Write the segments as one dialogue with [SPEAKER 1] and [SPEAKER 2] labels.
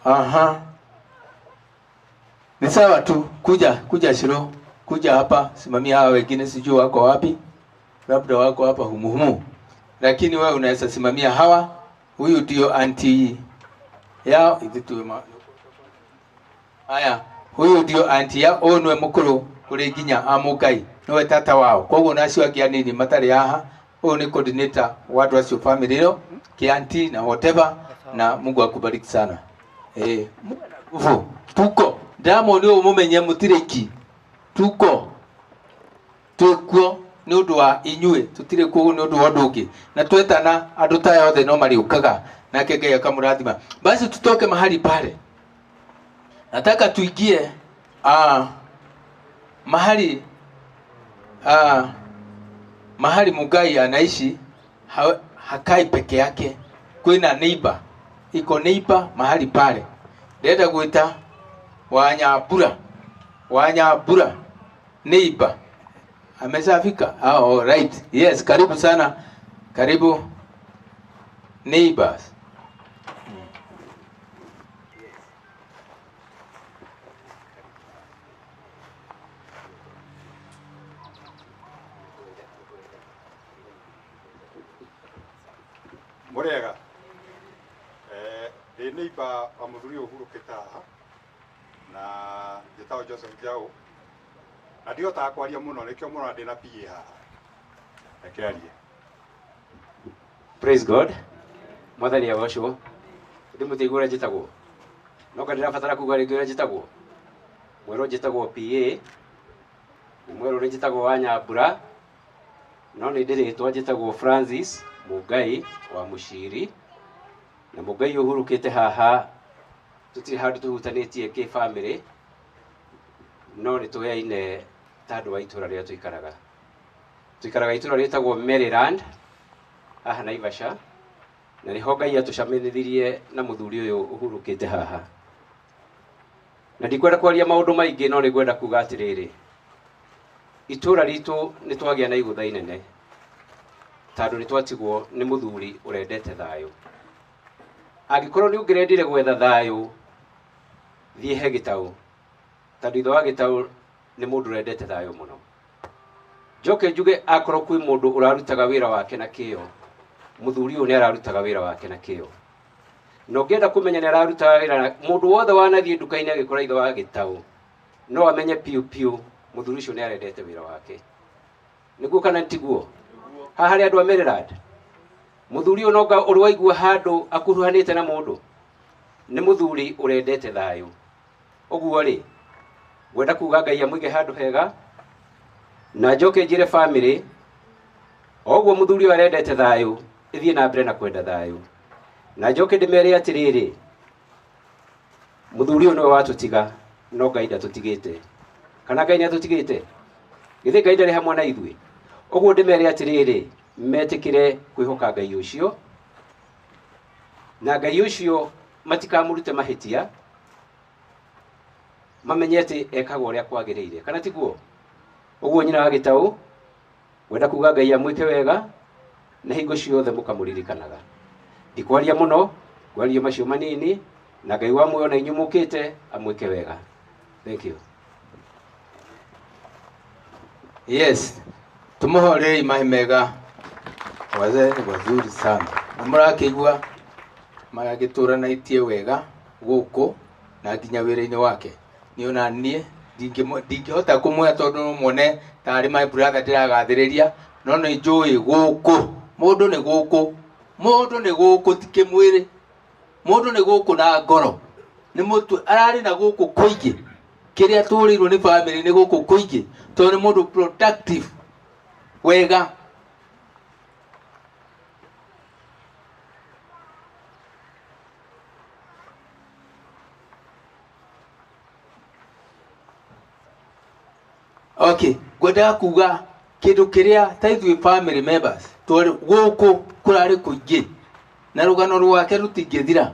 [SPEAKER 1] Aha. Ni sawa tu, kuja Shiro, kuja hapa, simamia hawa wengine sijui wako wapi. Labda wako hapa humuhumu. Lakini wewe unaweza simamia hawa. Huyu ndio anti yao hivi tu. Haya, huyu ndio anti ya onwe mukuru kuri ginya amukai no tata wao. Kwa hiyo nasi wakianini matari haha. Huyu ni coordinator watu wa family leo, kianti na whatever, na Mungu akubariki sana. Ufu tuko ndamo ni umumenye mutireki. Tuko ni undu wa inyue tutire ku ni undu wa ndugi na twetana andu ta yothe no mari ukaga na kenge akamurathima. Basi tutoke mahali pale. Nataka tuingie mahali Mugai anaishi. Hakai peke yake, kuna neighbor, iko neighbor mahali pale. Deda kuita Wanyabura neighbor ameshafika. All right, yes, karibu sana, karibu neighbors.
[SPEAKER 2] Murega neighbor wa muthuri Uhuru Kitaha na njitao Joseph Jau na ndio takwaria muno nikio muno ndina PA haha akiaria.
[SPEAKER 3] Praise God. Mwathani abashwo ndimutigura njitagwo no ndirabatara kuga ringi njitagwo mwero njitagwo PA mwero njitagwo Wanyabura no ni ndiritwa njitagwo Francis Mugai wa Mushiri na Mugai uhurukite haha tutiri handu tuhutanitie ki family no ni tuyaine tandu wa itura ria tuikaraga itura ritagwo Maryland haha Naivasha na ni Ngai atucaminithirie na muthuri uyu uhurukite haha na ndikwenda kwaria maundu maingi no ni gwenda kuga atiriri itura ritu ni twagia na igutha inene tandu ni twatigwo ni muthuri urendete thayo. Agikorwo ni ungirendire gwetha thayo thie he Gitau tandu itho wa Gitau ni mundu urendete thayo muno. Njoke njuge akorwo kwi mundu urarutaga wira wake na kio muthuri uyu ni ararutaga wira wake na kio no ngenda kumenya ni ararutaga wira mundu wothe wanathie nduka-ini agikora itho wa Gitau no amenye piu muthuri ucio ni arendete wira wake. Niguo kana ntiguo haha ri andu a Maryland muthuri uyu noga uri waigua handu akuruhanite na mundu ni muthuri urendete thayo. Oguo ri gwenda kuga Ngai amuige handu hega na njoke njire family oguo muthuri uyu arendete thayo ithie na mbere na kwenda thayo na njoke ndimere atiriri muthuri uyu no watutiga no Ngai ndatutigite kana Ngai ndatutigite githĩ Ngai ndari hamwe na ithuĩ. Oguo ndimere atiriri metikire kwihoka Ngai ucio na Ngai ucio matikamurute mahitia mamenyete ekaga uria kwagiriire kana tiguo. Oguo nyina wa Gitau wenda kuga Ngai amwike wega na hingo ciothe mukamuririkanaga. Ndikwaria muno kwaria macio manini na Ngai wa muoyo na inyumukite amwike wega. Thank you.
[SPEAKER 1] Yes, tumuhorei mahimega wazee ni wazuri sana. Murakigua magagitura na itie wega guku na nginya wira-ini wake. Niona nie ndingihota kumwe tondu muone tari my brother ndiragathiriria no ni njui guku mundu ni guku tike mwiri mundu ni guku na ngoro ni mutu arari na guku kuingi kiria turirwo ni family ni guku kuingi tondu ni mundu productive wega. Okay, gwenda kuga kindu kiria taithwe family members turi guku kurari kuingi na rugano rwake rutingithira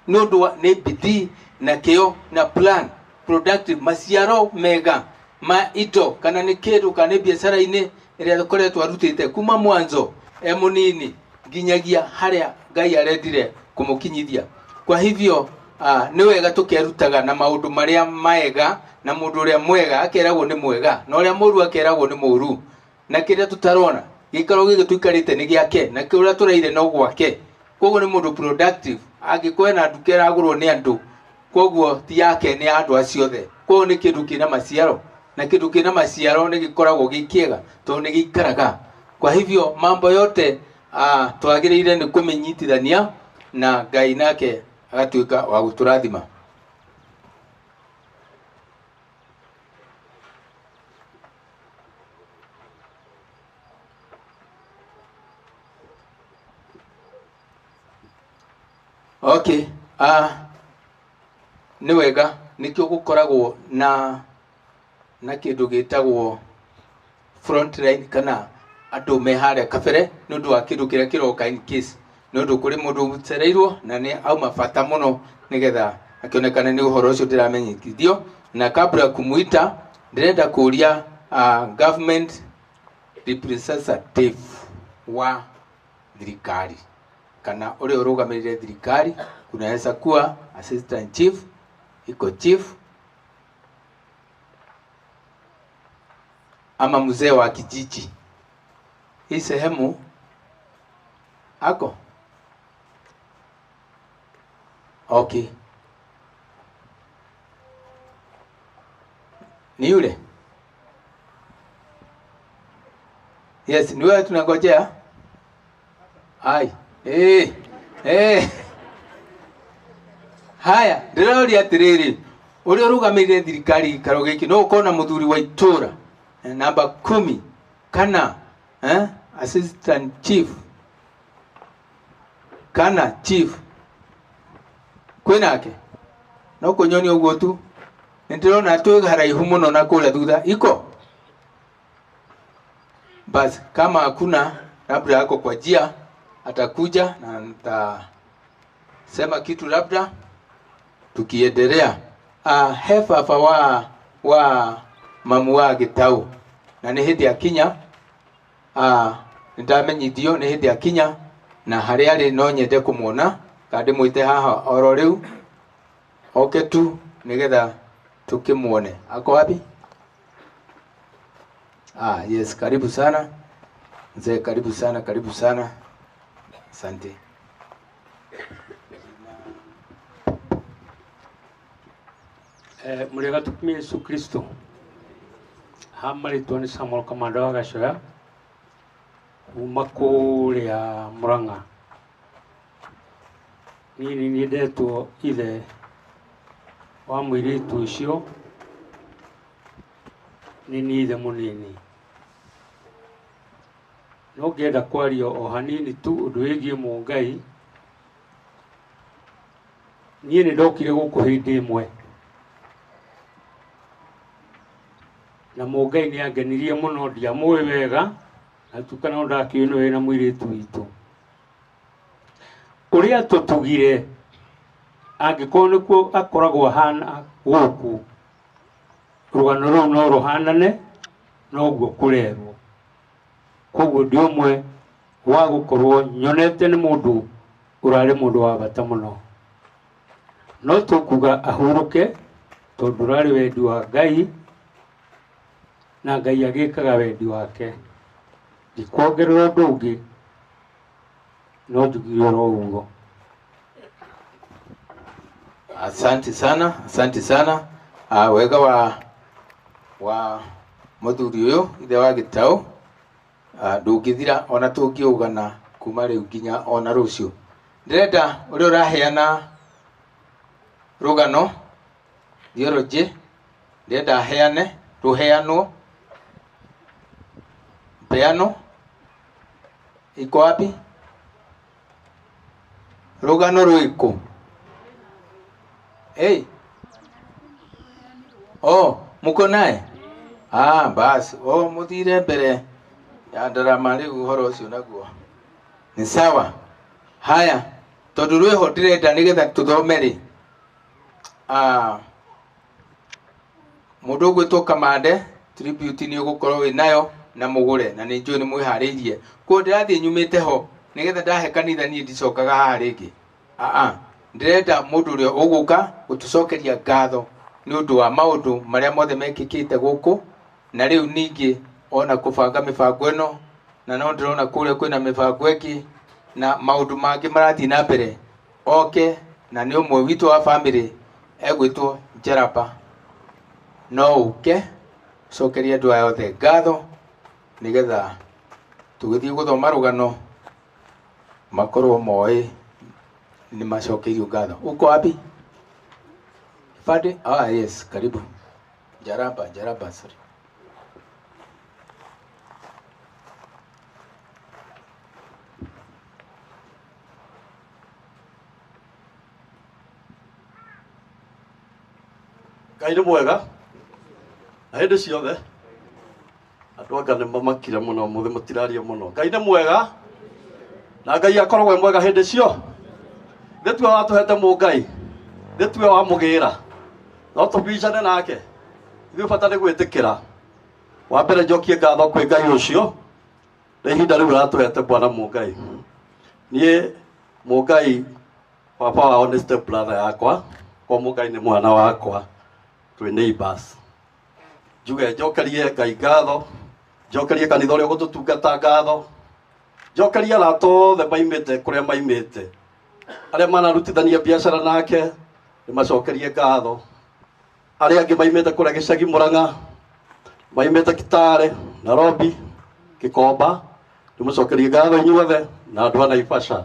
[SPEAKER 1] ni undu ni bidii na kio na plan productive maciaro mega ma ito kana ni kindu kana biashara-ini iria dukoretwo arutite kuma mwanzo munini nginyagia haria Ngai arendire kumukinyithia. Kwa hivyo nĩ wega tũkerutaga na maũndũ marĩa maega, na mũndũ ũrĩa mwega akeragwo nĩ mwega, na ũrĩa mũru akeragwo nĩ mũru, na kĩrĩa tũtarona gĩikaro gĩkĩ tũikarĩte nĩ gĩake, na kĩrĩa tũreire no gwake. Koguo nĩ mũndũ productive, angĩkorwo na nduka ĩragũrwo nĩ andũ, koguo ti yake, nĩ andũ acio othe. Koguo nĩ kĩndũ kĩna maciaro, na kĩndũ kĩna maciaro nĩ gĩkoragwo gĩ kĩega tondũ nĩ gĩikaraga. Kwa hivyo mambo yote twagĩrĩire nĩ kũmenyitithania, na Ngai nake agatuĩka wa gũtũrathima. Okay, nĩ wega nĩkĩo gũkoragwo na kĩndũ gĩtagwo frontline, kana andũ me harĩa kabere nĩ ũndũ wa kĩndũ kĩrĩa kĩroka in case nĩ ũndũ kũrĩ mũndũ ũcereirwo na nĩ auma bata mũno nĩgetha akĩonekane nĩ ũhoro ũcio ndĩramenyithio. Na kabla kumuita, ndĩrenda kũria government representative wa thirikari, kana ũrĩa ũrũgamĩrĩire thirikari. Kunaweza kuwa assistant chief, iko chief, ama mzee wa kijiji. Hii sehemu ako okay, ni yule. Yes, ni wewe tunangojea. Hai. Haya, ndĩroria atĩrĩrĩ, ũrĩa ũrũgamĩrĩire thirikari gĩikaro gĩkĩ no ũkorwo na mũthuri wa itũra namba 10 kana assistant chief kana chief, kwĩnake no kũnyonia ũguo tu. Nĩndĩrona twĩ haraihu mũno na kũrĩa thutha iko. Basi kama hakuna, labda yako kwa njia atakuja na nitasema kitu labda tukiendelea. Hefafa wa mamu wa Gitau, na nĩ hĩndĩ akinya, nĩndamenyithio nĩ hĩndĩ akinya, na harĩa arĩ no nyende kũmuona, kandi mwĩte haha oro rĩu oke tu nĩgetha tukimwone. Ako wapi? Yes, karibu sana mzee, karibu sana, karibu sana. Asante.
[SPEAKER 4] Muriega tukumi Yesu Kristo. Hamari tuone Samuel Kamanda wa Gacoya kuma kũrĩa Murang'a. Nini nĩndetwo ithe wa mũirĩtu ũcio, nini ithe mũnini. No ngĩenda kwaria o hanini tu ũndũ wĩgiĩ Mũngai. Niĩ nĩndokire gũkũ hĩndĩ ĩmwe, na Mũngai nĩangenirie mũno, ndiamũĩ wega, na tukana no ndakĩone wĩna mũirĩtu witũ. Ũrĩa tũtugire angĩkorwo nĩkuo akoragwo hana gũkũ, rũgano rũu no rũhanane noguo kũrerwo. Koguo ndi ũmwe wa gũkorwo nyonete nĩ mũndũ ũrarĩ mũndũ wa bata mũno. No tũkuga ahurũke tondũ ũrarĩ wendi wa Ngai, na Ngai agĩkaga wendi wake. Ndikwongerera ũndũ ũngĩ, no njugire oro ũguo.
[SPEAKER 1] Asante sana, asante sana. Wega wa mũthuri ũyũ ithe wa Gitau ndũngĩthira ona tũngĩũgana kuma rĩu nginya ona rũciũ. Ndĩrenda ũrĩa ũraheana rũgano theology, ndĩrenda aheane, rũheanwo, peano. Iko wapi? Rũgano rwĩkũ? Hey. Muko naye? Basi. Muthire mbere ya ndarama rĩu ũhoro ũcio naguo. Ni sawa. Haya, tondũ rwĩho ndĩrenda nĩgetha tũthome rĩ. Mũndũ ũgwĩtwo Kamande, tribute nĩ ũgũkorwo wĩ nayo na mũgũre, na nĩ njũĩ nĩ mwĩharĩirie. Ko ndĩrathiĩ nyumĩte ho nĩgetha ndahe kanitha niĩ ndicokaga haha rĩngĩ. ndirenda mundu uria uguka gutucokeria ngatho ni undu wa maundu maria mothe mekikite guku na riu ningi ona kubanga mibango ino na no ndirona kuria kwina mibango ingi na maundu mangi marathi na mbere oke na ni umwe witu wa family egwitwo Njaramba no uke cokeria andu aya othe ngatho nigetha tugithii guthoma rugano makorwo moe ni macokeirio ngatho. Uko wapi Fadi? Yes, karibu. Njaramba, sorry.
[SPEAKER 5] Ngai nĩ mwega na hĩndĩ ciothe andũ anga nĩ mamakire mũno mũthĩ mũtiraria mũno. Ngai nĩ mwega na Ngai akoragwo mwega hĩndĩ cio. Nĩ tuo watũhete Mũngai, nĩ tuo wamũgĩra no tũbicane nake. Ithuĩ bata nĩ gwĩtĩkĩra. Wa mbere njokie ngatho kwĩ Ngai ũcio nĩ ihinda rĩu ratũhete Bwana Mũngai. Niĩ Mũngai baba wao nĩ step brother yakwa, kwa Mũngai nĩ mwana wakwa, twĩ neighbors. Njuge njokerie Ngai ngatho, njokerie kanitha ũrĩa gũtũtungata ngatho, njokerie arata othe maimĩte kũrĩa maimĩte, arĩa manarutithania biacara nake nĩ macokerie ngatho, arĩa angĩ maimĩte kũrĩa gĩcagi Mũrang'a, maimĩte Kitale, Nairobi, Gĩkomba, nĩ mũcokerie ngatho inyuothe na andũ a Naivasha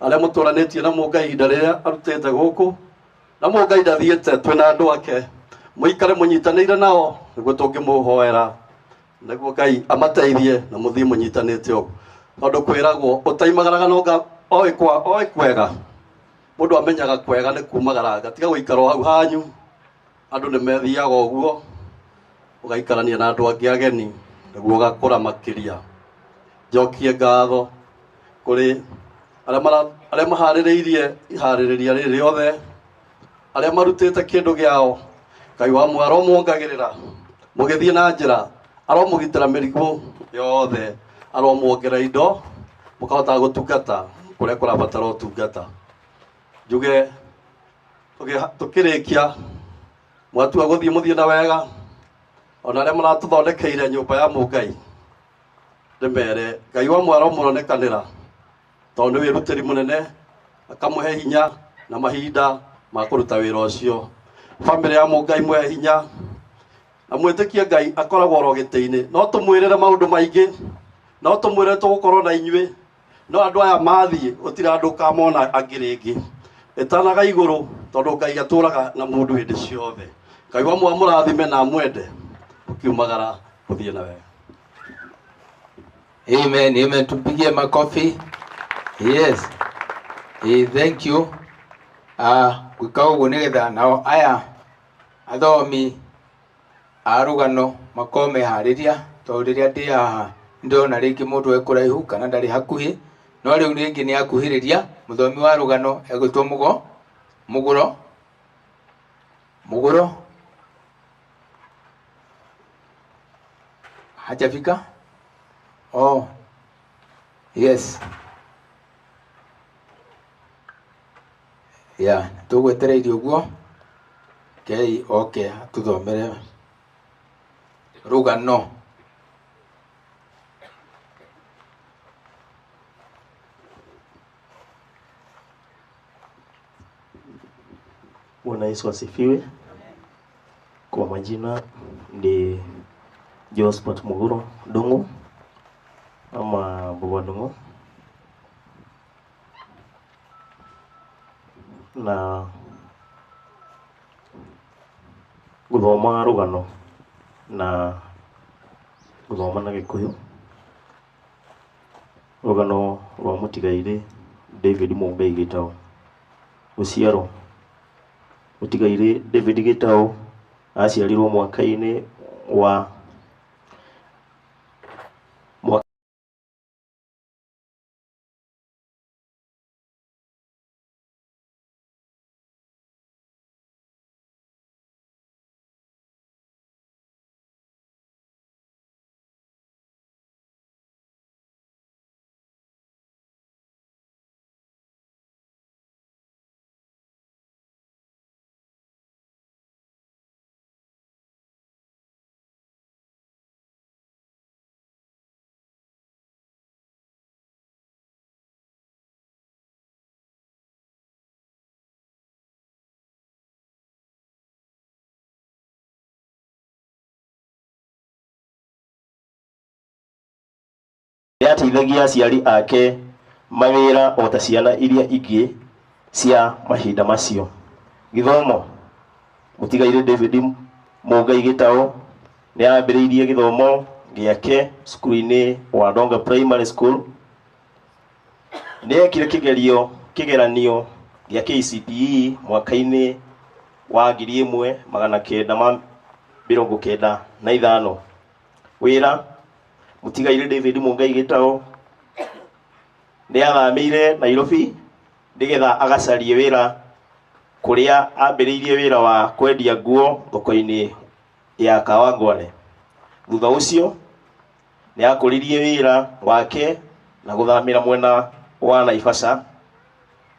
[SPEAKER 5] arĩa mũtũranĩtie na Mũngai ihinda rĩrĩa arutĩte gũkũ na Mũngai ndathiĩte, twĩna andũ ake mũikare mũnyitanĩire nao nĩguo tũngĩmũhoera nĩguo Ngai amateithie na mũthiĩ mũnyitanĩte ũguo. Tondũ kwĩragwo ũtaimagaraga no oĩ kwega, mũndũ amenyaga kwega nĩ kumagaranga, tiga gũikara hau hanyu. Andũ nĩ methiaga ũguo ũgaikarania na andũ angĩ ageni nĩguo ũgakũra makĩria. Njokie ngatho kũrĩ arĩa maharĩrĩirie iharĩrĩria rĩrĩ rĩothe, arĩa marutĩte kĩndũ gĩao. Ngai wa mwaro aromwongagĩrĩra mũgĩthiĩ na njĩra, aromũgitĩra mĩrimũ yothe, aromwongera indo mũkahota gũtungata kũrĩa kũrabatara ũtungata. Njuge tũkĩrĩkia mwatua gũthiĩ mũthiĩ na wega, ona arĩa maratũthondekeire nyũmba ya Mũngai ndĩmere Ngai wa mwaro mũronekanĩra, tondũ nĩ wĩrutĩri mũnene, akamũhe hinya na mahinda ma kũruta wĩra ũcio. Family ya Mũngai mwe hinya na mwĩtĩkie Ngai akoragwo oro gĩtĩ-inĩ. No tũmwĩrĩre maũndũ maingĩ, no tũmwĩrĩre tũgũkorwo na inyuĩ, no andũ aya mathiĩ gũtirĩ andũ kamona angĩ rĩngĩ. Ĩtanaga igũrũ tondũ Ngai atũraga na mũndũ hĩndĩ ciothe. Ngai wa mwaro mũrathime na mwende ũkiumagara mũthiĩ na wega.
[SPEAKER 1] Amen. Tupigie makofi. Yes. Thank you. Gwĩka ũguo nĩgetha nao aya athomi a rũgano makorwo meharĩria, tondũ rĩrĩa ndĩ haha ndĩrona rĩngĩ mũndũ e kũraihu kana ndarĩ hakuhĩ, no rĩu rĩngĩ nĩ akuhĩrĩria. Mũthomi wa rũgano egwĩtwo Mũgũro hajafika. Yes. Tũgwetereire ũguo Ngai oke atũthomere rũgano.
[SPEAKER 6] Bwana Yesu asifiwe. Kwa majina ni Josephat Muguro Ndung'u ama Baba Ndung'u, na guthoma rũgano na guthoma na Gĩkũyũ. Rũgano rwa mũtigairĩ David Mũngai Gĩtaũ. Gũciarwo mũtigairĩ David Gĩtaũ aciarirwo mwaka-inĩ wa yateithagia aciari ake mawĩra o ta ciana iria ingĩ cia mahinda macio. Gĩthomo, mũtigairĩ David Mũngai Gĩtaũ nĩ ambĩrĩirie gĩthomo gĩake cukuru-inĩ wa Donga Primary School. Nĩ ekire kĩgeranio gĩa KCPE mwaka-inĩ wa 1995. Wĩra, mũtigairĩ David Mũngai Gĩtaũ nĩ athamĩire Nairobi nĩgetha agacarie wĩra kũrĩa ambĩrĩirie wĩra wa kwendia nguo thoko-inĩ ya Kawangware. Thutha ũcio nĩ akũririe wĩra wake na gũthamĩra mwena wa Naivasha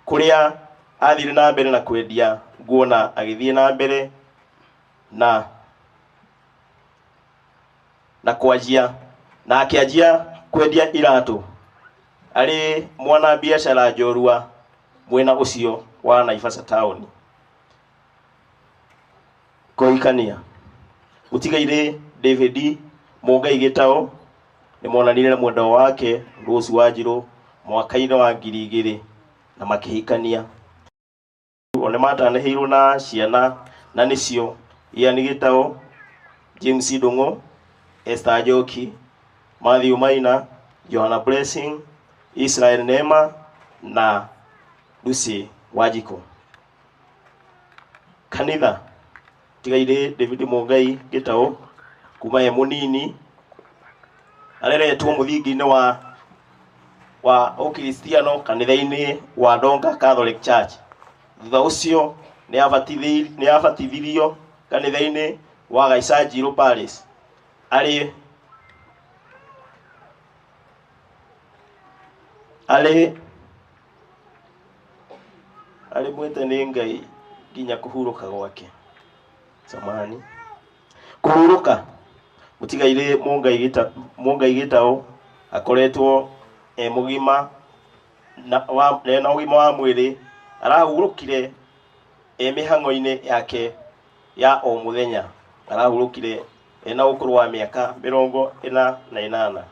[SPEAKER 6] kũrĩa athire na mbere na kwendia nguo na agĩthiĩ na mbere na kwanjia na akĩanjia kwendia iratũ arĩ mwana biashara njorua mwena ũcio wa Naivasha town. Kũhikania, mũtigairĩ David Mũngai Gĩtaũ nĩ monanire na mwendwa wake Rose Wanjirũ mwaka-inĩ wa 2000 na makĩhikania. One matanĩhĩirwo na ciana na nĩcio Ian Gĩtaũ, James Ndung'u, Esther Njoki, Matthew Maina, Johanna Blessing, Israel Neema na Lucy Wanjikũ. Kanitha, mũtigairĩ David Mũngai Gĩtaũ kuma ye mũnini areretwo mũthingi-inĩ wa ũkristiano kanitha-inĩ wa Donga Catholic Church. Thutha ũcio nĩ abatithirio kanitha-inĩ wa Gaisanjiru Parish arĩ mwete nĩ Ngai nginya kũhurũka gwake. Samahani. Kũhurũka, mũtigairĩ Mũngai Gĩtaũ akoretwo mũgima na ũgima wa mwĩrĩ, arahurũkire mĩhang'o-inĩ yake ya o mũthenya. Arahurũkire ena ũkũrũ wa mĩaka 48.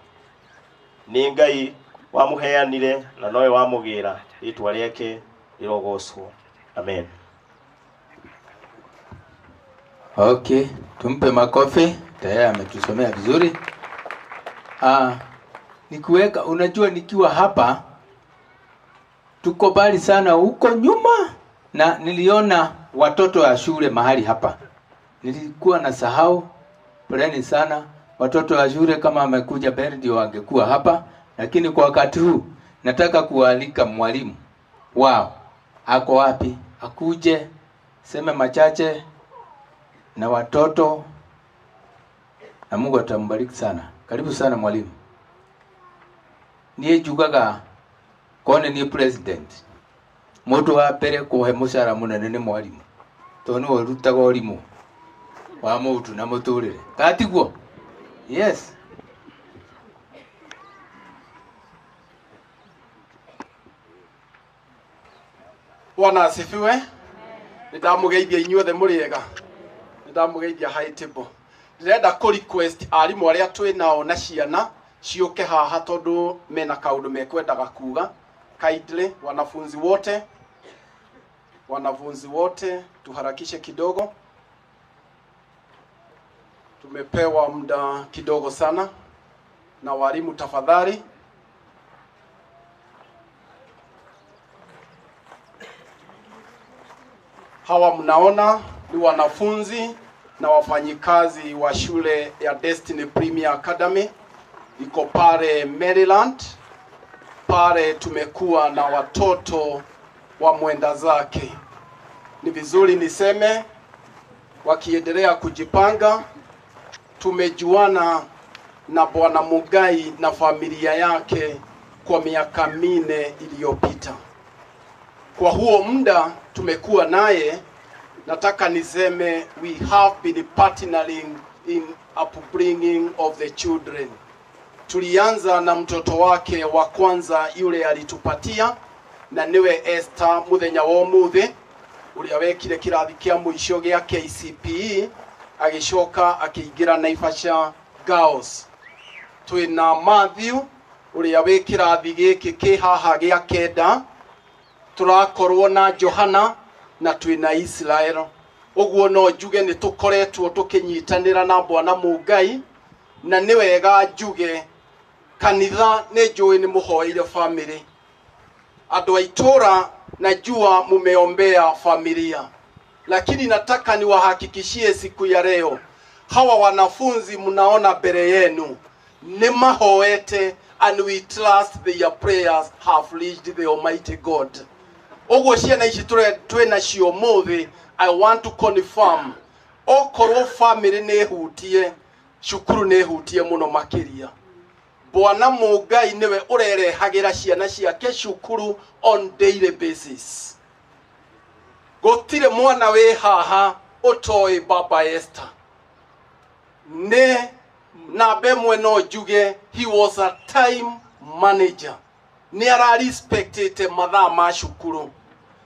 [SPEAKER 6] Nĩ Ngai wamũheanire na nowe wamũgĩra, rĩtwa rĩake rĩrogocwo. Amen.
[SPEAKER 1] Okay, tumpe makofi. Tayari ametusomea vizuri. Nikuweka, unajua nikiwa hapa tuko bali sana huko nyuma na niliona watoto wa shule mahali hapa. Nilikuwa na sahau, poleni sana. Watoto wa shule kama amekuja ndio wangekuwa hapa, lakini kwa wakati huu nataka kualika mwalimu wao. Ako wapi? Akuje sema machache na watoto na Mungu atambariki sana. Karibu sana mwalimu. Niye jugaga kone ni president. Mũndũ wa mbere kũhe mũcara mũnene nĩ mwalimu. Tondũ nĩwe ũrutaga ũrimũ wa mũndũ na mũtũrĩre. Katiguo? Yes.
[SPEAKER 7] Bwana asifiwe. Nĩndamũgeithia inyuothe mũrĩega. Nĩndamũgeithia high table. Ndĩrenda kũ request arimũ arĩa twĩ nao na ciana ciũke haha tondũ mena kaũndũ mekwendaga kuga. Kindly wanafunzi wote tuharakishe kidogo. Tumepewa muda kidogo sana na walimu, tafadhali. Hawa mnaona ni wanafunzi na wafanyikazi wa shule ya Destiny Premier Academy, iko pale Maryland. Pale tumekuwa na watoto wa mwenda zake. Ni vizuri niseme wakiendelea kujipanga. Tumejuana na Bwana Mugai na familia yake kwa miaka 4 iliyopita. Kwa huo muda tumekuwa naye, nataka niseme we have been partnering in upbringing of the children. Tulianza na mtoto wake wa kwanza yule alitupatia, na niwe Esther muthenya wa umuthi uria wekire kirathi kia muico gia KCPE agicoka akiingira Naivasha Girls. Twina Matthew uria wikirathi giki ki haha gia kenda turakorwo na Johana na twina Israel. Uguo no njuge ni tukoretwo tukinyitanira na Bwana Mungai, na ni wega njuge kanitha ni njui ni muhoire family. Andu aitura najua mumeombea familia, lakini nataka niwahakikishie siku ya leo hawa wanafunzi mnaona mbele yenu ni mahoete, and we trust their prayers have reached the Almighty God. Ogo ciana ici twena cio muthi, I want to confirm okorwo family ne hutie, cukuru ne hutie muno makiria. Bwana Mungai niwe urerehagira ciana ciake cukuru on daily basis. Gotire mwana we haha utoi Baba Esther. Ne nabe mweno njuge he was a time manager. Ni ara respectete mathaa ma cukuru.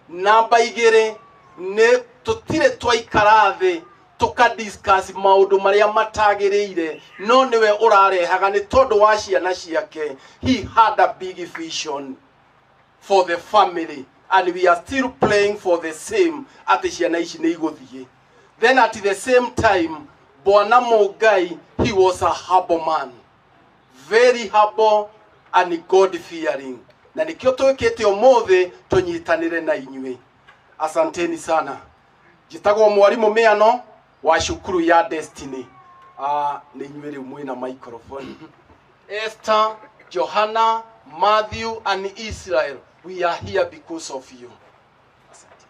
[SPEAKER 7] Namba igere ne tutire twaikara thi tukadiscuss maundu maria matagiriire, no niwe urarehaga ni tondu wa ciana ciake. He had a big vision for the family, and we are still praying for the same ati ciana ici ni iguthie. Then at the same time Bwana Mungai, he was a humble man, very humble and God fearing. Na nikio twikite umuthi tunyitanire na inywe. Asanteni sana. Jitagwo mwalimu Meano wa cukuru ya Destiny. Ni inywe riu mwina microphone. Esther, Johana, Matthew and Israel, we are here because of you. Asante.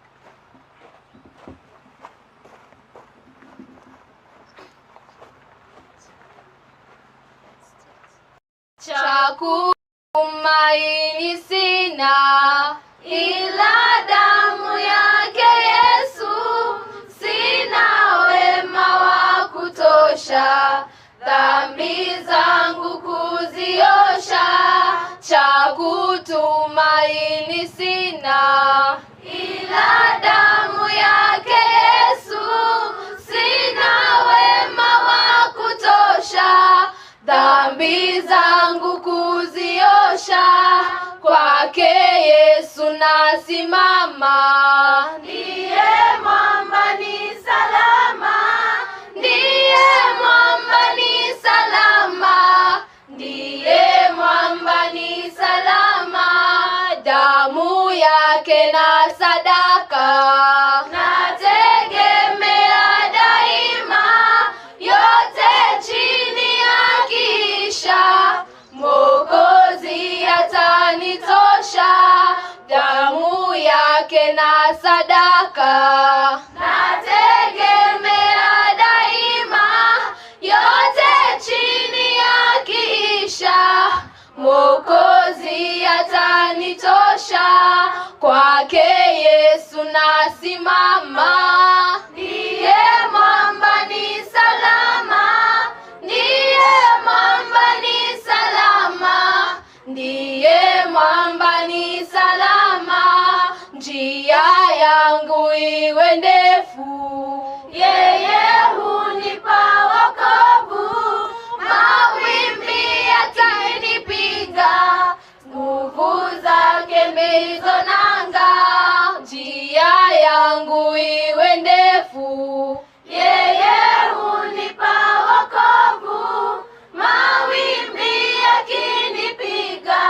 [SPEAKER 8] Chakutumaini sina ila damu yake Yesu, sina wema wa kutosha dhambi zangu kuziosha. Chakutumaini sina ila damu yake Yesu, sina wema wa kutosha dhambi zangu kuziosha. Kwake Yesu nasimama, ndiye mwamba ni salama, ndiye mwamba ni salama, ndiye mwamba ni salama. Damu yake na sadaka nategemea daima, yote chini yakisha Mwokozi atanitosha. Damu yake na sadaka nategemea daima, yote chini yakisha Mwokozi atanitosha. Kwake Yesu nasimama, ndiye mwamba ni salama, ndiye mwamba ni salama, ndiye mwamba ni salama. Njia yangu iwe ndefu, yeye hunipa wokovu, mawimbi yatanipiga, nguvu zake ndizo nanga. Njia yangu iwe ndefu, yeye hunipa wokovu, mawimbi yakinipiga,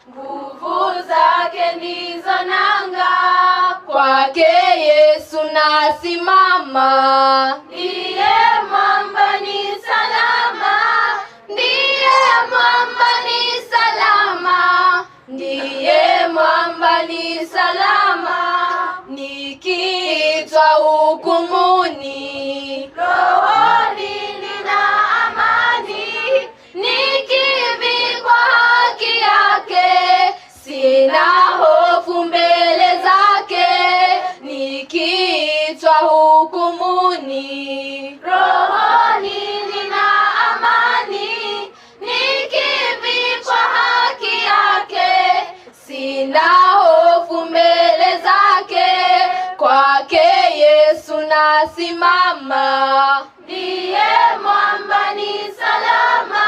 [SPEAKER 8] nguvu zake ndizo nanga. Kwake Yesu nasimama, ndiye mwamba ni salama, ndiye mwamba ni salama, ndiye mwamba ni salama. Nikiitwa hukumuni, rohoni nina amani, nikivikwa haki yake, sina hofu mbele zake. Nikiitwa hukumuni, rohoni nina amani, nikivikwa haki yake, sina hofu mbele zake. Kwake Yesu nasimama, ndiye mwamba ni salama,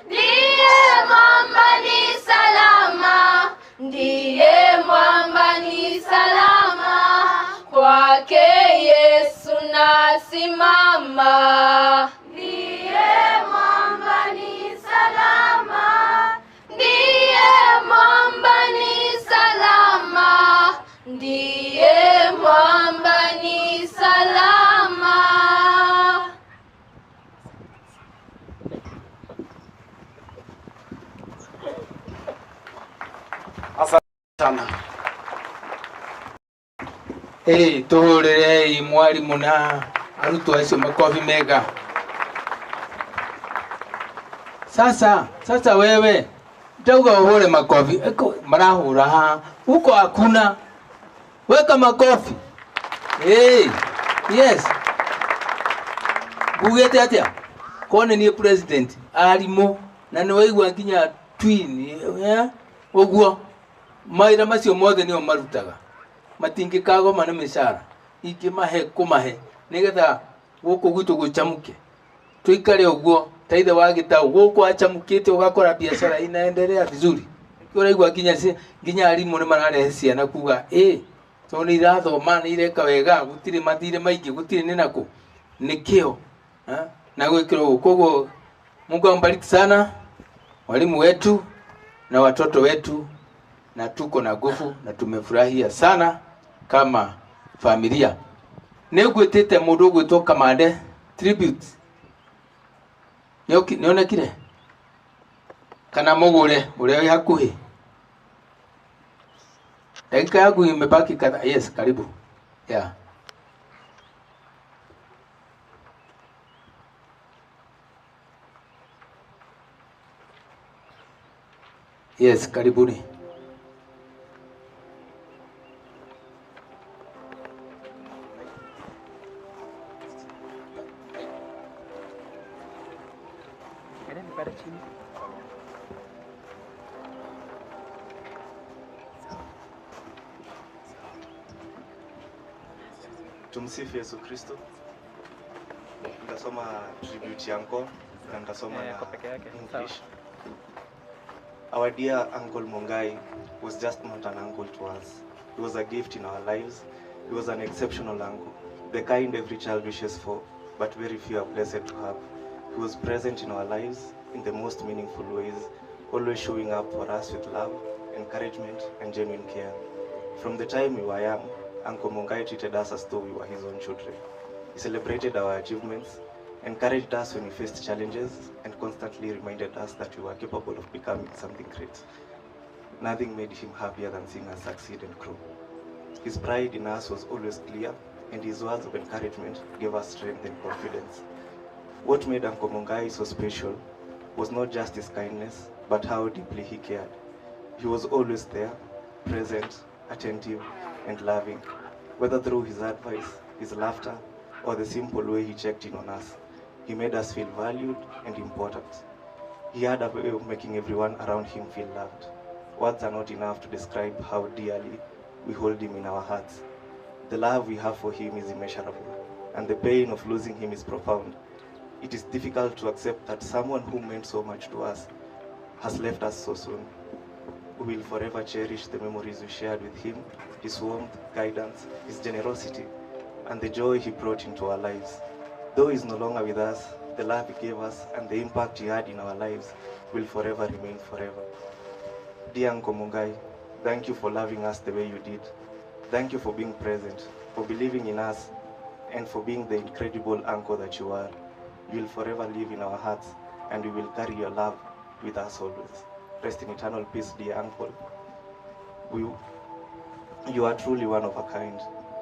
[SPEAKER 8] ndiye mwamba ni salama, ndiye mwamba ni salama, kwake Yesu nasimama. Ndiye mwamba ni salama, ndiye mwamba ni salama, ndiye mwamba ni salama.
[SPEAKER 7] Asante sana.
[SPEAKER 1] Tuhurire mwalimu na arutwo acio makofi mega. Sasa wewe ndauga uhure makofi, marahura ha huko hakuna, weka makofi. Yes, bugete atia kone ni president arimo na ni waigua nginya twin uguo maira macio mothe nio marutaga matingikago mana mishara ingimahe kumahe nigetha guku gwitu guchamuke tuikare uguo taithe wagita guku achamukite ugakora biashara inaendelea vizuri. Uraigua nginya arimu ni mararehe ciana kuga to ni irathoma ni ireka wega gutire mathire maingi gutire ni nako nikio na gwikiro kogo. Mungu ambariki sana walimu wetu na watoto wetu, na tuko na nguvu na tumefurahia sana kama familia. Negwetete mundu gwitoka Kamande tribute nione kire kana mugure ule wi hakuhi dakika yangu imebaki kadha. Yes, karibu. Yes, karibuni.
[SPEAKER 9] Tumsifu Yesu Kristo. Nitasoma tribute yangu na nitasoma na English. Our dear Uncle Mungai was just not an uncle to us. He was a gift in our lives. He was an exceptional uncle, the kind every child wishes for, but very few are blessed to have. He was present in our lives in the most meaningful ways, always showing up for us with love, encouragement, and genuine care. From the time we were young, Uncle Mungai treated us as though we were his own children. He celebrated our achievements, encouraged us when we faced challenges, and constantly reminded us that we were capable of becoming something great. Nothing made him happier than seeing us succeed and grow. His pride in us was always clear, and his words of encouragement gave us strength and confidence. What made Uncle Mungai so special was not just his kindness, but how deeply he cared. He was always there, present, attentive, and loving, whether through his advice, his laughter, or the simple way he checked in on us. He made us feel valued and important. He had a way of making everyone around him feel loved. Words are not enough to describe how dearly we hold him in our hearts. The love we have for him is immeasurable, and the pain of losing him is profound. It is difficult to accept that someone who meant so much to us has left us so soon. We will forever cherish the memories we shared with him, his warmth, guidance, his generosity, and the joy he brought into our lives. Though he is no longer with us, the love he gave us and the impact he had in our lives will forever remain forever. Dear Uncle Mungai, thank you for loving us the way you did. Thank you for being present, for believing in us, and for being the incredible uncle that you are. You will forever live in our hearts, and we will carry your love with us always. Rest in eternal peace, dear uncle. You are truly one of a kind,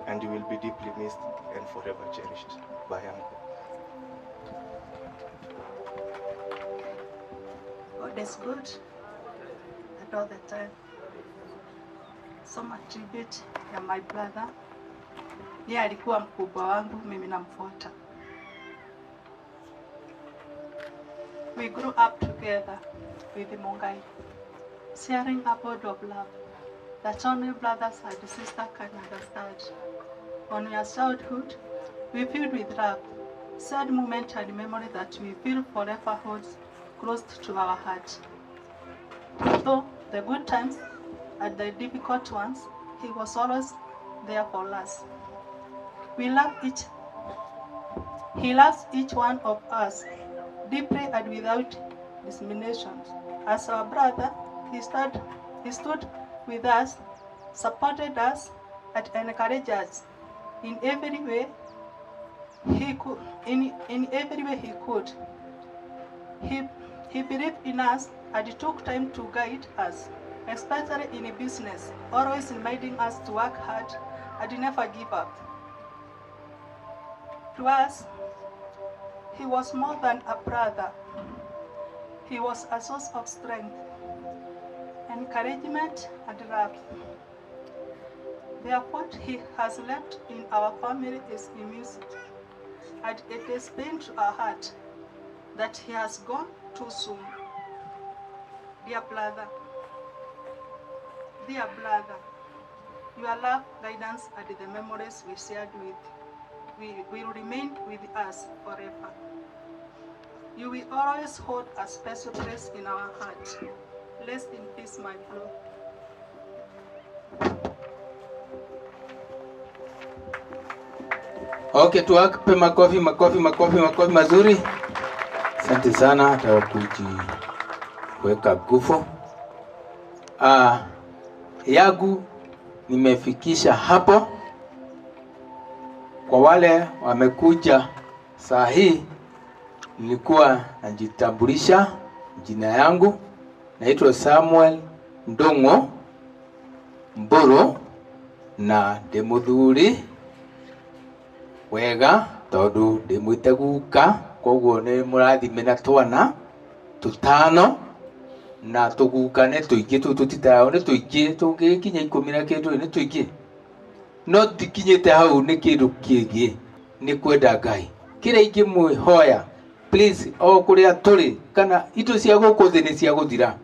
[SPEAKER 9] and you will be deeply missed and forever cherished. Bye, uncle.
[SPEAKER 10] God is good, and all the time. Soma tribute ya my brother. Yeye alikuwa mkubwa wangu, mimi namfuata. We grew up together with Mungai, sharing a bond of love that only brothers and sisters can understand. On your childhood, we filled with love, sad moment and memory that we feel forever holds close to our heart. Through the good times and the difficult ones, he was always there for us. He loves each one of us deeply and without discrimination. As our brother, he stood with us, supported us, and encouraged us in every way he could. In every way he could. He believed in us and took time to guide us, especially in business, always reminding us to work hard and never give up. To us, he was more than a brother. He was a source of strength, encouragement, and love. Therefore, he has left in our family is immense, and it is pain to our heart that he has gone too soon. Dear brother, your love, guidance, and the memories we shared will remain with us forever. You will always hold a special place in our heart. Rest in peace, my bro.
[SPEAKER 1] Okay, tuwape makofi mazuri. Asante sana hata kujiweka nguvu. Yangu nimefikisha hapo. Kwa wale wamekuja saa hii, nilikuwa najitambulisha jina yangu. Naitwa Samuel Ndongo Mburu na Demuthuri wega tondu ndimwite guka, koguo ni murathime na twana tutano na tuguka ne tuingi tutitao ne tuingi tungikinya 10 na kindu ne tuingi no tikinyite hau ni kindu kingi ni kwenda Ngai kire ingi mwihoya please o kuria turi kana itu cia guku thi ni cia guthira.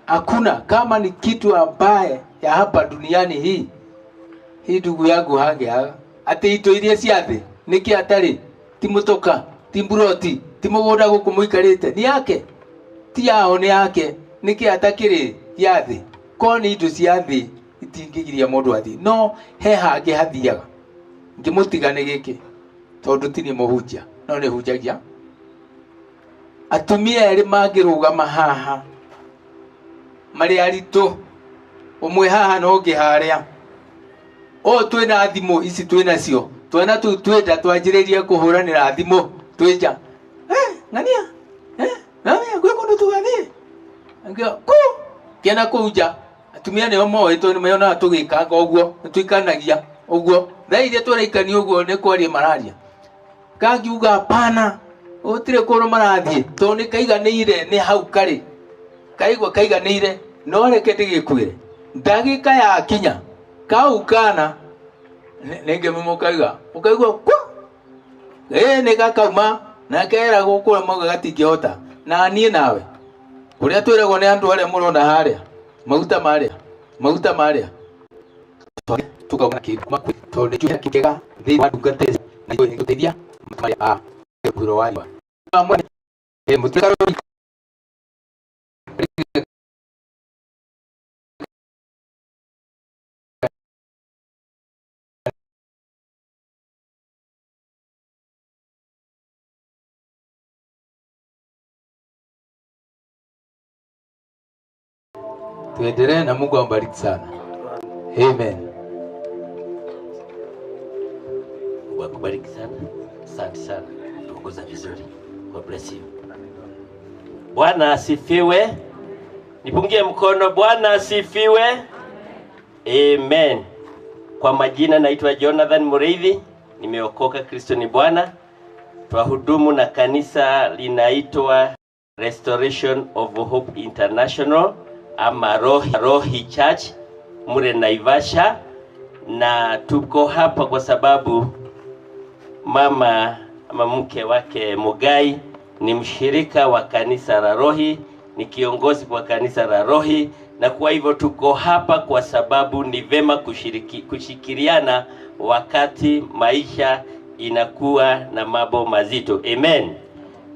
[SPEAKER 1] Hakuna kama ni kitu ambaye ya hapa duniani hii ndugu yangu hangia ati ito iria ciathi niki atari ti mutoka ti mburoti ti mugunda guku muikarite ni yake ti yao ni yake niki atakiri yathi ko ni indo ciathi itingigiria mundu athi no he hangi hathiaga ngimutigane giki tondu ti ni muhunjia no ni hunjagia atumia eri mangirugama haha mari aritu umwe haha no ngiharia o twina thimu ici twina cio twana tu twenda twanjiririe kuhuranira thimu twija ngania nami ngwe kundu tugathi ngio ku kena kuja atumia ne omo ito ni mayona tugikanga oguo twikanagia oguo thaire turaikani oguo ne kwari mararia kangiuga hapana utire kuru marathie to ni kaiganire ni hau kari kaigwa kaiganire no reke ndigikuire ndagika ya kinya kau kana nenge mumukaiga ukaigwa ku ne gakauma na kera gukura moga gatingihota na nie nawe kuria twiragwo ni andu aria murona haria maguta maria tukauna kiguma tondu juya kigega thi wa ndungate na igo ngutethia maria kuro wali amwe mutikaro tuendelee na Mungu ambariki sana. Amen.
[SPEAKER 11] Mungu akubariki sana. Asante sana. Tuongoza vizuri. God bless you. Bwana asifiwe. Nipungie mkono. Bwana asifiwe. Amen. Kwa majina naitwa Jonathan Mureithi. Nimeokoka, Kristo ni Bwana. Twahudumu na kanisa linaitwa Restoration of Hope International ama Rohi Church mure Naivasha, na tuko hapa kwa sababu mama ama mke wake Mugai ni mshirika wa kanisa la Rohi, ni kiongozi wa kanisa la Rohi, na kwa hivyo tuko hapa kwa sababu ni vema kushikiriana wakati maisha inakuwa na mambo mazito. Amen.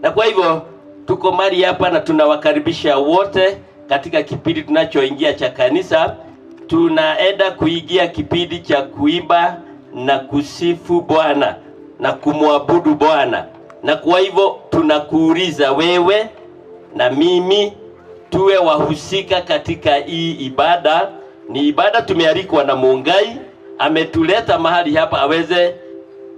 [SPEAKER 11] Na kwa hivyo tuko mali hapa na tunawakaribisha wote katika kipindi tunachoingia cha kanisa. Tunaenda kuingia kipindi cha kuimba na kusifu Bwana na kumwabudu Bwana. Na kwa hivyo tunakuuliza wewe na mimi tuwe wahusika katika hii ibada. Ni ibada tumealikwa na Mungai, ametuleta mahali hapa aweze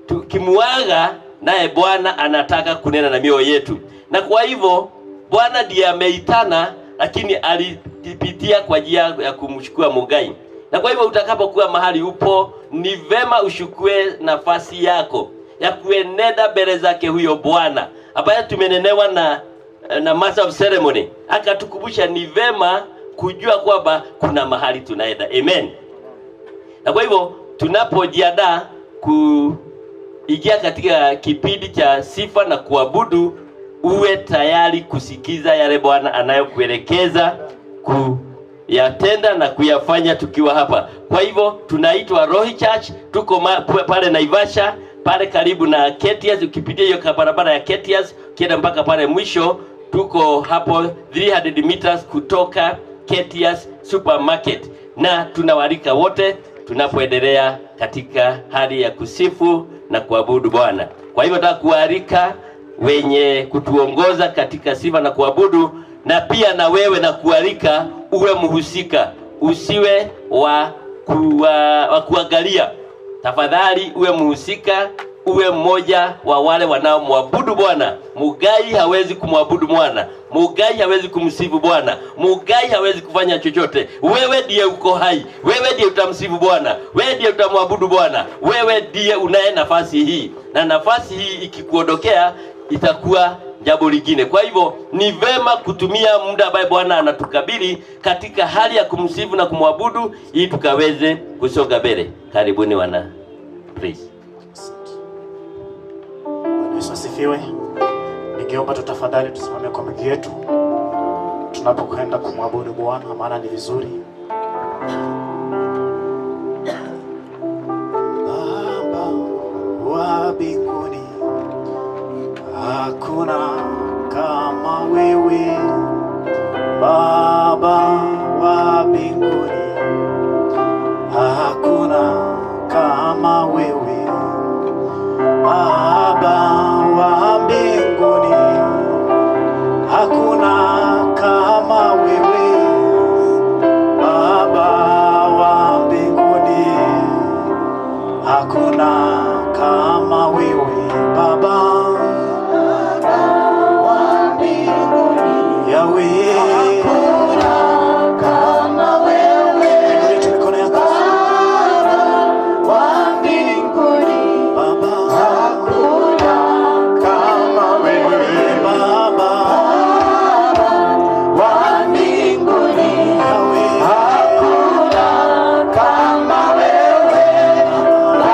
[SPEAKER 11] tukimuaga, naye Bwana anataka kunena na mioyo yetu. Na kwa hivyo Bwana ndiye ameitana, lakini alipitia kwa njia ya kumchukua Mungai. Na kwa hivyo utakapokuwa mahali upo, ni vema ushukue nafasi yako ya kuenenda mbele zake huyo Bwana ambaye tumenenewa na Master of Ceremony. Akatukumbusha ni vema kujua kwamba kuna mahali tunaenda. Amen. Na kwa hivyo tunapojiandaa kuingia katika kipindi cha sifa na kuabudu, uwe tayari kusikiza yale Bwana anayokuelekeza kuyatenda na kuyafanya tukiwa hapa. Kwa hivyo tunaitwa Rohi Church, tuko pale Naivasha, pale karibu na Ketias. Ukipitia hiyo barabara ya Ketias kienda mpaka pale mwisho, tuko hapo 300 meters kutoka Ketias Supermarket. Na tunawalika wote tunapoendelea katika hali ya kusifu na kuabudu Bwana. Kwa hivyo nataka kualika wenye kutuongoza katika sifa na kuabudu, na pia na wewe na kualika uwe mhusika, usiwe wa kuangalia. Tafadhali uwe mhusika, uwe mmoja wa wale wanaomwabudu Bwana. Mugai hawezi kumwabudu Bwana, Mugai hawezi kumsifu Bwana, Mugai hawezi kufanya chochote. Wewe ndiye uko hai, wewe ndiye utamsifu Bwana, wewe ndiye utamwabudu Bwana, wewe ndiye unaye nafasi hii. Na nafasi hii ikikuondokea itakuwa jambo lingine. Kwa hivyo ni vema kutumia muda ambao Bwana anatukabili katika hali ya kumsifu na kumwabudu ili tukaweze kusonga mbele. Karibuni wana. Please.
[SPEAKER 12] Yesu asifiwe. Ningeomba tutafadhali tusimame kwa miguu yetu tunapokwenda kumwabudu Bwana, maana ni vizuri. Baba wa mbinguni, hakuna kama wewe. Baba wa mbinguni, hakuna kama wewe. Baba wa mbinguni, hakuna kama wewe. Baba wa mbinguni, hakuna kama wewe. Baba wa mbinguni, Yahweh, hakuna kama wewe. Mikono yako wa mbinguni, Baba hakuna kama wewe. Baba wa mbinguni, Yahweh, hakuna kama wewe. Baba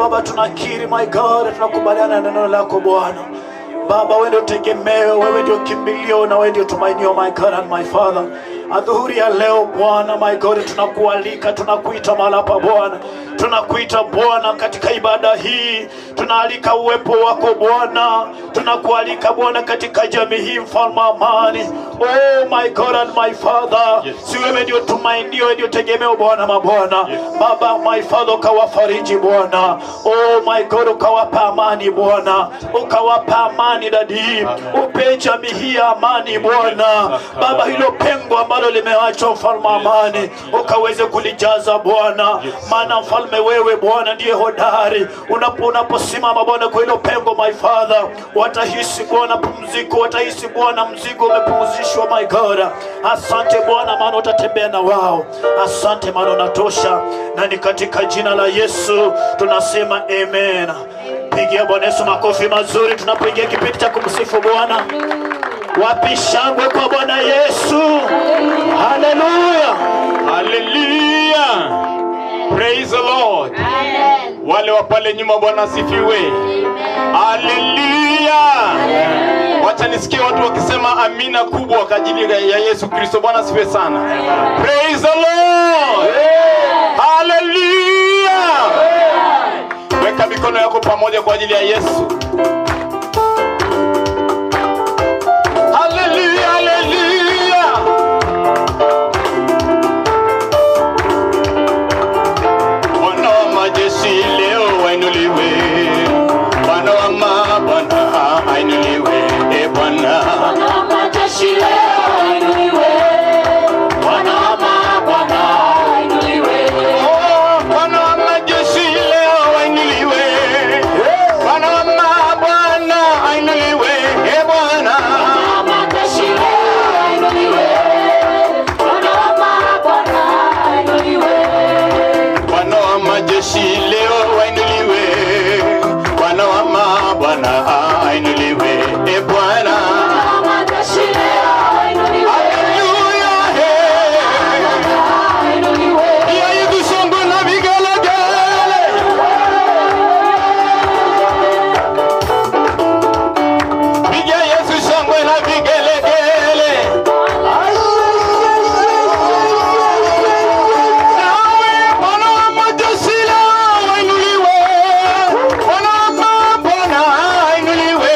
[SPEAKER 12] Baba tunakiri my God, tunakubaliana na neno lako Bwana. Baba wewe ndio tegemeo, wewe ndio kimbilio na wewe ndio tumainio my God and my Father. Adhuhuri ya leo Bwana my God, tunakualika, tunakuita mahali hapa Bwana. Tunakuita Bwana katika ibada hii. Tunaalika uwepo wako Bwana. Tunakualika Bwana katika jamii hii, mfalme amani. Oh my God and my Father. Si wewe ndio tumainio, wewe ndio tegemeo Bwana mabwana. Baba my Father, ukawafariji Bwana. Oh my God, ukawapa amani Bwana. Ukawapa amani dadi. Upe jamii hii amani Bwana. Baba hilo pengo ambalo limeachwa mfalme amani, ukaweze kulijaza Bwana. Maana mfalme wewe Bwana ndiye hodari. Unaposimama Bwana kwa hilo pengo my Father, watahisi Bwana pumziko, watahisi Bwana mzigo umepumzishwa my God. Asante Bwana maana utatembea na wao. Asante maana unatosha, na ni katika jina la Yesu tunasema amen. Pigia Bwana Yesu makofi mazuri tunapoingia kipindi cha kumsifu Bwana. Wapi shangwe kwa Bwana Yesu? Hallelujah.
[SPEAKER 13] Hallelujah. Praise the Lord.
[SPEAKER 8] Amen.
[SPEAKER 13] Wale wa pale nyuma Bwana asifiwe. Hallelujah. Wacha nisikie watu wakisema amina kubwa kwa ajili ya Yesu Kristo. Bwana asifiwe sana. Praise the Lord. Hallelujah. Weka mikono yako pamoja kwa ajili ya Yesu. Hallelujah, hallelujah. Bwana wa majeshi leo ainuliwe. Bwana wa mabwana ainuliwe. Bwana.
[SPEAKER 8] Bwana wa majeshi leo ainuliwe. Bwana wa mabwana ainuliwe.
[SPEAKER 13] Bwana wa majeshi leo ainuliwe. Bwana wa mabwana ainuliwe. Bwana.
[SPEAKER 8] Bwana wa majeshi leo ainuliwe. Bwana wa mabwana ainuliwe.
[SPEAKER 13] Bwana wa majeshi leo ainuliwe. Bwana wa mabwana ainuliwe. Bwana.
[SPEAKER 8] Bwana wa majeshi leo ainuliwe.
[SPEAKER 13] Hallelujah.
[SPEAKER 8] Ainuliwe.
[SPEAKER 13] Ya Yesu shangwe na vigelegele. Piga Yesu shangwe na vigelegele. Nawe Bwana wa majeshi leo ainuliwe. Bwana wa mabwana ainuliwe.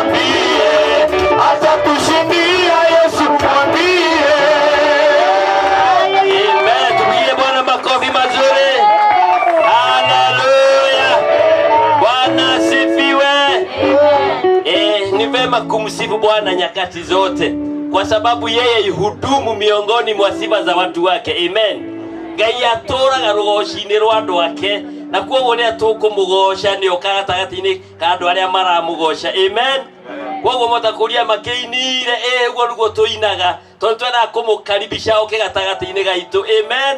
[SPEAKER 13] mwambie, atakushindia Yesu, mwambie.
[SPEAKER 11] Amen. Tupigie Bwana makofi mazuri. Haleluya. Bwana asifiwe. Ni vema kumsifu Bwana nyakati zote, kwa sababu yeye hudumu miongoni mwa sifa za watu wake. Amen. Ngai atũraga rũgocini rwa andũ ake, na kuoguo nĩ atũkũmũgoca nĩ ũkagatagatĩ-inĩ ka andũ arĩa maramũgoca. Amen. Kuoguo mũtakũria makĩinire ũguo nĩguo tũinaga, tondũ twendaga kũmũkaribisha oke gatagatĩ-inĩ gaitũ. Amen.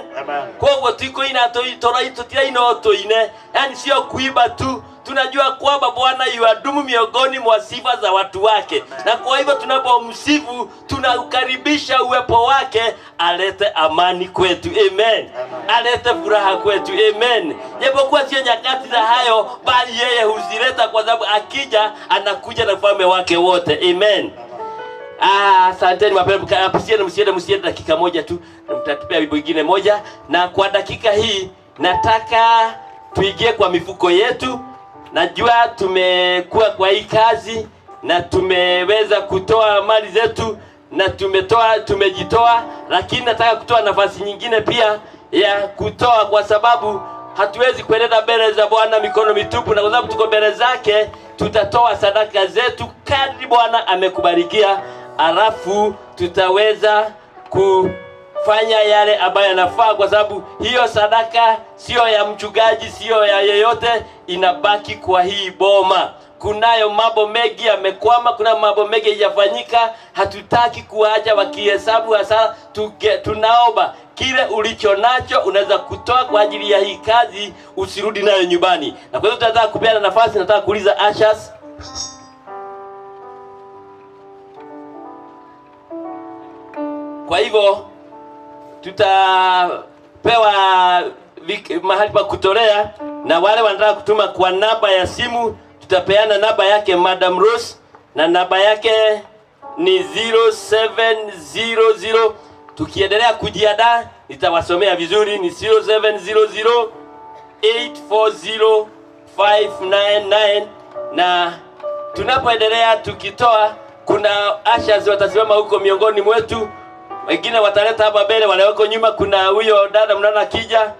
[SPEAKER 11] Kuoguo tikũina tũtiraina tũine, yani sio kuimba tu. Tunajua kwamba Bwana yuadumu miongoni mwa sifa za watu wake, na kwa hivyo tunapomsifu tunaukaribisha uwepo wake, alete amani kwetu. Amen. Alete furaha kwetu. Amen. Japokuwa sio nyakati za hayo, bali yeye huzileta, kwa sababu akija anakuja na ufalme wake wote. Amen. Asanteni mapema, msiende dakika moja tu, mtatupea wimbo mwingine moja, na kwa dakika hii nataka tuingie kwa mifuko yetu. Najua tumekuwa kwa hii kazi na tumeweza kutoa mali zetu na tumejitoa, lakini nataka kutoa nafasi nyingine pia ya kutoa, kwa sababu hatuwezi kuenenda mbele za Bwana mikono mitupu, na kwa sababu tuko mbele zake tutatoa sadaka zetu kadri Bwana amekubarikia, alafu tutaweza kufanya yale ambayo yanafaa, kwa sababu hiyo sadaka sio ya mchungaji, sio ya yeyote, inabaki kwa hii boma. Kunayo mambo mengi yamekwama, kuna mambo mengi hayajafanyika, hatutaki kuacha wakihesabu hasara. Tunaomba kile ulicho nacho unaweza kutoa kwa ajili ya hii kazi, usirudi nayo nyumbani. Na kwa hiyo tunataka kupeana nafasi, nataka kuuliza Ashas. Kwa hivyo tutapewa mahali pa kutolea, na wale wanataka kutuma kwa namba ya simu, tutapeana namba yake Madam Rose, na namba yake ni 0700. Tukiendelea kujiandaa nitawasomea vizuri, ni 0700840599. na tunapoendelea tukitoa, kuna ashas watasimama huko miongoni mwetu, wengine wataleta hapa mbele, wale wako nyuma. Kuna huyo dada mnaona kija,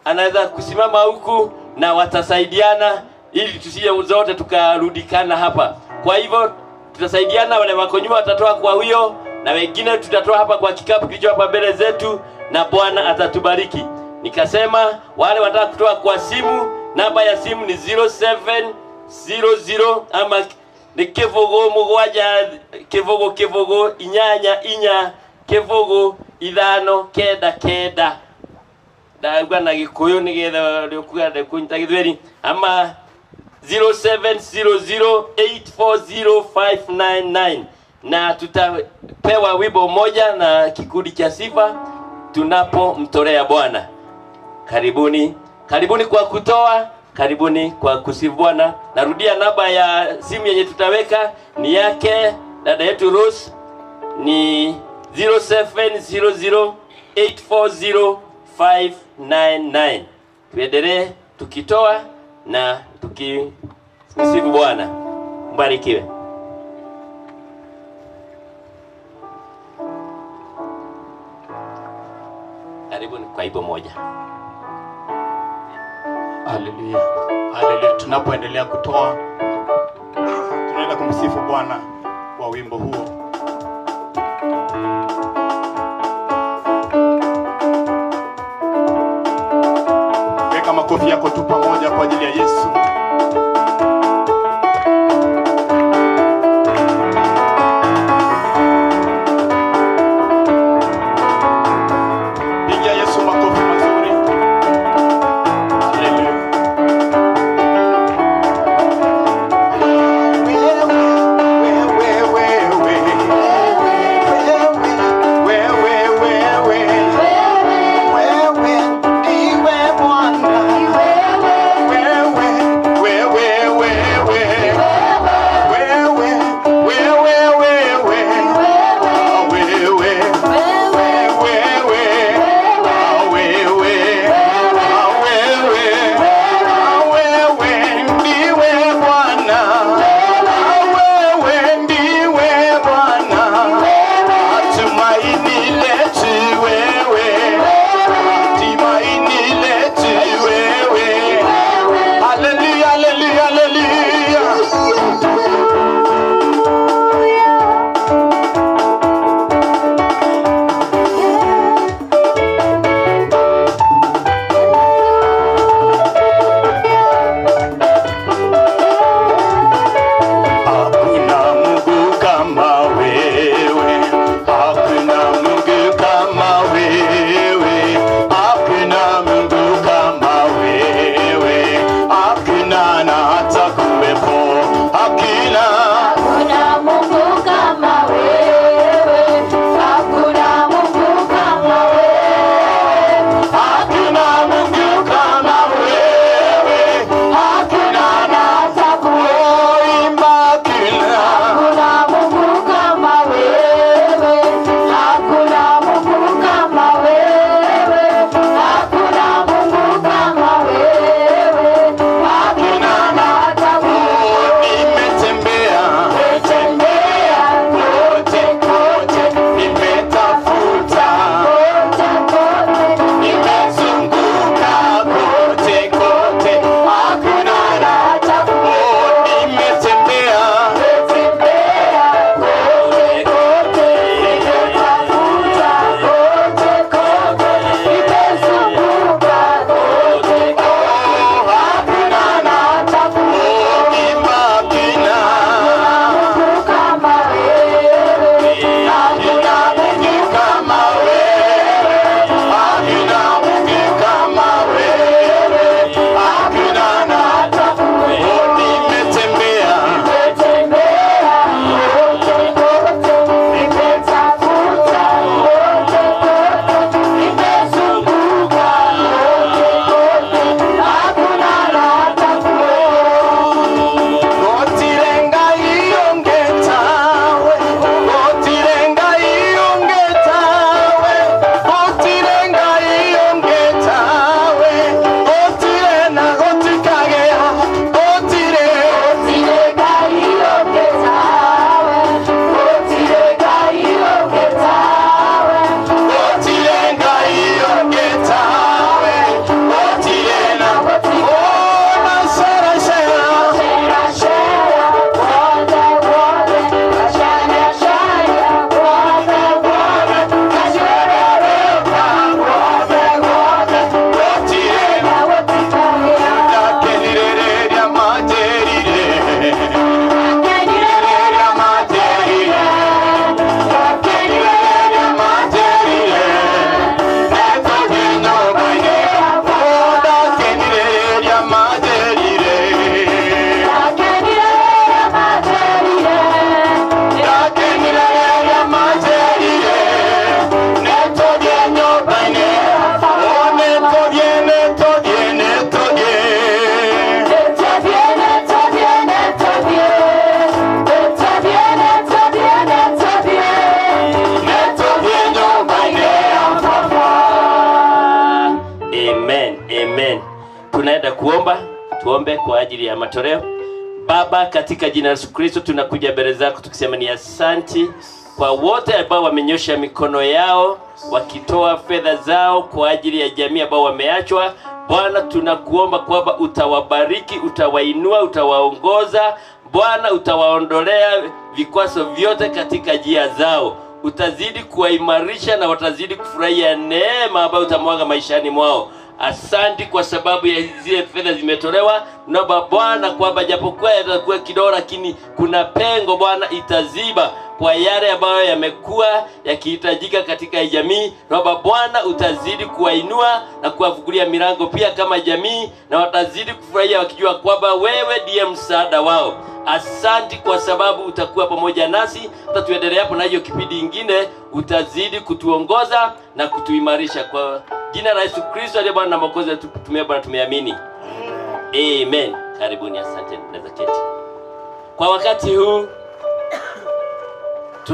[SPEAKER 11] anaweza kusimama huku na watasaidiana ili tusije zote tukarudikana hapa. Kwa hivyo tutasaidiana, wale wako nyuma watatoa kwa huyo, na wengine tutatoa hapa kwa kikapu kilicho hapa mbele zetu, na Bwana atatubariki. Nikasema wale wanataka kutoa kwa simu, namba ya simu ni 0700 ama ni kivugo mugwaja kivugo inyanya inya kivugo ithano kenda kenda. Ndagwa na Gikuyu nigetha rikuga kunyita Githweri, ama 0700840599. na tutapewa wimbo moja na kikundi cha sifa tunapomtolea Bwana. Karibuni kwa kutoa, karibuni kwa kusifu Bwana. Narudia namba ya simu yenye tutaweka ni yake dada yetu Rose, ni 0700840599. Tuendelee tukitoa na tukimsifu Bwana. Mbarikiwe. Karibuni kwa ipo moja.
[SPEAKER 7] Haleluya. Haleluya. Tunapoendelea kutoa, tunaenda kumsifu Bwana kwa wimbo huo. Weka makofi yako tu pamoja kwa ajili ya Yesu. Pigia Yesu makofi mazuri. Haleluya. Wewe
[SPEAKER 11] kwa ajili ya matoleo. Baba, katika jina la Yesu Kristo tunakuja mbele zako tukisema ni asanti kwa wote ambao wamenyosha mikono yao wakitoa fedha zao kwa ajili ya jamii ambao wameachwa. Bwana, tunakuomba kwamba utawabariki, utawainua, utawaongoza. Bwana, utawaondolea vikwazo vyote katika njia zao. Utazidi kuwaimarisha na watazidi kufurahia neema ambayo utamwaga maishani mwao. Asante kwa sababu ya zile fedha zimetolewa. Naomba Bwana kwamba japokuwa yatakuwa kidogo, lakini kuna pengo Bwana itaziba kwa yale ambayo yamekuwa yakihitajika katika jamii. Naomba Bwana utazidi kuwainua na kuwafungulia milango pia kama jamii, na watazidi kufurahia wakijua kwamba wewe ndiye msaada wao. Asante kwa sababu utakuwa pamoja nasi hata tuendelee hapo na hiyo kipindi kingine. Utazidi kutuongoza na kutuimarisha kwa jina la Yesu Kristo aliye Bwana na Mwokozi wetu. Tumeamini. Amen. Karibuni, asante na keti. Kwa wakati huu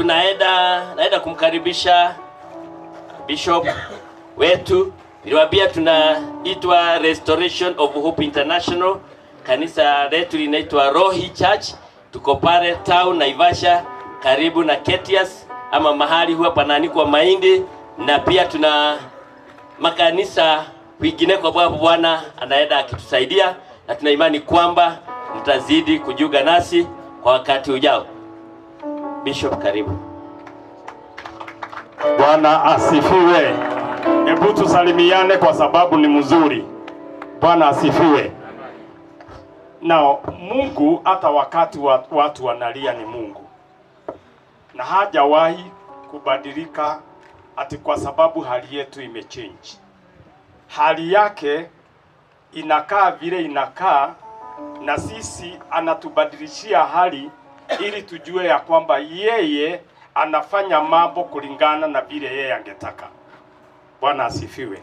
[SPEAKER 11] naenda kumkaribisha Bishop wetu. Niliwaambia tunaitwa Restoration of Hope International. Kanisa letu linaitwa Rohi Church. Tuko pale town Naivasha karibu na Ketias ama mahali huwa panaandikwa mahindi, na pia tuna makanisa wengine kwa Bwana anaenda akitusaidia, na tuna imani kwamba mtazidi kujiunga nasi kwa wakati ujao. Bishop, karibu.
[SPEAKER 13] Bwana asifiwe. Hebu tusalimiane kwa sababu ni mzuri. Bwana asifiwe. Now, Mungu hata wakati watu wanalia ni Mungu. Na hajawahi kubadilika ati kwa sababu hali yetu imechange. Hali yake inakaa vile inakaa, na sisi anatubadilishia hali ili tujue ya kwamba yeye anafanya mambo kulingana na vile yeye angetaka. Bwana asifiwe.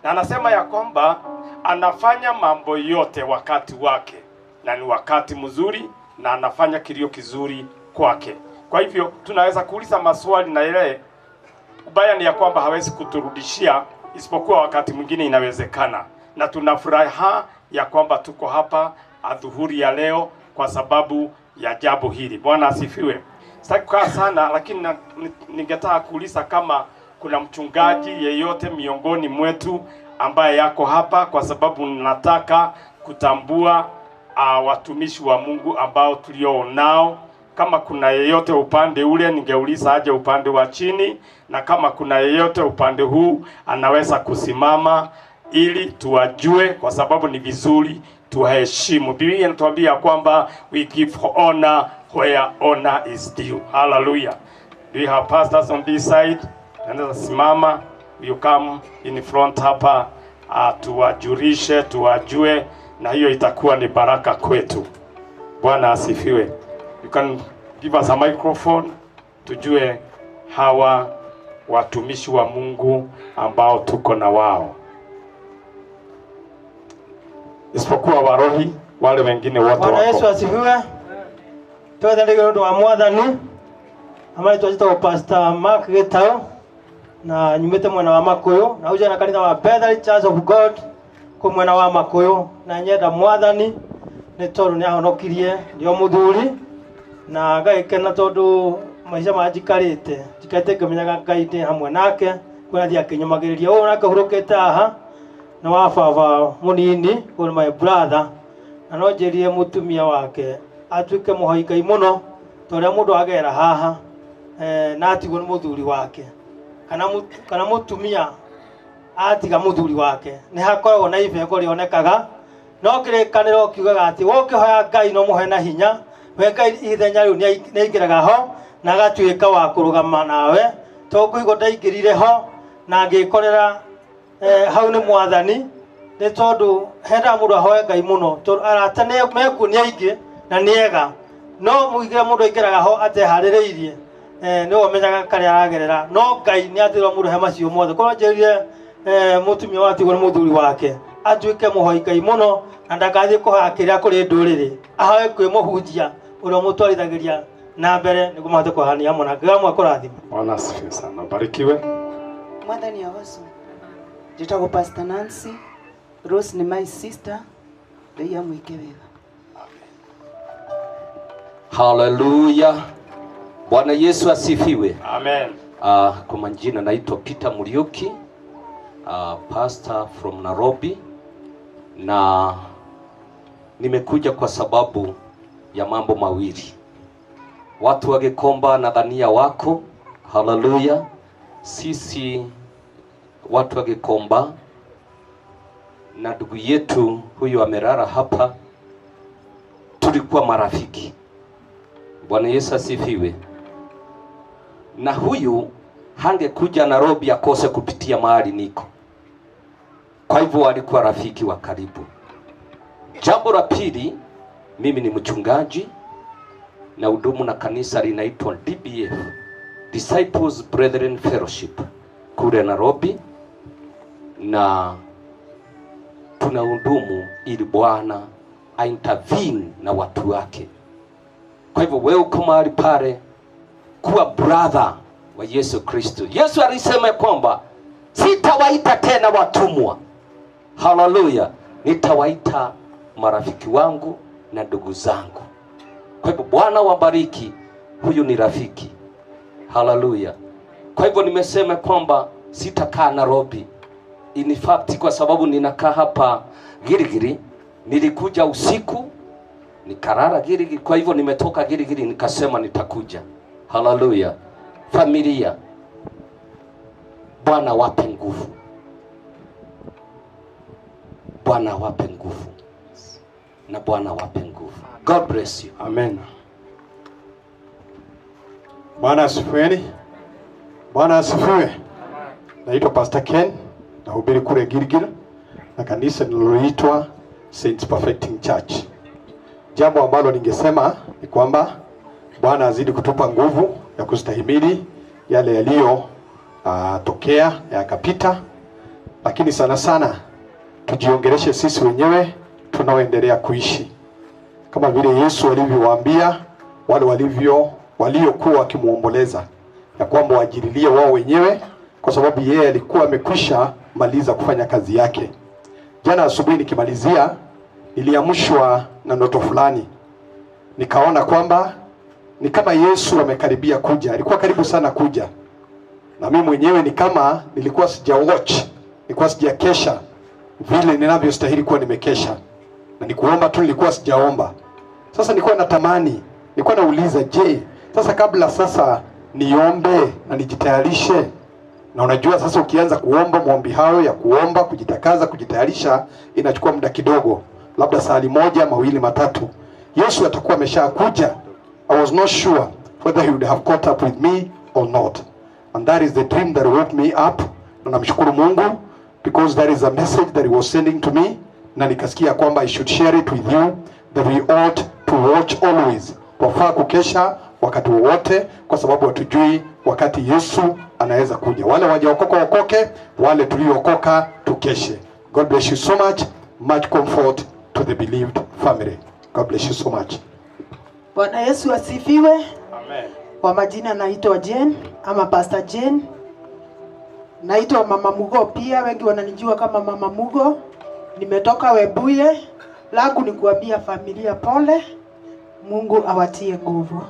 [SPEAKER 13] Na anasema ya kwamba anafanya mambo yote wakati wake, na ni wakati mzuri, na anafanya kilio kizuri kwake. Kwa hivyo tunaweza kuuliza maswali, na ile ubaya ni ya kwamba hawezi kuturudishia, isipokuwa wakati mwingine inawezekana. Na tunafuraha ya kwamba tuko hapa adhuhuri ya leo kwa sababu ya jambo hili. Bwana asifiwe. Sitaki kukaa sana, lakini ningetaka kuuliza kama kuna mchungaji yeyote miongoni mwetu ambaye yako hapa, kwa sababu nataka kutambua watumishi wa Mungu ambao tulio nao. Kama kuna yeyote upande ule, ningeuliza aje upande wa chini, na kama kuna yeyote upande huu anaweza kusimama ili tuwajue, kwa sababu ni vizuri tuheshimu. Biblia inatuambia kwamba we give honor where honor is due. Hallelujah. Do we have pastors on this side? Anaweza simama, you come in front hapa, tuwajulishe, tuwajue, na hiyo itakuwa ni baraka kwetu. Bwana asifiwe. You can give us a microphone tujue hawa watumishi wa Mungu ambao tuko na wao. Isipokuwa warohi, wale wengine wote wako.
[SPEAKER 14] Bwana Yesu asifiwe. Tuweza ndio ndo wa mwathani. Amali twajita Pastor Mark Getao na nyumete mwana wa Makoyo, na uja na kanisa wa Bethel Church of God kwa mwana wa Makoyo, na nyenda mwathani ni toru ni ahonokirie ndio muthuri, na gaikena tondu maisha majikarite jikate kamenyaga Ngai hamwe nake kwa thia kinyumagiriria o nake hurukete aha na wa baba munini or my brother, na no njerie mutumia wake atuike muhoikai muno toria mundu agera haha na atigwo ni muthuri wake kana mutumia atiga muthuri wake ni hakoragwo na ibego rionekaga no kirikaniro kiugaga ati wokihoya Ngai no muhe na hinya we Ngai ithenya riu ni ingiraga ho na agatuika wa kurugama nawe tokuigo ndaingirire ho na ngikorera hau ni mwathani ni tondu henda mundu ahoe Ngai muno tondu arata ne meku ni aingi na niega no muigire mundu aikiraga ho atehaririirie ni wamenyaga kare aragerera no Ngai ni atirwo mundu he macio mothe korwo njerire mutumia watigwo ni muthuri wake atuike muhoi Ngai muno na ndakathie kuhakiria kuri nduriri ahoe kwi muhunjia uria mutwarithagiria na mbere niguo mahote kuhania mwana ngamwe kurathima.
[SPEAKER 13] Bwana asifiwe sana. Barikiwe.
[SPEAKER 15] Mwathani awasu. Jitago Pastor Nancy. Rose ni my sister. Ngai amwike wega.
[SPEAKER 11] Haleluya. Bwana Yesu asifiwe.
[SPEAKER 13] Amen.
[SPEAKER 11] Kwa majina naitwa Peter Muriuki, pastor from Nairobi, na nimekuja kwa sababu ya mambo mawili. Watu wa Gikomba na dhania wako, haleluya. Sisi watu wa Gikomba na ndugu yetu huyu amerara hapa, tulikuwa marafiki. Bwana Yesu asifiwe. Na huyu hangekuja Nairobi akose kupitia mahali niko. Kwa hivyo walikuwa rafiki wa karibu. Jambo la pili, mimi ni mchungaji na hudumu na kanisa linaitwa DBF, Disciples Brethren Fellowship, kule Nairobi, na tunahudumu ili Bwana intervene na watu wake. Kwa hivyo wewe uko mahali pale, kuwa brother wa Yesu Kristo. Yesu alisema kwamba sitawaita tena watumwa. Haleluya. Nitawaita marafiki wangu na ndugu zangu. Kwa hivyo Bwana wabariki, huyu ni rafiki. Haleluya. Kwa hivyo nimesema kwamba sitakaa Nairobi. In fact kwa sababu ninakaa hapa Girigiri, nilikuja usiku nikarara Girigiri, kwa hivyo nimetoka Girigiri nikasema nitakuja. Haleluya. Familia, Bwana wape nguvu. Bwana wape nguvu. Na Bwana wape nguvu. God bless you.
[SPEAKER 2] Amen. Bwana asifiwe. Bwana asifiwe. Naitwa Pastor Ken, nahubiri kule Girigiri na kanisa linaloitwa Saints Perfecting Church. Jambo ambalo ningesema ni kwamba Bwana azidi kutupa nguvu ya kustahimili yale yaliyo tokea yakapita, lakini sana sana tujiongeleshe sisi wenyewe tunaoendelea kuishi, kama vile Yesu alivyowaambia wale waliokuwa wakimuomboleza ya kwamba wajililie wao wenyewe, kwa sababu yeye alikuwa amekwisha maliza kufanya kazi yake. Jana asubuhi nikimalizia, niliamshwa na ndoto fulani, nikaona kwamba ni kama Yesu amekaribia kuja. Alikuwa karibu sana kuja, na mimi mwenyewe ni kama nilikuwa nilikuwa sijakesha vile ninavyostahili kuwa nimekesha, na nikuomba tu nilikuwa sijaomba. Sasa nilikuwa natamani, nilikuwa nauliza, je, sasa kabla sasa niombe na nijitayarishe? Na unajua sasa ukianza kuomba maombi hayo ya kuomba, kujitakaza, kujitayarisha, inachukua muda kidogo, labda saa moja, mawili, matatu. Yesu atakuwa ameshakuja. I was not sure whether he would have caught up with me or not. And that is the dream that woke me up. Na namshukuru Mungu because that is a message that he was sending to me. Na nikasikia kwamba I should share it with you, that we ought to watch always. Wafaa kukesha wakati wowote, kwa sababu hatujui wakati Yesu anaweza kuja. Wale wajaokoka wakoke, wale tuliokoka tukeshe. God bless you so much. Much comfort to the believed family. God bless you so much.
[SPEAKER 15] Bwana Yesu asifiwe.
[SPEAKER 2] Amen.
[SPEAKER 15] Kwa majina naitwa Jane ama Pastor Jane. Naitwa Mama Mugo pia, wengi wananijua kama Mama Mugo. Nimetoka Webuye. Langu ni kuambia familia pole. Mungu awatie nguvu.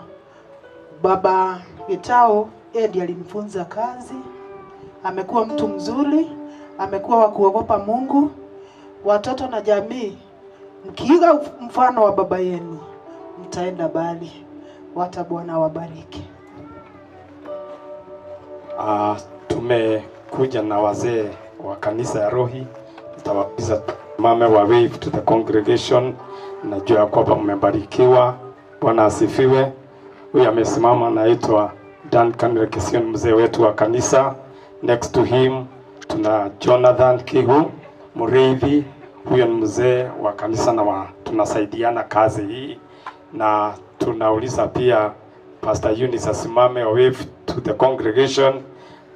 [SPEAKER 15] Baba Gitao Edi alinifunza kazi. Amekuwa mtu mzuri, amekuwa wa kuogopa Mungu. Watoto na jamii, mkiiga mfano wa baba yenu, mtaenda bali. Wacha Bwana wabariki.
[SPEAKER 13] Tumekuja na wazee wa kanisa ya Rohi. Nitawauliza mame wa wave to the congregation. Najua kwamba mmebarikiwa. Bwana asifiwe. Huyu amesimama anaitwa Duncan Rekesion, mzee wetu wa kanisa. Next to him tuna Jonathan Kihu Mureithi. Huyo ni mzee wa kanisa na tunasaidiana kazi hii. Na tunauliza pia Pastor Eunice asimame wave to the congregation.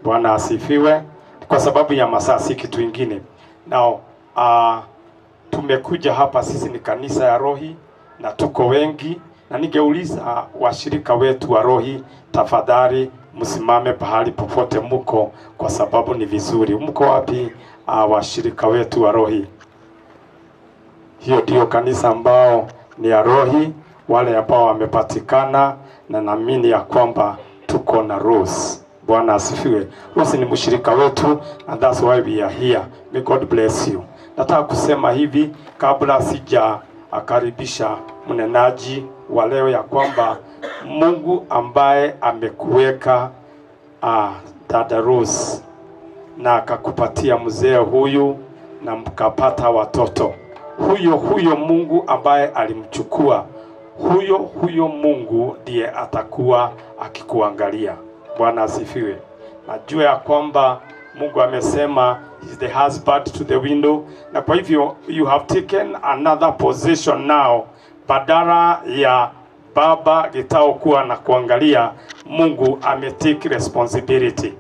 [SPEAKER 13] Bwana asifiwe. Kwa sababu ya masaa si kitu kingine. Now tumekuja hapa, sisi ni kanisa ya Rohi na tuko wengi, na ningeuliza washirika wetu wa Rohi, tafadhali msimame pahali popote mko, kwa sababu ni vizuri. Mko wapi washirika wetu wa Rohi? Hiyo ndio kanisa ambao ni ya rohi, wale ambao wamepatikana, na naamini ya kwamba tuko na Rose. Bwana asifiwe. Rose ni mshirika wetu, and that's why we are here. May God bless you. Nataka kusema hivi kabla sija akaribisha mnenaji wa leo ya kwamba Mungu ambaye amekuweka dada Rose na akakupatia mzee huyu na mkapata watoto, huyo Mungu ambaye alimchukua, huyo Mungu ndiye atakuwa akikuangalia. Bwana asifiwe. Najua ya kwamba Mungu amesema he's the husband to the window, na kwa hivyo you have taken another position now. Badala ya baba Gitau kuwa na kuangalia, Mungu ametake responsibility.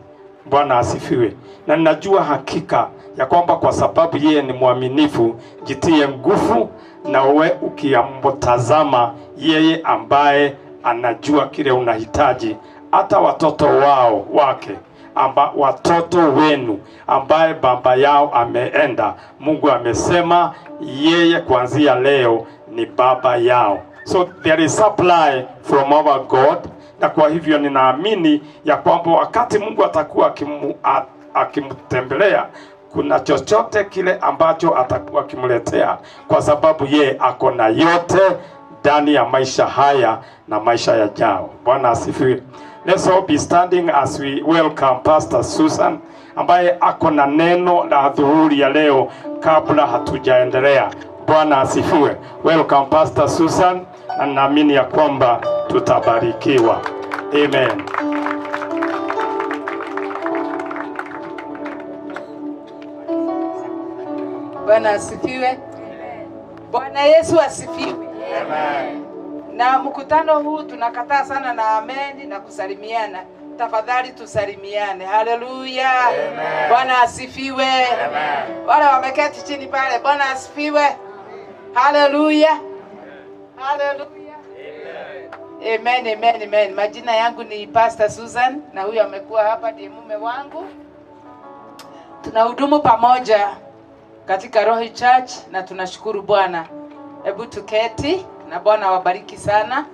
[SPEAKER 13] Bwana asifiwe. Na ninajua hakika ya kwamba kwa sababu yeye ni mwaminifu, jitie nguvu na uwe ukiamtazama yeye ambaye anajua kile unahitaji, hata watoto wake watoto wenu ambaye baba yao ameenda, Mungu amesema yeye kuanzia leo ni baba yao. So there is supply from our God, na kwa hivyo ninaamini ya kwamba wakati Mungu atakuwa akimtembelea, kuna chochote kile ambacho atakuwa akimletea, kwa sababu ye ako na yote ndani ya maisha haya na maisha yajao. Bwana asifiwe. Let's all be standing as we welcome Pastor Susan ambaye ako na neno la dhuhuri ya leo kabla hatujaendelea. Bwana asifiwe. Welcome Pastor Susan, na naamini ya kwamba tutabarikiwa. Amen.
[SPEAKER 16] Bwana asifiwe. Bwana Yesu asifiwe. Amen. Na mkutano huu tunakataa sana na amen na kusalimiana. Tafadhali tusalimiane. Haleluya. Bwana asifiwe. Amen. Wale wameketi chini pale, Bwana asifiwe. Haleluya. Haleluya. Amen. Amen. Amen. Majina yangu ni Pastor Susan na huyu amekuwa hapa ndiye mume wangu. Tunahudumu pamoja katika Rohi Church na tunashukuru Bwana. Hebu tuketi na Bwana wabariki sana.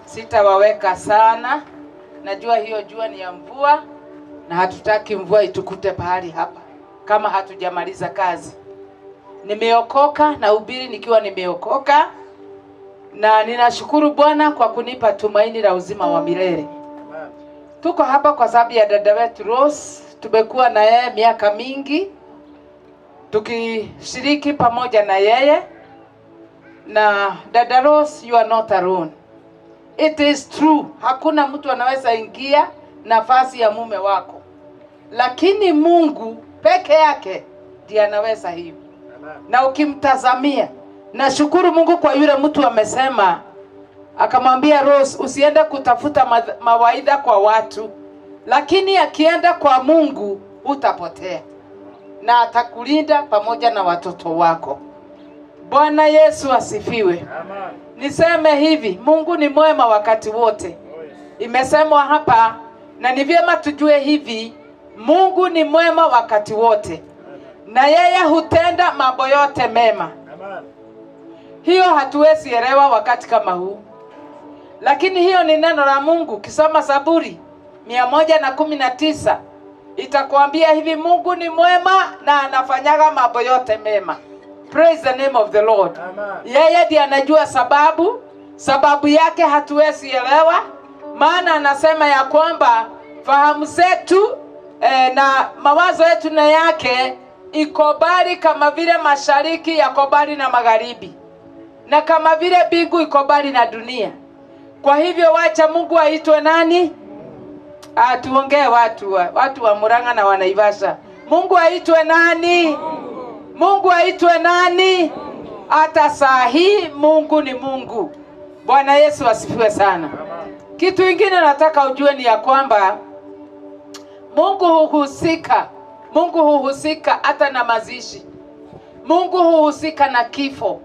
[SPEAKER 16] Sitawaweka sana. Najua hiyo jua ni ya mvua na hatutaki mvua itukute pahali hapa kama hatujamaliza kazi. Nimeokoka na hubiri nikiwa nimeokoka, na ninashukuru Bwana kwa kunipa tumaini la uzima wa milele. Tuko hapa kwa sababu ya dada wetu Rose. Tumekuwa na yeye miaka mingi tukishiriki pamoja na yeye. Na dada Rose, you are not alone. It is true, hakuna mtu anaweza ingia nafasi ya mume wako, lakini Mungu peke yake ndiye anaweza hiyo. Na ukimtazamia, nashukuru Mungu kwa yule mtu amesema, akamwambia Rose usiende kutafuta mawaidha kwa watu, lakini akienda kwa Mungu utapotea na atakulinda pamoja na watoto wako. Bwana Yesu asifiwe. Amen. Niseme hivi, Mungu ni mwema wakati wote. Imesemwa hapa na ni vyema tujue hivi, Mungu ni mwema wakati wote. Na yeye hutenda mambo yote mema. Amen. Hiyo hatuwezi elewa wakati kama huu, lakini hiyo ni neno la Mungu. Kisoma Zaburi 119 itakwambia hivi, Mungu ni mwema na anafanyaga mambo yote mema. Praise the name of the Lord. Amen. Yeye ndiye anajua sababu yake hatuwezi elewa, maana anasema ya kwamba fahamu zetu na mawazo yetu na yake iko bali kama vile mashariki yako bali na magharibi, na kama vile mbingu iko bali na dunia. Kwa hivyo wacha Mungu aitwe nani? Tuongee watu wa Murang'a na Wanaivasha. Mungu aitwe nani? Mungu aitwe nani? Hata saa hii Mungu ni Mungu. Bwana Yesu asifiwe sana. Kitu kingine nataka ujue ni ya kwamba Mungu huhusika hata na mazishi. Mungu huhusika na kifo.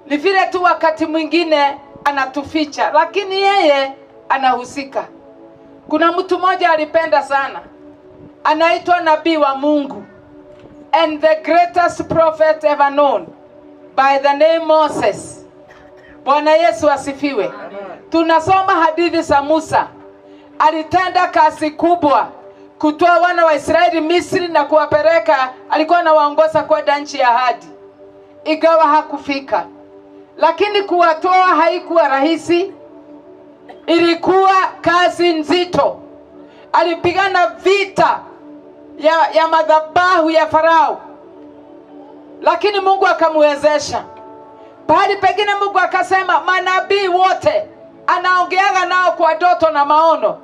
[SPEAKER 16] Ni vile tu wakati mwingine anatuficha, lakini yeye anahusika. Kuna mtu mmoja alipenda sana, anaitwa nabii wa Mungu, and the greatest prophet ever known. by the name Moses. Bwana Yesu asifiwe. Tunasoma hadithi za Musa. Alitenda kazi kubwa kutoa wana wa Israeli Misri na kuwapeleka, alikuwa anawaongoza kwenda nchi ya ahadi. Ingawa hakufika, lakini kuwatoa haikuwa rahisi. Ilikuwa kazi nzito. Alipigana vita ya madhabahu ya Farao, lakini Mungu akamwezesha. Pahali pengine Mungu akasema manabii wote anaongeaga nao kwa ndoto na maono,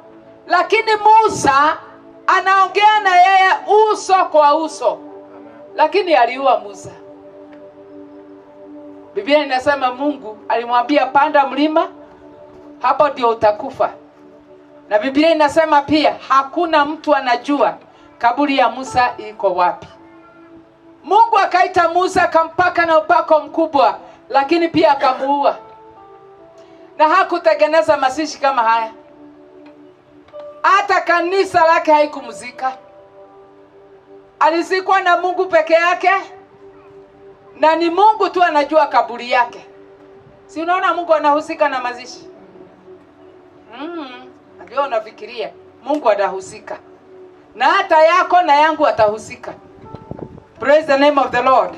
[SPEAKER 16] lakini Musa anaongea na yeye uso kwa uso. Lakini aliua Musa. Biblia inasema Mungu alimwambia panda mlima, hapo ndio utakufa. Na Biblia inasema pia hakuna mtu anajua kaburi ya Musa iko wapi. Mungu akaita Musa, akampaka na upako mkubwa, lakini pia akamuua. Na hakutengeneza mazishi kama haya. Hata kanisa lake haikumzika. Alizikwa na Mungu peke yake, na ni Mungu tu anajua kaburi yake. Si unaona Mungu anahusika na mazishi? Ndio unafikiria Mungu atahusika. Na hata yako na yangu atahusika. Praise the name of the Lord.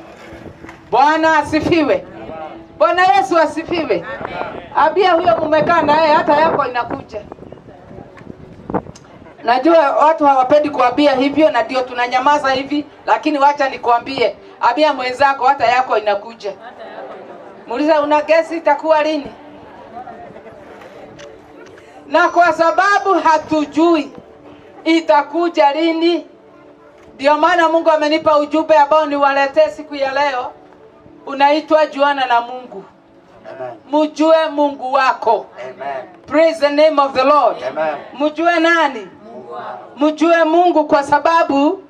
[SPEAKER 16] Bwana asifiwe. Bwana Yesu asifiwe. Abia huyo mumekaa naye, hata yako inakuja. Najua watu hawapendi kuambia hivyo na ndio tunanyamaza hivi, lakini wacha nikwambie, abia mwenzako hata yako inakuja. Muuliza una gesi itakuwa lini? Na kwa sababu hatujui itakuja lini, ndio maana Mungu amenipa ujumbe ambao niwaletee siku ya leo. Unaitwa juana na Mungu. Amen. Mjue Mungu wako. Amen. Praise the name of the Lord. Amen. Mjue nani? Mungu wako. Mjue Mungu, kwa sababu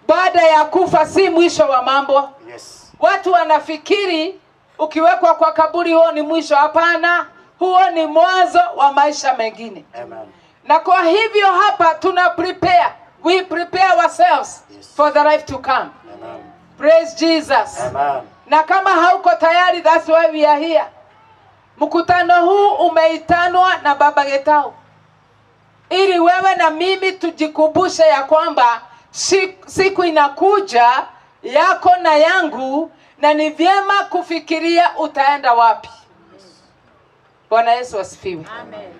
[SPEAKER 16] baada ya kufa si mwisho wa mambo. Yes. Watu wanafikiri ukiwekwa kwa kaburi huo ni mwisho. Hapana, huo ni mwanzo wa maisha mengine. Amen. Na kwa hivyo hapa tuna prepare. We prepare ourselves, yes, for the life to come. Amen. Praise Jesus. Amen. Na kama hauko tayari, that's why we are here. Mkutano huu umeitanwa na Baba Getao, ili wewe na mimi tujikumbushe ya kwamba siku inakuja yako na yangu, na ni vyema kufikiria utaenda wapi. Bwana Yesu asifiwe. Amen.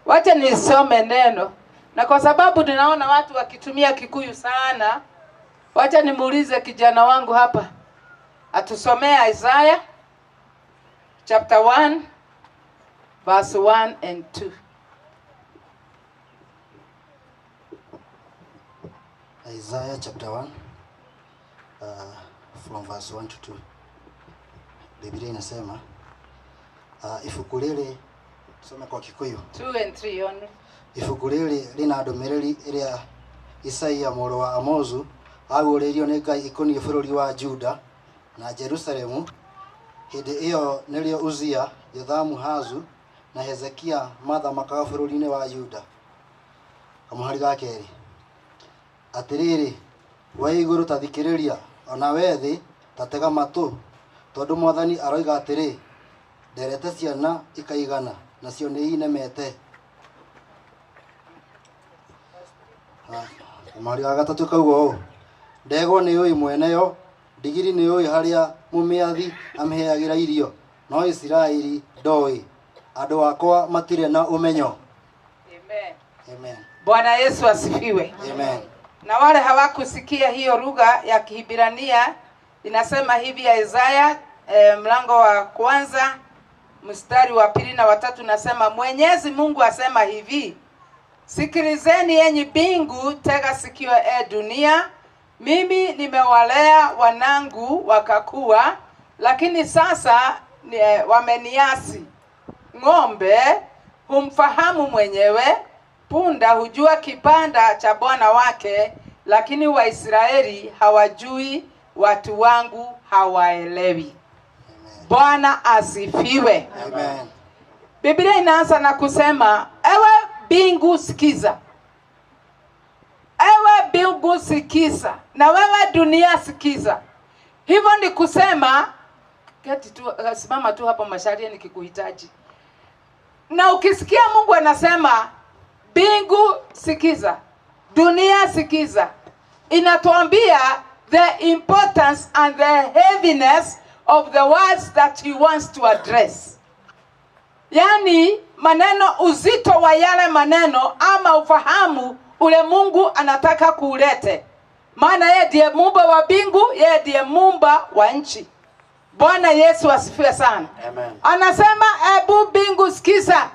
[SPEAKER 16] Wacha nisome neno, na kwa sababu ninaona watu wakitumia Kikuyu sana, wacha nimuulize kijana wangu hapa atusomea Isaiah chapter 1 verse 1 and 2.
[SPEAKER 17] Isaiah chapter 1 from verse 1 to 2. Biblia inasema ifuku rĩrĩ, tusome kwa Kikuyu
[SPEAKER 16] 2 and 3 only.
[SPEAKER 17] Ifuku rĩrĩ rĩna ndũmĩrĩri ĩrĩa Isaia mũrũ wa Amozu agũrĩirio nĩ Ngai ikoniĩ bũrũri wa Juda na Jerusalemu. Hĩndĩ ĩyo nĩrĩo Uzia, Jothamu, Hazu na Hezekia mathamakaga bũrũri-inĩ wa Juda. Kamũhari ga kerĩ. Atĩrĩrĩ, we igũrũ ta thikĩrĩria, ona we thĩ ta tega matũ, tondũ Mwathani aroiga atĩrĩ, nderete ciana ikaigana, nacio nĩ inemete. Kamũhari ga gatatũ kauga ũũ, ndegwa nĩ ũĩ mweneyo, ndigiri nĩ ũĩ harĩa mũmĩathi amĩheagĩra irio, no Isiraeli ndoĩ, andũ akwa matirĩ na ũmenyo.
[SPEAKER 16] Amen.
[SPEAKER 17] Amen.
[SPEAKER 16] Bwana Yesu asifiwe.
[SPEAKER 17] Amen.
[SPEAKER 16] Na wale hawakusikia hiyo lugha ya Kiebrania, inasema hivi ya Isaya mlango wa kwanza mstari wa 2 na 3, nasema Mwenyezi Mungu asema hivi, sikilizeni enyi mbingu, tega sikio dunia, mimi nimewalea wanangu wakakua, lakini sasa wameniasi. Ng'ombe humfahamu mwenyewe, punda hujua kipanda cha bwana wake, lakini Waisraeli hawajui, watu wangu hawaelewi. Bwana asifiwe.
[SPEAKER 17] Amen.
[SPEAKER 16] Biblia inaanza na kusema, ewe mbingu sikiza. Ewe mbingu sikiza, na wewe dunia sikiza. Hivyo ni kusema keti tu, simama tu hapo Macharia nikikuhitaji. Na ukisikia Mungu anasema mbingu sikiza, dunia sikiza, inatuambia the importance and the heaviness of the words that he wants to address. Yani maneno, uzito wa yale maneno ama ufahamu ule Mungu anataka kuulete. Maana yeye ndiye muumba wa mbingu, yeye ndiye muumba wa nchi. Bwana Yesu asifiwe sana.
[SPEAKER 12] Amen.
[SPEAKER 16] Anasema ebu mbingu sikiza,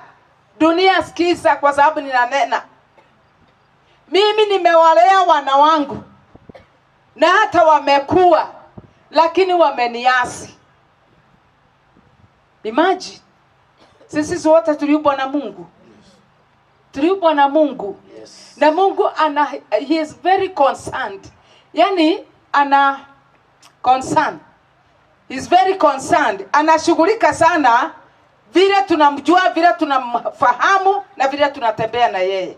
[SPEAKER 16] dunia sikiza, kwa sababu ninanena. Mimi nimewalea wana wangu na hata wamekuwa, lakini wameniasi. Imagine, sisi wote tuliumbwa na Mungu. Tuliumbwa na Mungu.
[SPEAKER 12] Yes.
[SPEAKER 16] Na Mungu he is very concerned. Yani ana concern. He is very concerned. Anashughulika sana vile tunamjua, vile tunamfahamu na vile tunatembea na yeye.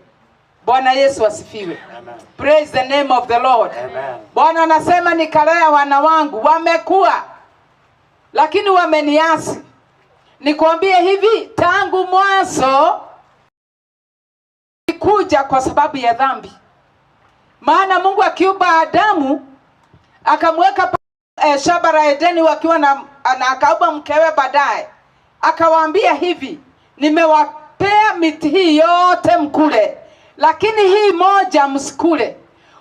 [SPEAKER 16] Bwana Yesu asifiwe.
[SPEAKER 12] Amen.
[SPEAKER 16] Praise the name of the Lord.
[SPEAKER 12] Amen.
[SPEAKER 16] Bwana anasema nikalea wana wangu, wamekuwa lakini wameniasi. Nikwambie hivi, tangu mwanzo kuja kwa sababu ya dhambi. Maana Mungu akiumba Adamu akamweka shamba la Edeni wakiwa na akaumba mkewe baadaye. Akawaambia hivi, nimewapea miti hii yote mkule, lakini hii moja msikule.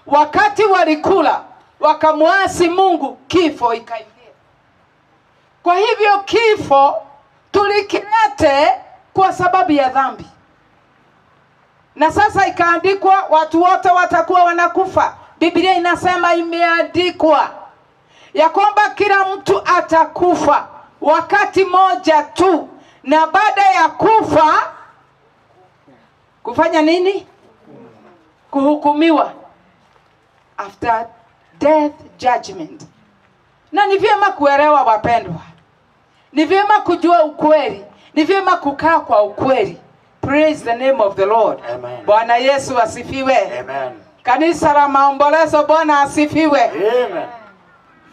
[SPEAKER 16] Wakati walikula wakamwasi Mungu, kifo ikaingia. Kwa hivyo kifo tulikilete kwa sababu ya dhambi. Na sasa ikaandikwa watu wote watakuwa wanakufa. Biblia inasema, imeandikwa ya kwamba kila mtu atakufa wakati moja tu, na baada ya kufa kufanya nini? Kuhukumiwa. After death judgment. Na ni vyema kuelewa wapendwa. Ni vyema kujua ukweli. Ni vyema kukaa kwa ukweli. Praise the name of the Lord.
[SPEAKER 12] Amen.
[SPEAKER 16] Bwana Yesu asifiwe.
[SPEAKER 12] Amen.
[SPEAKER 16] Kanisa la maombolezo, Bwana asifiwe.
[SPEAKER 12] Amen.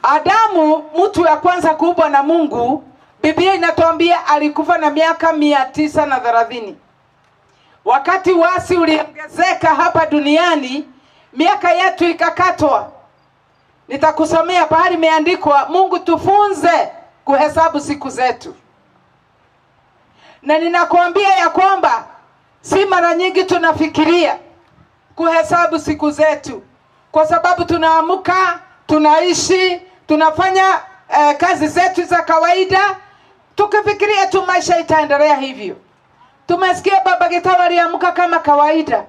[SPEAKER 16] Adamu, mtu wa kwanza kuumbwa na Mungu, Biblia inatuambia alikufa na miaka 930. Wakati wasi uliongezeka hapa duniani, miaka yetu ikakatwa. Nitakusomea pahali imeandikwa, Mungu tufunze kuhesabu siku zetu. Na ninakuambia ya kwamba si mara nyingi tunafikiria kuhesabu siku zetu, kwa sababu tunaamuka, tunaishi, tunafanya kazi zetu za kawaida, tukifikiria tu maisha itaendelea hivyo. Tumesikia Baba Gitau aliamka kama kawaida,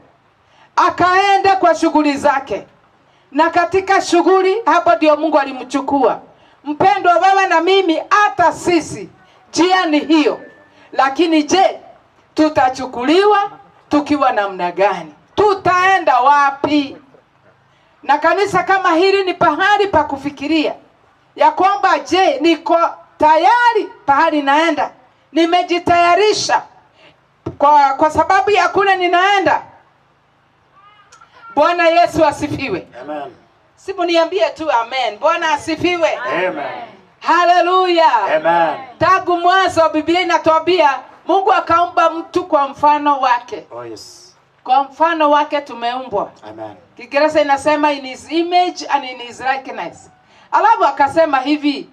[SPEAKER 16] akaenda kwa shughuli zake, na katika shughuli hapo ndio Mungu alimchukua. Mpendwa, wewe na mimi, hata sisi njia ni hiyo. Lakini je, tutachukuliwa tukiwa namna gani? Tutaenda wapi? Na kanisa kama hili ni pahali pa kufikiria ya kwamba, je, niko tayari pahali naenda? Nimejitayarisha kwa sababu ya kule ninaenda? Bwana Yesu asifiwe.
[SPEAKER 12] Amen.
[SPEAKER 16] Simu niambie tu amen. Bwana asifiwe.
[SPEAKER 12] Amen.
[SPEAKER 16] Hallelujah.
[SPEAKER 12] Amen.
[SPEAKER 16] Tangu mwanzo Biblia inatuambia Mungu akaumba mtu kwa mfano wake.
[SPEAKER 12] Oh yes.
[SPEAKER 16] Kwa mfano wake tumeumbwa.
[SPEAKER 12] Amen.
[SPEAKER 16] Kiingereza inasema in his image and in his likeness. Alafu akasema hivi,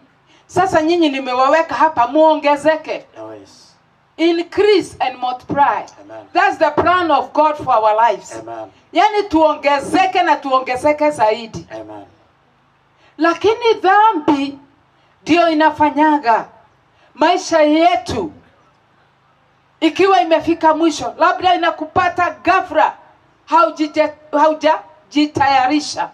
[SPEAKER 16] sasa nyinyi nimewaweka hapa muongezeke.
[SPEAKER 12] Oh yes.
[SPEAKER 16] Increase and multiply.
[SPEAKER 12] Amen.
[SPEAKER 16] That's the plan of God for our lives.
[SPEAKER 12] Amen.
[SPEAKER 16] Yani tuongezeke na tuongezeke zaidi.
[SPEAKER 12] Amen.
[SPEAKER 16] Lakini dhambi ndio inafanyaga maisha yetu ikiwa imefika mwisho, labda inakupata ghafla, haujajitayarisha.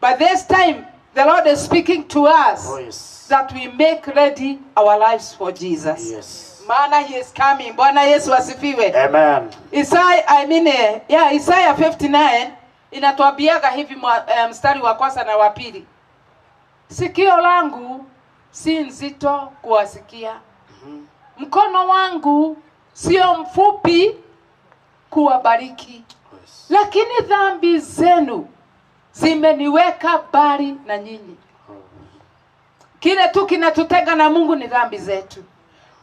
[SPEAKER 16] But this time the Lord is speaking to us.
[SPEAKER 12] Oh yes.
[SPEAKER 16] That we make ready our lives for Jesus.
[SPEAKER 12] Yes.
[SPEAKER 16] Maana he is coming. Bwana Yesu asifiwe.
[SPEAKER 12] Amen.
[SPEAKER 16] Isaiah 59 inatuambiaga hivi mstari wa kwanza na wa pili. Sikio langu si nzito kuwasikia. Mkono wangu sio mfupi kuwabariki. Lakini dhambi zenu zimeniweka mbali na nyinyi. Kile tu kinatutega na Mungu ni dhambi zetu.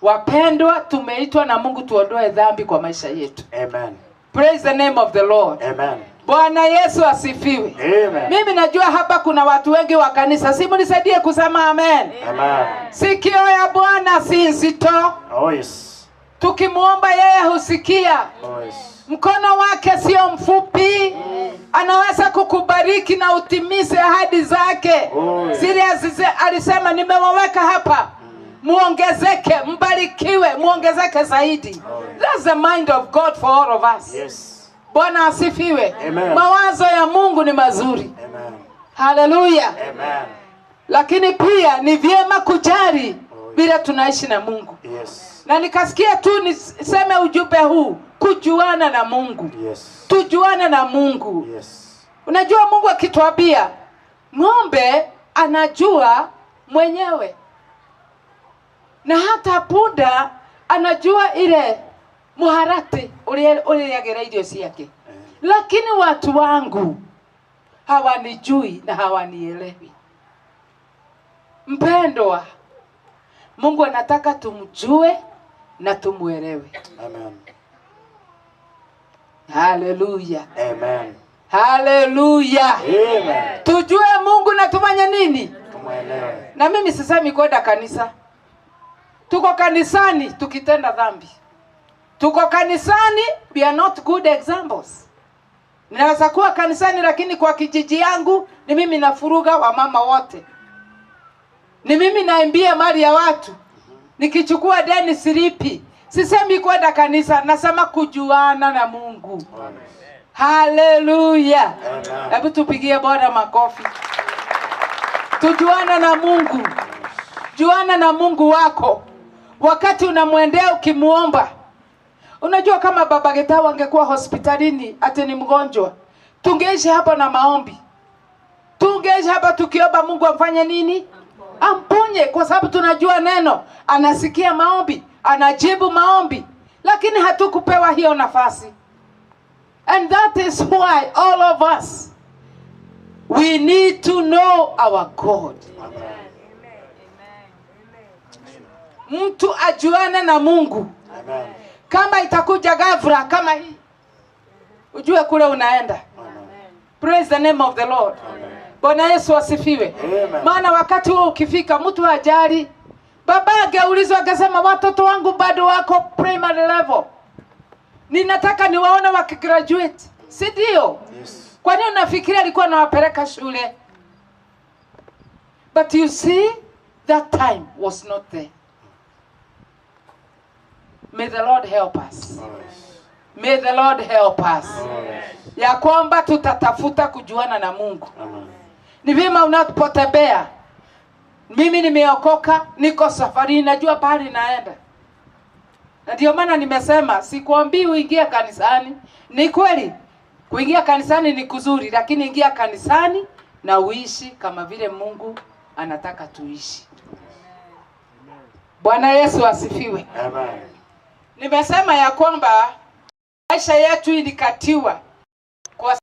[SPEAKER 16] Wapendwa, tumeitwa na Mungu tuondoe dhambi kwa maisha yetu.
[SPEAKER 12] Amen.
[SPEAKER 16] Praise the name of the Lord.
[SPEAKER 12] Amen.
[SPEAKER 16] Bwana Yesu asifiwe.
[SPEAKER 12] Amen.
[SPEAKER 16] Mimi najua hapa kuna watu wengi wa kanisa. Simu nisaidie kusema amen.
[SPEAKER 12] Amen.
[SPEAKER 16] Sikio ya Bwana si nzito.
[SPEAKER 12] Oh yes.
[SPEAKER 16] Tukimuomba yeye husikia.
[SPEAKER 12] Oh yes.
[SPEAKER 16] Mkono wake sio mfupi. Anaweza kukubariki na utimize ahadi zake. Serious alisema nimewaweka hapa. Muongezeke, mbarikiwe, muongezeke zaidi. That's the mind of God for all of us.
[SPEAKER 12] Yes.
[SPEAKER 16] Bwana asifiwe.
[SPEAKER 12] Amen.
[SPEAKER 16] Mawazo ya Mungu ni mazuri.
[SPEAKER 12] Amen.
[SPEAKER 16] Hallelujah.
[SPEAKER 12] Amen.
[SPEAKER 16] Lakini pia ni vyema kujali bila tunaishi na Mungu.
[SPEAKER 12] Yes.
[SPEAKER 16] Na nikasikia tu niseme ujumbe huu, kujuana na Mungu.
[SPEAKER 12] Yes.
[SPEAKER 16] Tujuane na Mungu.
[SPEAKER 12] Yes.
[SPEAKER 16] Unajua Mungu akituambia ng'ombe anajua mwenyewe. Na hata punda anajua ile muharati ule yagera idio siake. Lakini watu wangu hawanijui na hawanielewi. Mpendwa, Mungu anataka tumjue na tumuelewe.
[SPEAKER 12] Amen.
[SPEAKER 16] Hallelujah.
[SPEAKER 12] Amen.
[SPEAKER 16] Hallelujah.
[SPEAKER 12] Amen.
[SPEAKER 16] Tujue Mungu na tufanye nini?
[SPEAKER 12] Tumuelewe.
[SPEAKER 16] Na mimi sisemi kwenda kanisa. Tuko kanisani tukitenda dhambi. Tuko kanisani, we are not good examples. Ninaweza kuwa kanisani lakini kwa kijiji yangu ni mimi nafuruga wamama wote. Ni mimi naimbia mali ya watu. Nikichukua deni silipi. Sisemi kwenda kanisa, nasema kujuana na Mungu. Hallelujah. Hebu tupigie Bwana makofi. Tujuana na Mungu. Juana na Mungu wako. Wakati unamwendea ukimuomba. Unajua kama Baba Getawa angekuwa hospitalini ati ni mgonjwa, tungeishi hapa na maombi. Tungeishi hapa tukiomba Mungu amfanye nini? Amponye, kwa sababu tunajua neno, anasikia maombi, anajibu maombi. Lakini hatukupewa hiyo nafasi. And that is why all of us, we need to know our God. Mtu ajuane na Mungu.
[SPEAKER 12] Amen.
[SPEAKER 16] Kama itakuja ghafla kama hii, ujue kule unaenda. Praise the name of the Lord. Bwana Yesu asifiwe. Maana wakati huo ukifika mtu hajali. Babake ulizwa akasema watoto wangu bado wako primary level. Ninataka niwaone wakigraduate. Si ndio?
[SPEAKER 12] Yes.
[SPEAKER 16] Kwa nini unafikiria alikuwa anawapeleka shule? But you see, that time was not there. May the Lord help us. May the Lord help us. Ya kwamba tutatafuta kujuana na Mungu. Ni vyema unapotembea. Mimi nimeokoka, niko safari, najua pahali naenda. Na ndio maana nimesema sikwambii uingie kanisani. Ni kweli kuingia kanisani ni kuzuri, lakini ingia kanisani na uishi kama vile Mungu anataka tuishi. Bwana Yesu asifiwe.
[SPEAKER 12] Amen.
[SPEAKER 16] Nimesema ya kwamba maisha yetu ilikatiwa kwa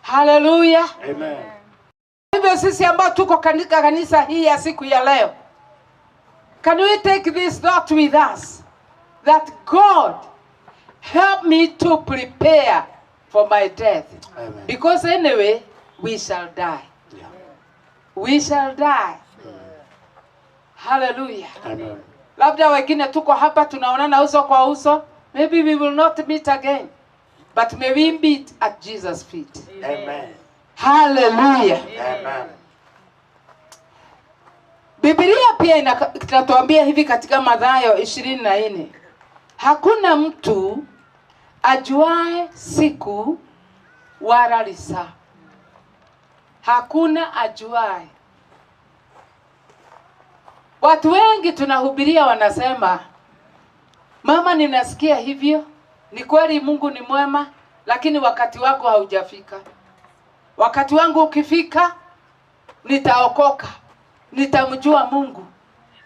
[SPEAKER 16] Hallelujah.
[SPEAKER 12] Amen.
[SPEAKER 16] Hivyo sisi ambao tuko katika kanisa hii ya siku ya leo, can we take this thought with us that God help me to prepare for my death?
[SPEAKER 12] Amen.
[SPEAKER 16] Because anyway we shall die.
[SPEAKER 12] Yeah.
[SPEAKER 16] We shall die. Hallelujah.
[SPEAKER 12] Amen.
[SPEAKER 16] Labda wengine tuko hapa tunaonana uso kwa uso, maybe we will not meet again. But may we meet at Jesus' feet.
[SPEAKER 12] Amen.
[SPEAKER 16] Hallelujah.
[SPEAKER 12] Amen.
[SPEAKER 16] Biblia pia inatuambia hivi katika Mathayo 24, hakuna mtu ajuae siku wala lisaa. Hakuna ajuae. Watu wengi tunahubiria wanasema, mama, ninasikia hivyo. Ni kweli Mungu ni mwema, lakini wakati wako haujafika. Wakati wangu ukifika, nitaokoka, nitamjua Mungu.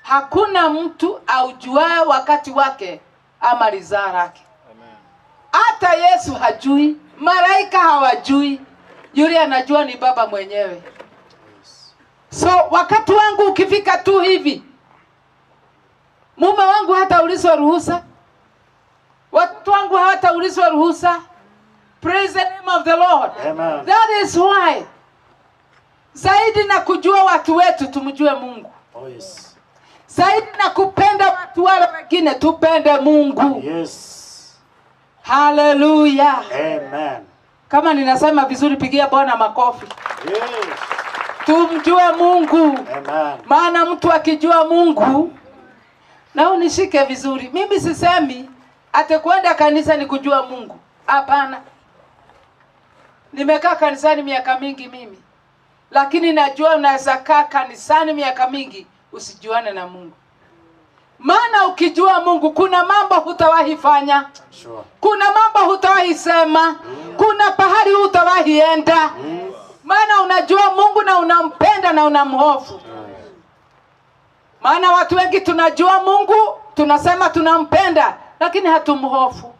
[SPEAKER 16] Hakuna mtu aujuae wakati wake ama lisaa lake. Hata Yesu hajui, malaika hawajui, yule anajua ni Baba mwenyewe. So wakati wangu ukifika tu hivi, mume wangu hataulizwa ruhusa, watu wangu hataulizwa ruhusa. Praise the name of the Lord.
[SPEAKER 12] Amen.
[SPEAKER 16] That is why zaidi na kujua watu wetu tumjue Mungu.
[SPEAKER 12] Oh yes.
[SPEAKER 16] Zaidi na kupenda watu wale wengine tupende Mungu.
[SPEAKER 12] Yes.
[SPEAKER 16] Hallelujah.
[SPEAKER 12] Amen.
[SPEAKER 16] Kama ninasema vizuri, pigia Bwana makofi.
[SPEAKER 12] Yes.
[SPEAKER 16] Tumjue Mungu.
[SPEAKER 12] Amen.
[SPEAKER 16] Maana mtu akijua Mungu, na unishike vizuri, mimi sisemi ate kwenda kanisa ni kujua Mungu. Hapana. Nimekaa kanisani miaka mingi mimi. Lakini najua unaweza kaa kanisani miaka mingi usijuane na Mungu. Maana ukijua Mungu kuna mambo hutawahi fanya.
[SPEAKER 12] Sure.
[SPEAKER 16] Kuna mambo hutawahi sema. Kuna pahali hutawahi enda. Maana unajua Mungu na unampenda na unamhofu. Maana watu wengi tunajua Mungu, tunasema tunampenda, lakini hatumhofu.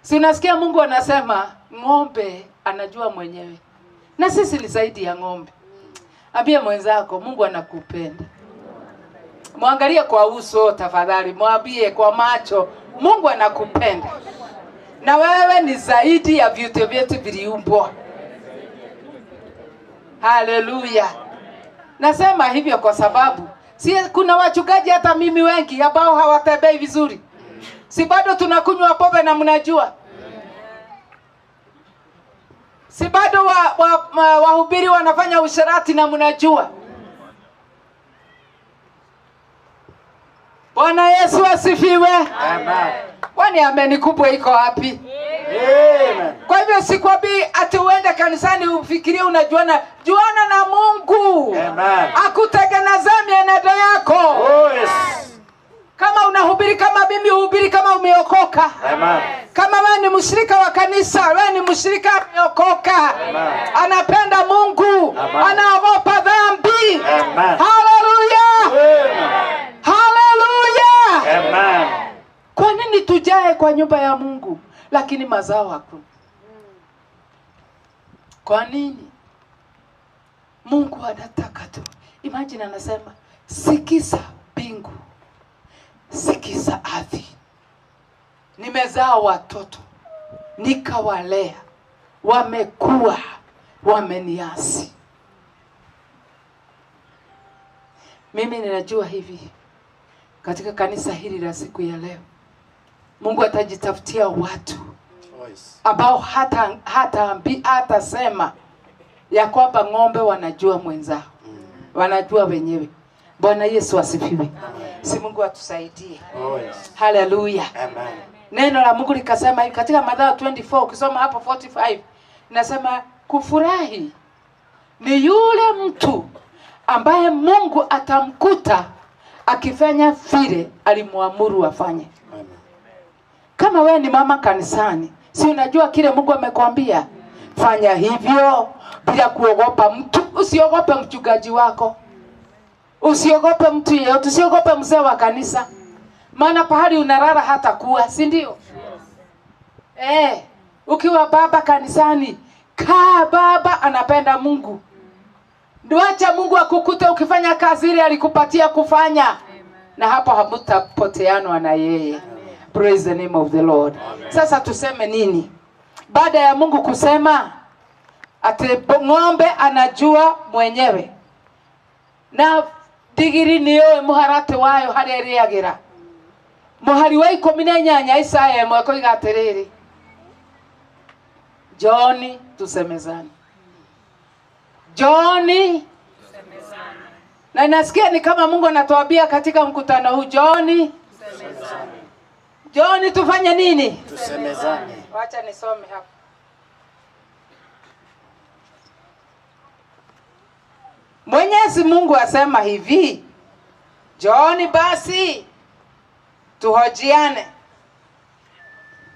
[SPEAKER 16] Si unasikia Mungu anasema ng'ombe anajua mwenyewe. Na sisi ni zaidi ya ng'ombe. Ambia mwenzako Mungu anakupenda. Muangalie kwa uso tafadhali, mwambie kwa macho, Mungu anakupenda. Na wewe ni zaidi ya vitu vyote viliumbwa. Haleluya. Nasema hivyo kwa sababu si kuna wachungaji hata mimi wengi ambao hawatembei vizuri. Si bado tunakunywa pombe na mnajua? Si bado wahubiri wanafanya usherati na mnajua? Bwana Yesu asifiwe.
[SPEAKER 12] Amen.
[SPEAKER 16] Kwani ameni kubwa iko wapi?
[SPEAKER 12] Amen.
[SPEAKER 16] Kwa hivyo sikwambii ati uende kanisani ufikirie unajuana. Juana na Mungu.
[SPEAKER 12] Amen.
[SPEAKER 16] Akutengeneze mienendo yako.
[SPEAKER 12] Oh yes.
[SPEAKER 16] Kama unahubiri kama mimi uhubiri kama umeokoka.
[SPEAKER 12] Amen.
[SPEAKER 16] Kama wewe ni mshirika wa kanisa, wewe ni mshirika umeokoka.
[SPEAKER 12] Amen.
[SPEAKER 16] Anapenda Mungu.
[SPEAKER 12] Amen.
[SPEAKER 16] Anaogopa dhambi.
[SPEAKER 12] Amen.
[SPEAKER 16] Hallelujah.
[SPEAKER 12] Amen.
[SPEAKER 16] Hallelujah.
[SPEAKER 12] Amen.
[SPEAKER 16] Kwa nini tujae kwa nyumba ya Mungu lakini mazao hakuna? Kwa nini? Mungu anataka tu. Imagine anasema sikiza mbingu, sikiza ardhi. Nimezaa watoto, nikawalea, wamekuwa, wameniasi. Mimi ninajua hivi, katika kanisa hili la siku ya leo, Mungu atajitafutia watu ambao hata sema ya kwamba ng'ombe wanajua mwenzao. Wanajua wenyewe. Bwana Yesu asifiwe. Si Mungu atusaidie.
[SPEAKER 12] Oh yes.
[SPEAKER 16] Hallelujah.
[SPEAKER 12] Amen.
[SPEAKER 16] Neno la Mungu likasema hivi katika Mathayo 24, ukisoma hapo 45, inasema kufurahi ni yule mtu ambaye Mungu atamkuta akifanya vile alimwamuru afanye. Kama wewe ni mama kanisani, si unajua kile Mungu amekwambia? Fanya hivyo bila kuogopa mtu. Usiogope mchungaji wako. Usiogope mtu yeyote, usiogope mzee wa kanisa. Maana pahali unalala hata kuwa, si ndio? Ukiwa baba kanisani, kaa baba anapenda Mungu. Nduacha Mungu akukute ukifanya kazi ile alikupatia kufanya. Na hapo hamtapoteanwa na yeye. Praise the name of the Lord. Sasa tuseme nini? Baada ya Mungu kusema ati ng'ombe anajua mwenyewe. Na digiri niyo muharate wayo hareriagira. Muhari wa 18 Isaya mwako igaterere. John tusemezane. John Na nasikia ni kama Mungu anatuambia katika mkutano huu, John tufanye nini?
[SPEAKER 17] Tusemezane.
[SPEAKER 16] Wacha nisome hapa. Mwenyezi Mungu asema hivi, John basi tuhojiane.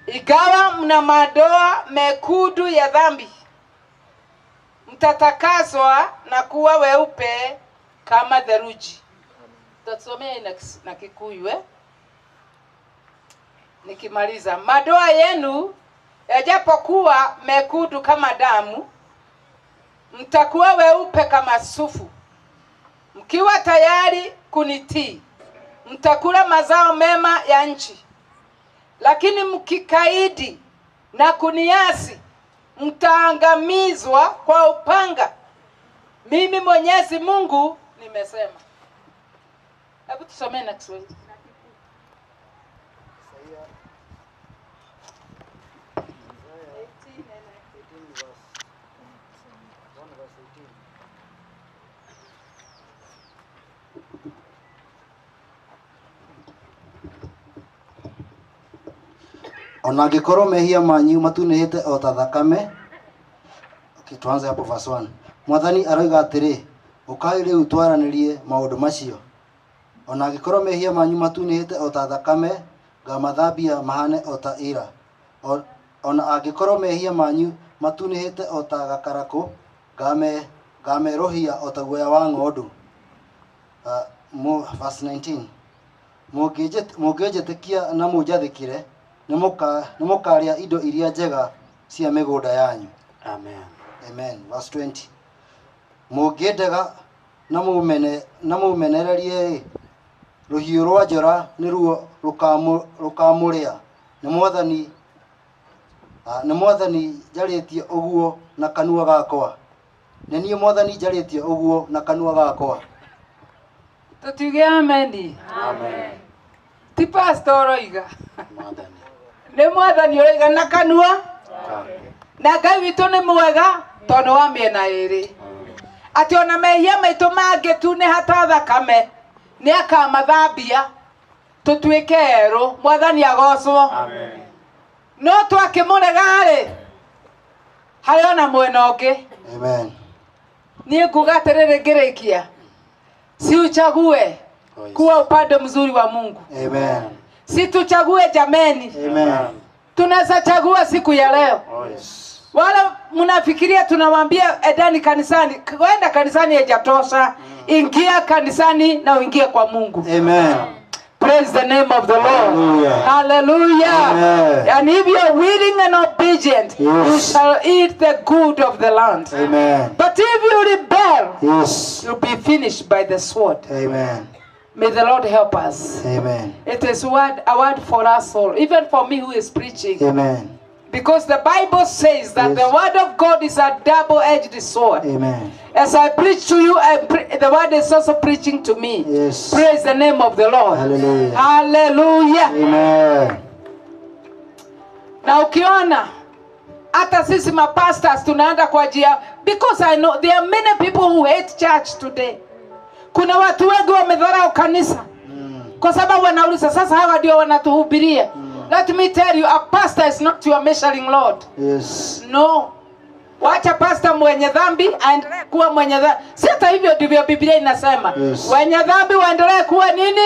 [SPEAKER 16] Ikawa mna madoa mekundu ya dhambi, mtatakaswa na kuwa weupe kama theluji. Tutasomea na Kikuyu nikimaliza. Madoa yenu yajapokuwa mekundu kama damu, mtakuwa weupe kama sufu. Mkiwa tayari kunitii, mtakula mazao mema ya nchi. Lakini mkikaidi na kuniasi, mtaangamizwa kwa upanga. Mimi Mwenyezi Mungu nimesema. Hebu tusomee na Kiswahili.
[SPEAKER 17] Ona angĩkorwo mehia manyu matunĩhĩte o ta thakame. Tuanze hapo verse 1. Mwathani aroiga atĩrĩ, ũkai rĩu twaranĩrie maũndũ macio. Ona angĩkorwo mehia manyu matunĩhĩte o ta thakame, ngamathambia mahane o ta ira. Ona angĩkorwo mehia manyu matunĩhĩte o ta gakarakũ, ngamerohia o ta guoya wa ng'ondu. Verse 19. Mũngĩnjĩtĩkia na mũnjathĩkĩre, nĩmũkarĩa indo iria njega cia mĩgũnda yanyu.
[SPEAKER 11] Amen.
[SPEAKER 17] Amen. Verse 20. Mũngĩndega na mũmenererie, rũhiũ rwa njora nĩruo rũkamũrĩa. Nĩ Mwathani njarĩtie ũguo na kanua gakwa. Nĩ niĩ Mwathani njarĩtie ũguo na kanua gakwa.
[SPEAKER 16] Tutige amen.
[SPEAKER 17] Amen.
[SPEAKER 16] Ti pastor oiga. Nĩ Mwathani oiga na kanua. Na Ngai witũ nĩ mwega tondũ wa mĩena ĩrĩ. Ati ona mehia maitũ mangĩtunĩha ta thakame, nĩ akamathambia tũtuĩke erũ. Mwathani agocwo. Amen. No twakĩmũrega-rĩ, harĩ ona mwena ũngĩ.
[SPEAKER 17] Amen.
[SPEAKER 16] Niĩ nguga atĩrĩrĩ ngĩrĩkia, si uchague kuwa upande mzuri wa Mungu.
[SPEAKER 17] Amen.
[SPEAKER 16] Si tuchague jameni.
[SPEAKER 17] Amen.
[SPEAKER 16] Tunaweza chagua siku ya leo. Wala mnafikiria tunawaambia edani kanisani, kwenda kanisani haijatosha. Ingia kanisani na uingie kwa Mungu.
[SPEAKER 17] Amen.
[SPEAKER 16] Praise the name of the Lord.
[SPEAKER 17] Hallelujah.
[SPEAKER 16] Hallelujah.
[SPEAKER 17] Amen.
[SPEAKER 16] And if you are willing and obedient, you shall eat the good of the land.
[SPEAKER 17] Amen.
[SPEAKER 16] But if you rebel,
[SPEAKER 17] Yes.
[SPEAKER 16] you'll be finished by the sword.
[SPEAKER 17] Amen.
[SPEAKER 16] May the Lord help us.
[SPEAKER 17] Amen.
[SPEAKER 16] It is a word for us all, even for me who is preaching.
[SPEAKER 17] Amen.
[SPEAKER 16] Because the Bible says that the word of God is a double-edged sword.
[SPEAKER 17] Amen.
[SPEAKER 16] As I preach to you, the word is also preaching to me.
[SPEAKER 17] Yes.
[SPEAKER 16] Praise the name of the Lord.
[SPEAKER 17] Hallelujah.
[SPEAKER 16] Hallelujah.
[SPEAKER 17] Amen.
[SPEAKER 16] Na ukiona hata sisi mapastors tunaenda kwa njia, because I know there are many people who hate church today. Kuna watu wengi wamedharau kanisa kwa sababu wanauliza sasa hawa ndio wanatuhubiria. Let me tell you, a pastor is not your measuring Lord.
[SPEAKER 17] Yes.
[SPEAKER 16] No. Wacha pastor mwenye dhambi aendelee kuwa mwenye dhambi. Si hata hivyo ndivyo Biblia inasema.
[SPEAKER 17] Yes.
[SPEAKER 16] Wenye dhambi waendelee kuwa nini?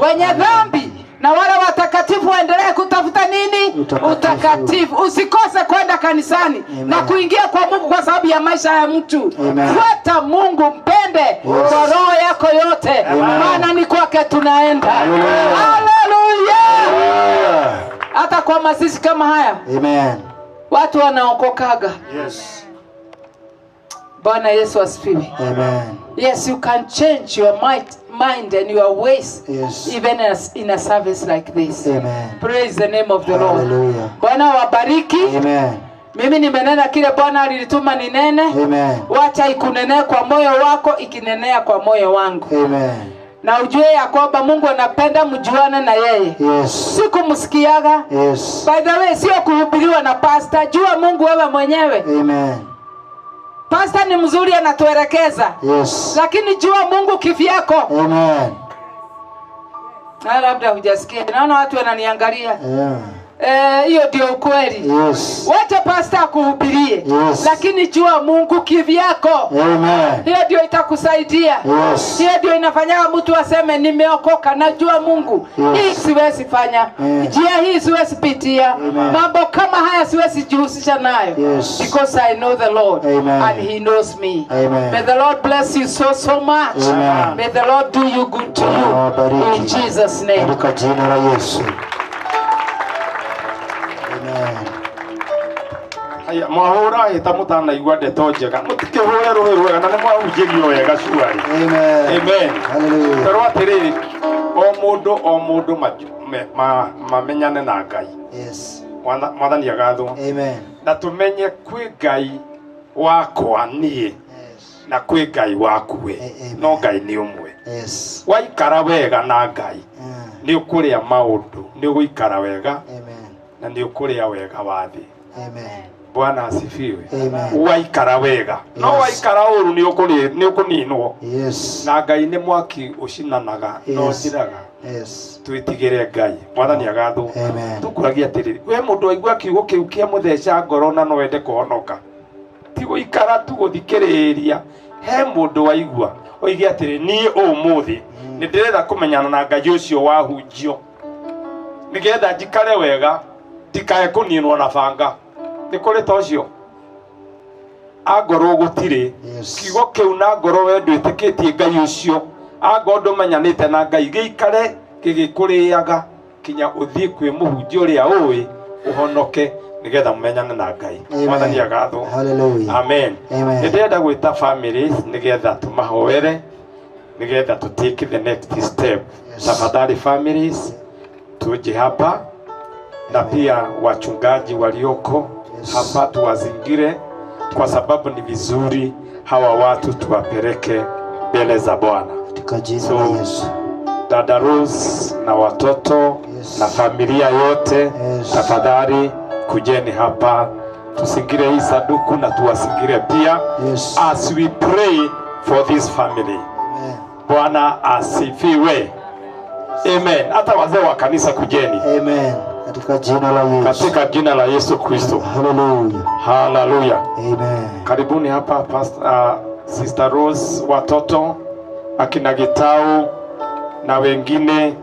[SPEAKER 16] Wenye dhambi. Na wale watakatifu waendelee kutafuta nini? Utakatifu. Usikose kwenda kanisani. Amen. Na kuingia kwa Mungu kwa sababu ya maisha ya mtu. Fuata Mungu, mpende kwa roho yako yote. Maana ni kwake tunaenda. Hallelujah. Hata kwa masisi kama haya.
[SPEAKER 17] Amen.
[SPEAKER 16] Watu wanaokokaga.
[SPEAKER 17] Yes.
[SPEAKER 16] Bwana Yesu asifiwe.
[SPEAKER 17] Amen.
[SPEAKER 16] Yes, you can change your mind and your ways.
[SPEAKER 17] Yes.
[SPEAKER 16] Even in a service like this.
[SPEAKER 17] Amen.
[SPEAKER 16] Praise the name of the Lord.
[SPEAKER 17] Hallelujah.
[SPEAKER 16] Bwana wabariki.
[SPEAKER 17] Amen.
[SPEAKER 16] Mimi nimenena kile Bwana alilituma ninene.
[SPEAKER 17] Amen.
[SPEAKER 16] Wacha ikunenea kwa moyo wako, ikinenea kwa moyo wangu.
[SPEAKER 17] Amen.
[SPEAKER 16] Na ujue ya kwamba Mungu anapenda mjuane na yeye.
[SPEAKER 17] Yes.
[SPEAKER 16] Si kumsikiaga.
[SPEAKER 17] Yes.
[SPEAKER 16] By the way, sio kuhubiriwa na pastor. Jua Mungu wewe mwenyewe.
[SPEAKER 17] Amen.
[SPEAKER 16] Pastor ni mzuri anatuelekeza.
[SPEAKER 17] Yes.
[SPEAKER 16] Lakini jua Mungu kivyako.
[SPEAKER 17] Amen.
[SPEAKER 16] Na labda hujasikia. Naona watu wananiangalia.
[SPEAKER 17] Yeah.
[SPEAKER 16] Hiyo ndio ukweli.
[SPEAKER 17] Yes.
[SPEAKER 16] Wacha pastor akuhubirie.
[SPEAKER 17] Yes.
[SPEAKER 16] Lakini jua Mungu kivyako.
[SPEAKER 17] Amen.
[SPEAKER 16] Hiyo ndio itakusaidia.
[SPEAKER 17] Yes.
[SPEAKER 16] Hiyo ndio inafanya mtu aseme nimeokoka, najua Mungu.
[SPEAKER 17] Yes.
[SPEAKER 16] Hii siwezi fanya. Njia hii siwezi pitia. Mambo kama haya siwezi jihusisha nayo.
[SPEAKER 17] Yes.
[SPEAKER 16] Because I know the Lord.
[SPEAKER 17] Amen.
[SPEAKER 16] And he knows me.
[SPEAKER 17] Amen.
[SPEAKER 16] May the Lord bless you so much.
[SPEAKER 17] Amen.
[SPEAKER 16] May the Lord do you good to you. In Jesus name.
[SPEAKER 17] Katika jina la Yesu.
[SPEAKER 13] Aya mwahura hita mutana igwa ndeto njega mutikihore ruhe rwega na nimwahunjirio wega cuari.
[SPEAKER 17] Amen.
[SPEAKER 13] Amen.
[SPEAKER 17] Hallelujah.
[SPEAKER 13] Toro atiriri o mundu mamenyane na Ngai.
[SPEAKER 17] Yes.
[SPEAKER 13] Mwathani agathwo.
[SPEAKER 17] Amen.
[SPEAKER 13] Na tumenye kwi Ngai wakwa nie. Yes. Na kwi Ngai waku we. No Ngai ni umwe.
[SPEAKER 17] Yes.
[SPEAKER 13] Waikara wega na Ngai. Ni ukuria maundu, ni uguikara wega.
[SPEAKER 17] Amen.
[SPEAKER 13] Na ni ukuria wega wathi.
[SPEAKER 17] Amen.
[SPEAKER 13] Bwana asifiwe.
[SPEAKER 17] Amen.
[SPEAKER 13] Waikara wega. No waikara uru ni ukuninwo.
[SPEAKER 17] Yes.
[SPEAKER 13] Na Ngai ni mwaki ucinanaga no thiraga.
[SPEAKER 17] Yes.
[SPEAKER 13] Twitigire Ngai. Mwathani agathwo.
[SPEAKER 17] Amen.
[SPEAKER 13] Tukuragia atiriri. We mundu aigua kiugo kiu kia mutheca ngoro na no wende kuhonoka. Ti guikara tu guthikiriria. He mundu waigua oige atiriri ni umuthi ni ndirenda kumenyana na Ngai ucio wahunjio. Nigetha njikare wega tikae kuninwo na banga. Ni kuri tocio agoro gutire kiugo kiu na ngoro we ndwitikitie Ngai ucio agondo menyanite na Ngai giikare gigikuriaga kinya uthie kwi muhunjia uria uwi uhonoke nigetha mumenyane na Ngai. Mwathani agathwo.
[SPEAKER 17] Hallelujah.
[SPEAKER 13] Amen.
[SPEAKER 17] Amen.
[SPEAKER 13] Ndenda gwita families nigetha tumahoere nigetha to take the next step. Tafadhali families tuje hapa na pia wachungaji walioko hapa tuwazingire, kwa sababu ni vizuri hawa watu tuwapeleke mbele za Bwana.
[SPEAKER 17] Katika jina la Yesu.
[SPEAKER 13] Dada Rose na watoto na familia yote, tafadhali kujeni hapa tusingire hii saduku na tuwasingire pia as we pray for this family. Bwana asifiwe. Amen. Hata wazee wa kanisa kujeni.
[SPEAKER 17] Amen. Katika jina la Yesu.
[SPEAKER 13] Katika jina la Yesu Kristo.
[SPEAKER 17] Hallelujah.
[SPEAKER 13] Hallelujah.
[SPEAKER 17] Amen.
[SPEAKER 13] Karibuni hapa Sister Rose, watoto akina Gitau na wengine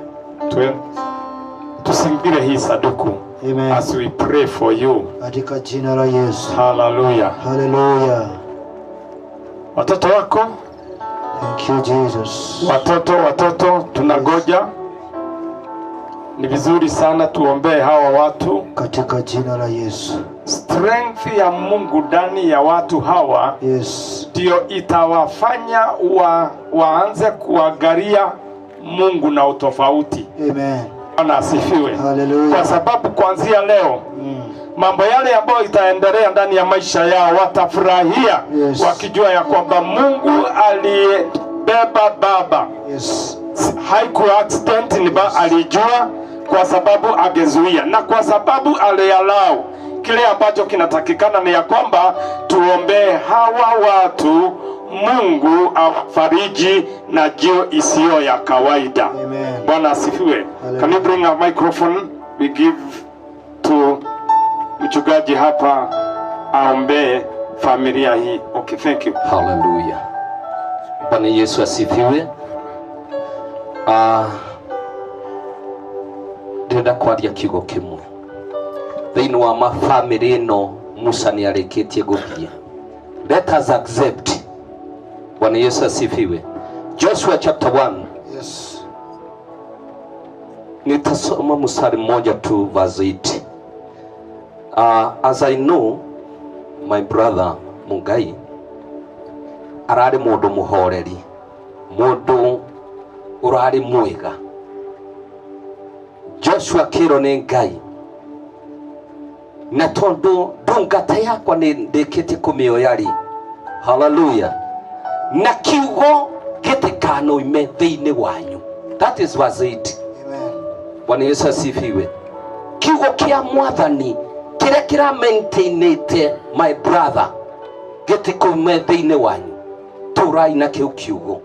[SPEAKER 13] tusingire hii saduku.
[SPEAKER 17] Amen.
[SPEAKER 13] As we pray for you.
[SPEAKER 17] Katika jina la Yesu.
[SPEAKER 13] Hallelujah.
[SPEAKER 17] Hallelujah.
[SPEAKER 13] Watoto wako?
[SPEAKER 17] Thank you Jesus.
[SPEAKER 13] Watoto tunagoja. Ni vizuri sana tuombee hawa watu
[SPEAKER 17] katika jina la Yesu.
[SPEAKER 13] Strength ya Mungu ndani ya watu hawa ndio itawafanya waanze kuangalia Mungu na utofauti.
[SPEAKER 17] Amen.
[SPEAKER 13] Bwana asifiwe.
[SPEAKER 17] Hallelujah.
[SPEAKER 13] Kwa sababu kuanzia leo mambo yale ambayo itaendelea ndani ya maisha yao watafurahia wakijua ya kwamba Mungu aliyebeba baba haikuwa accident, ni alijua, kwa sababu agezuia na kwa sababu alialau. Kile ambacho kinatakikana ni ya kwamba tuombee hawa watu Mungu awafariji na jio isiyo ya kawaida.
[SPEAKER 17] Amen.
[SPEAKER 13] Bwana asifiwe. Can you bring a microphone? We give to mchungaji hapa aombee familia hii. Okay, thank you.
[SPEAKER 18] Hallelujah. Bwana Yesu asifiwe. Ndenda kwaria kiugo kimwe thiini wa mafamily ino Musa ni arikitie guthia. Let us accept. Bwana Yesu asifiwe. Joshua chapter 1.
[SPEAKER 17] Yes.
[SPEAKER 18] Nitasoma mstari mmoja tu, verse 8. As I know, my brother Mungai arari mundu muhoreri, mundu urari mwega. Joshua kiro ni Ngai na tondu ndungata yakwa ni ndikite kumioyari. Hallelujah. Na kiugo gitikano ime thiini wanyu. That is verse 8.
[SPEAKER 17] Amen.
[SPEAKER 18] Bwana Yesu asifiwe. Kiugo kia Mwathani kira maintainite my brother gĩtĩkũme thĩinĩ wanyu tũrai na kĩu kiugo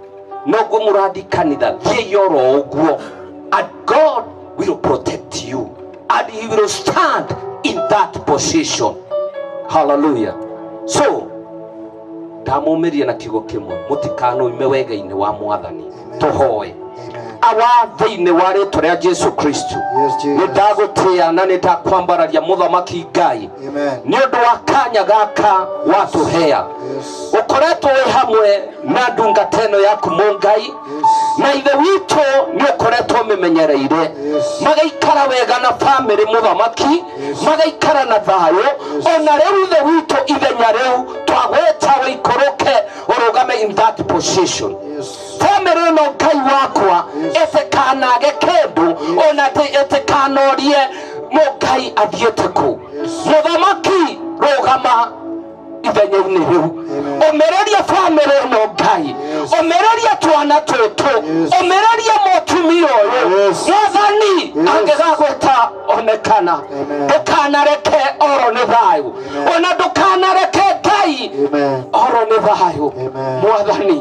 [SPEAKER 18] noguo mũrathi kanitha thiĩ oro ũguo, and God will protect you and he will stand in that position. Hallelujah. So ndamũmĩria na kiugo kĩmwe, mũtikanoime wega-inĩ wa Mwathani. Tũhoe awa thĩinĩ wa rĩĩtwa rĩa Jesu Kristo. Nĩ ndagũtĩĩa na nĩ ndakwambararia Mũthamaki Ngai nĩ ũndũ wa kanya gaka watũhea. Ũkoretwo wĩ hamwe na ndungata ĩno yaku Mũngai, na ithe witũ nĩ ũkoretwo ũmĩmenyereire, magaikara wega na bamĩrĩ Mũthamaki, magaikara na thayũ. Ona rĩu ithe witũ ithenya rĩu twagweta wĩikũrũke ũrũgame in that position. Bamĩrĩ ĩno Ngai wakwa ĩtĩkanage kĩndũ, ona ĩtĩkanorie Mũngai athiĩte kũ. Mũthamaki rũgama ithenya-inĩ rĩu, ũmĩrĩrie bamĩrĩ ĩno Ngai, ũmĩrĩrie twana tũtũ, ũmĩrĩrie mũtumia ũyũ. Mwathani angĩgagwĩta onekana, ndũkanareke oro nĩ thayũ, ona ndũkanareke Ngai oro nĩ thayũ. Mwathani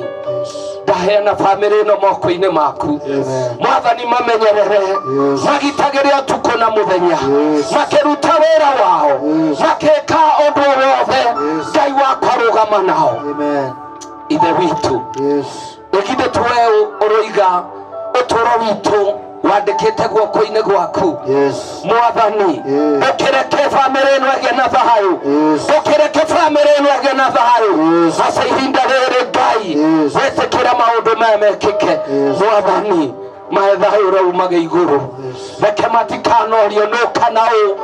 [SPEAKER 18] ndaheana bamĩrĩ ĩno moko-inĩ maku. Mwathani mamenyerere, magitagĩre ũtukũ na mũthenya, makĩruta wĩra wao, makĩka ũndũ wothe. Ngai wakwa rũgama nao. Ithe witũ ĩgithĩ twe ũroiga ũtũũro witũ wandĩkĩte guoko-inĩ gwaku. Mwathani ũkĩreke bamĩrĩ ĩno ĩgĩe na thayũ, ũkĩreke bamĩrĩ ĩno ĩgĩe na thayũ. Aca ihinda rĩrĩ Ngai wĩtĩkĩre maũndũ maya mekĩke. Mwathani mahe thayũ ũraumage igũrũ, reke matikanorio nũka naũ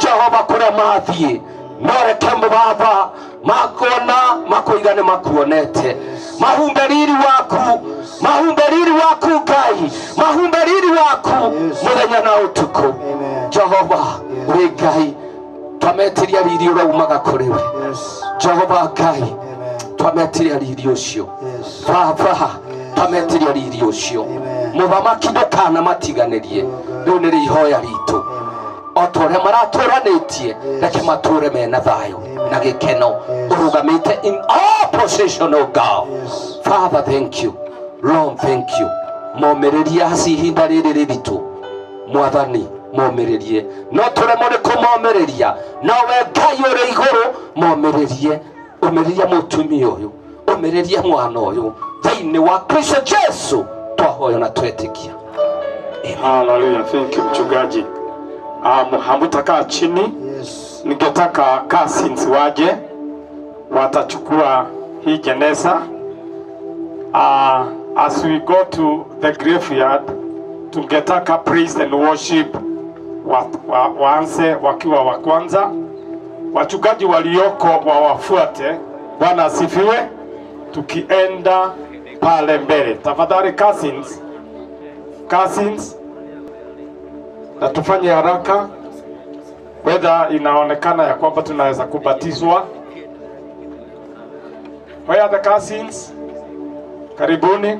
[SPEAKER 18] Jehova kũrĩa mathiĩ, no reke Baba makona makũigane makuonete. Mahumbe riri waku, mahumbe riri waku Ngai, mahumbe riri waku mũthenya na ũtukũ. Jehova wĩ Ngai, twametiria riri ũraumaga kũrĩ we. Jehova Ngai, twametiria riri ũcio. Baba twametiria riri ũcio. Mũthamaki ndũkana matiganĩrie, rĩu nĩ ihoya ritũ. O ta ũrĩa maratũranĩtie, reke matũũre mena thayũ na gĩkeno, ũrũgamĩte in all position, oh God. Father, thank you. Lord, thank you. Momĩrĩria haci ihinda rĩrĩ rĩritũ. Mwathani momĩrĩrie, no tũremwo nĩ kũmomĩrĩria, nawe Ngai ũrĩ igũrũ momĩrĩrie. Ũmĩrĩria mũtumia ũyũ, ũmĩrĩria mwana ũyũ, thĩinĩ wa Kristo Jesu twahoya na twetĩkia.
[SPEAKER 13] Hallelujah. Thank you mchungaji. Hamutakaa chini. Ningetaka cousins waje watachukua hii jeneza. As we go to the graveyard, tungetaka praise and worship waanze wakiwa wa kwanza. Wachungaji walioko wawafuate. Bwana asifiwe. Tukienda pale mbele, tafadhali cousins, na tufanye haraka, whether inaonekana ya kwamba tunaweza kubatizwa. Where are the cousins? Karibuni.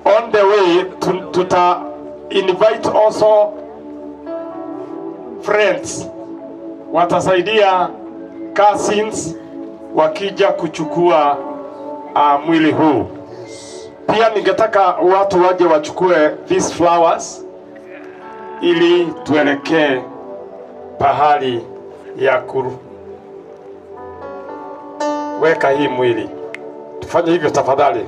[SPEAKER 13] On the way tuta invite also friends, watasaidia cousins wakija kuchukua mwili huu. Pia ningetaka watu waje wachukue these flowers ili tuelekee pahali ya kuweka hii mwili. Tufanye hivyo tafadhali.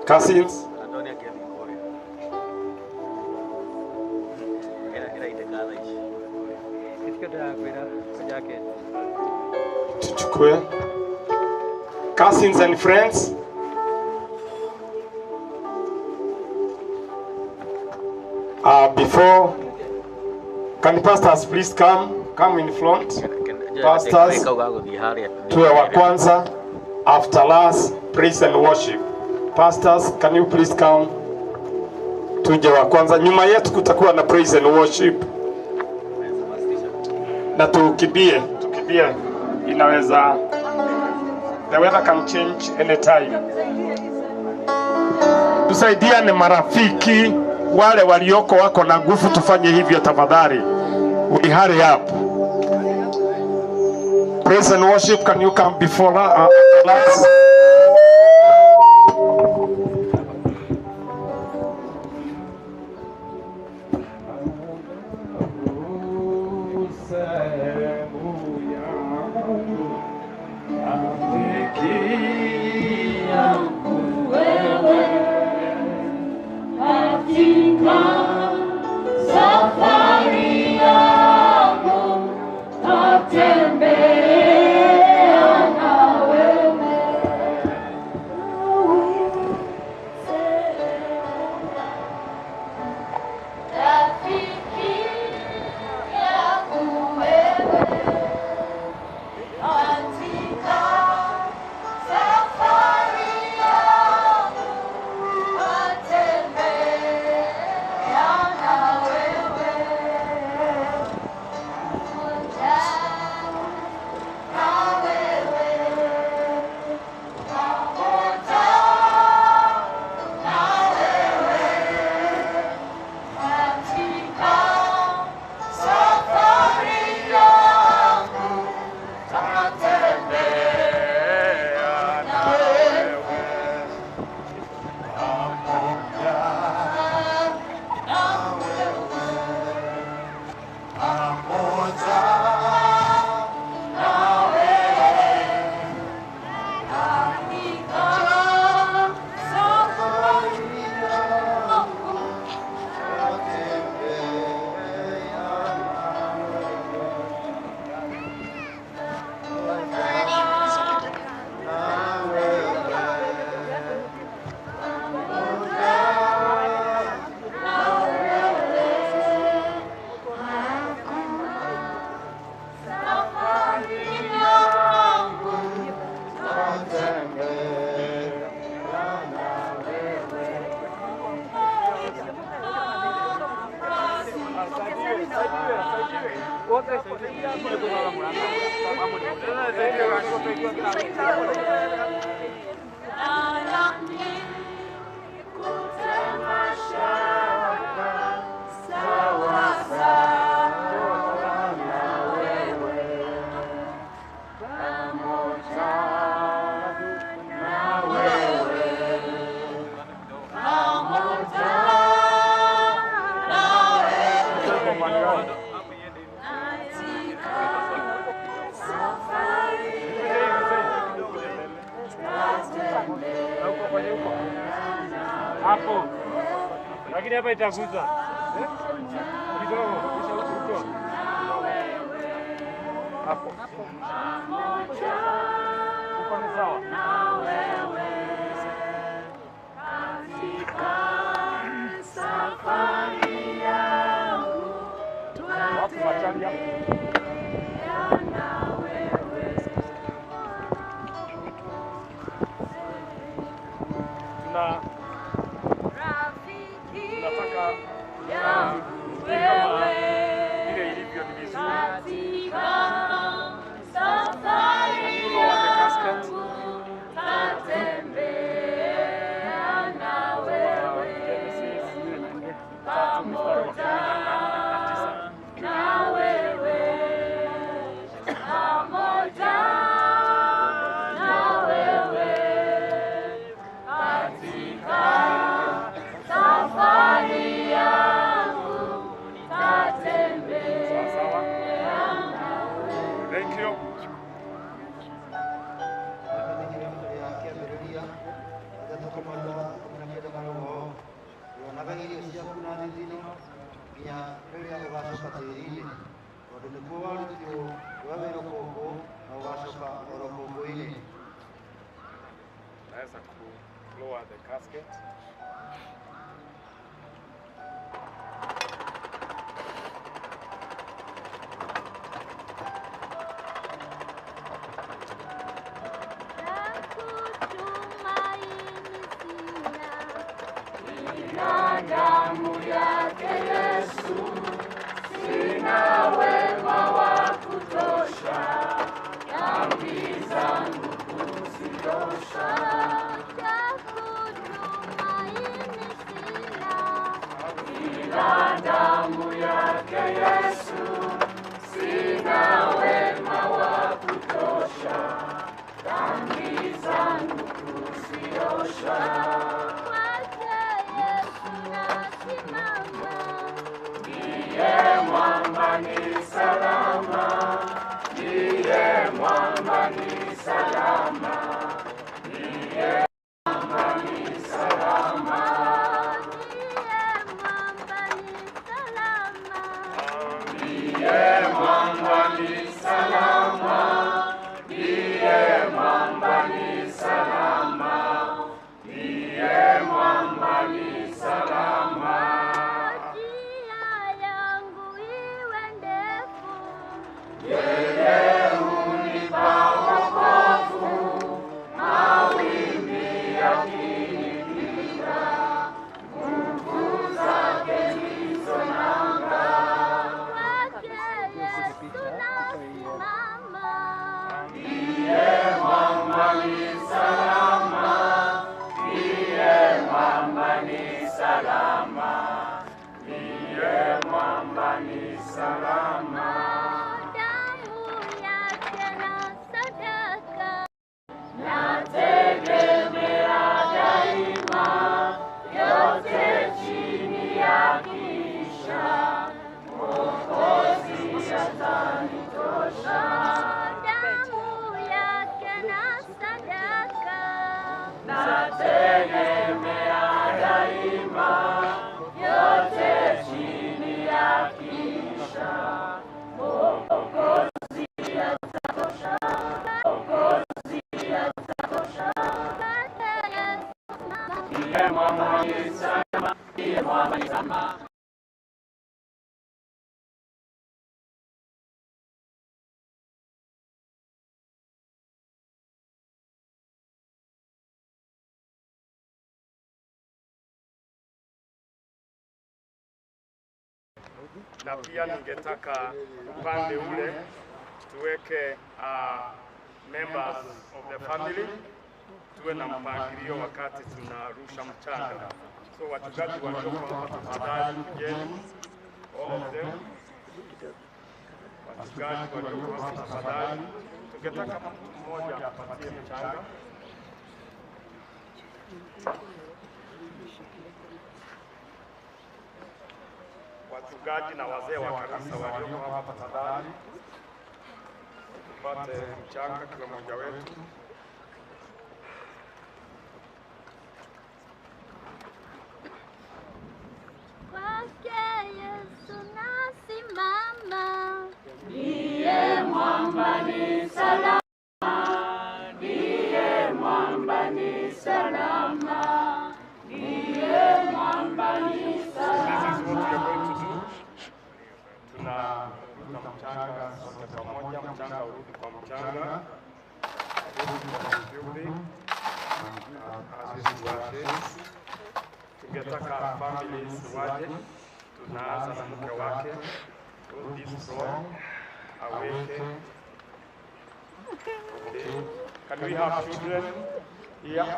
[SPEAKER 13] Cousins. Tuchukue. Cousins and friends. Before, can pastors please come in front? Pastors, tuwe wa kwanza after last praise and worship. Pastors, can you please come? Tuje wa kwanza. Nyuma yetu kutakuwa na praise and worship. Na tukibie, inaweza, the weather can change anytime. Tusaidiane marafiki, wale walioko wako na nguvu, tufanye hivyo tafadhali. We hurry up. praise and worship, can you come before us?
[SPEAKER 8] Safari yangu tatembea na wewe. Rafiki yangu wewe, katika safari yangu tatembea na wewe.
[SPEAKER 13] Hapo. Lakini hapa itaguza. Kidogo, kisha huko. Hapo. Uko ni sawa. Safari yangu wapi machali hapo? Tunataka ile ilivyo ni vizuri. Naweza ku lower the casket.
[SPEAKER 8] Damu yake Yesu, sina wema wa kutosha, dhambi zangu kuzitosha. Ila damu yake Yesu, sina wema wa kutosha. mwamba ni salama, ndiye mwamba ni salama, ndiye mwamba ni salama, ndiye mwamba ni salama, ndiye mwamba ni salama. Yeye hunipa wokovu, mawimbi yakinipiga, nguvu zake ndizo nanga. Ndiye mwamba ni salama, ndiye mwamba ni salama, ndiye mwamba ni salama. Nategemea daima, yote chini ya kisha, Mwokozi atanitosha. Damu yake na sadaka, nategemea daima, yote chini ya kisha, Mwokozi atatosha. Ndiye mwamba ni salama, ndiye mwamba ni salama.
[SPEAKER 13] Na pia ningetaka upande ule tuweke members of the family, tuwe na mpangilio wakati tunarusha mchanga. So wachungaji walioko hapa tafadhali kujeni, all of them. Wachungaji walioko hapa tafadhali, tungetaka mmoja apatie mchanga. Wachungaji na wazee wa kanisa walioko hapa tafadhali, tupate mchanga kila mmoja wetu.
[SPEAKER 8] Kwake Yesu nasimama, ndiye mwamba ni salama, ndiye mwamba ni salama, ndiye mwamba ni salama.
[SPEAKER 13] Tunaruka mchanga sote pamoja, mchanga urudi kwa mchanga. Tungetaka families waje, tunaanza na mke wake, this strong, aweke. Okay. Can we have children here,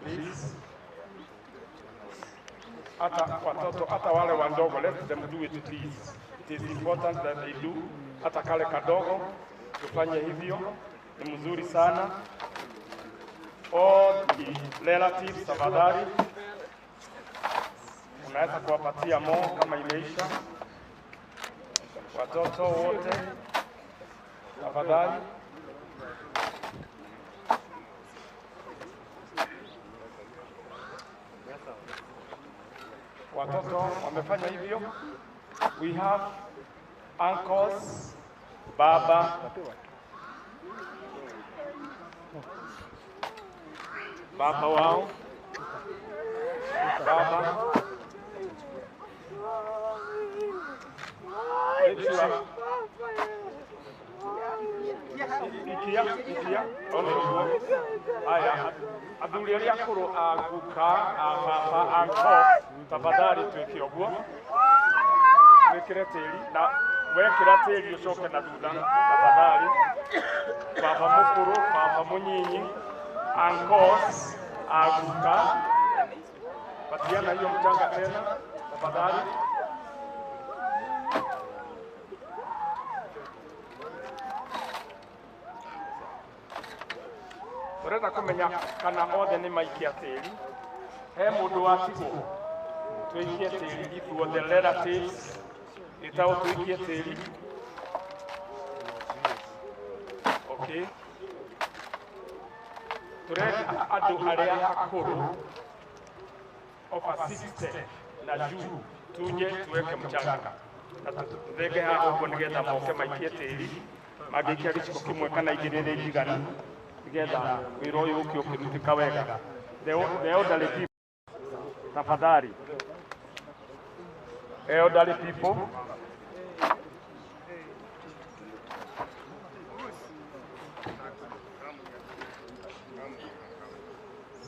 [SPEAKER 13] please? Hata watoto, hata wale wadogo, let them do it please. It is important that they do. Hata kale kadogo, tufanye hivyo, ni mzuri sana. All the relatives tafadhali, unaweza kuwapatia mo kama imeisha. Watoto wote tafadhali. Watoto wamefanya hivyo. We have uncles, baba, baba wao, baba. Ikia, aya, athuri aria akuru aguka, baba, anko, tafadhali twike oguo. Wekere tĩri na wekĩra tĩri ucoke na thutha tafadhali. Baba mukuru, baba munyinyi, uncles, aguka, patiana hiyo mchanga tena tafadhali. Turenda kumenya kana othe nĩ maikia tĩri. He mũndũ watigwo tũikie tĩri ithuothe relatives itaũ tũikie tĩri. Okay. Turenda andũ arĩa akũrũ over 60 na juu tuje tuweke mchanga na tuthenge haha ũguo nĩgetha moke maikie tĩri mangĩikia gĩciko kĩmwe kana igĩrĩ rĩ njiganu nĩgetha wĩra ũyũ ũke ũkĩrutĩka wega. The elderly people, tafadhali. Elderly people.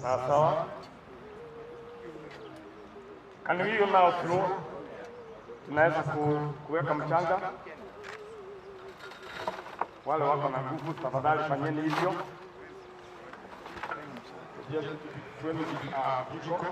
[SPEAKER 13] Sawa. Can we now through? Tunaweza kuweka mchanga. Wale wako na nguvu tafadhali fanyeni hivyo. Vijiko.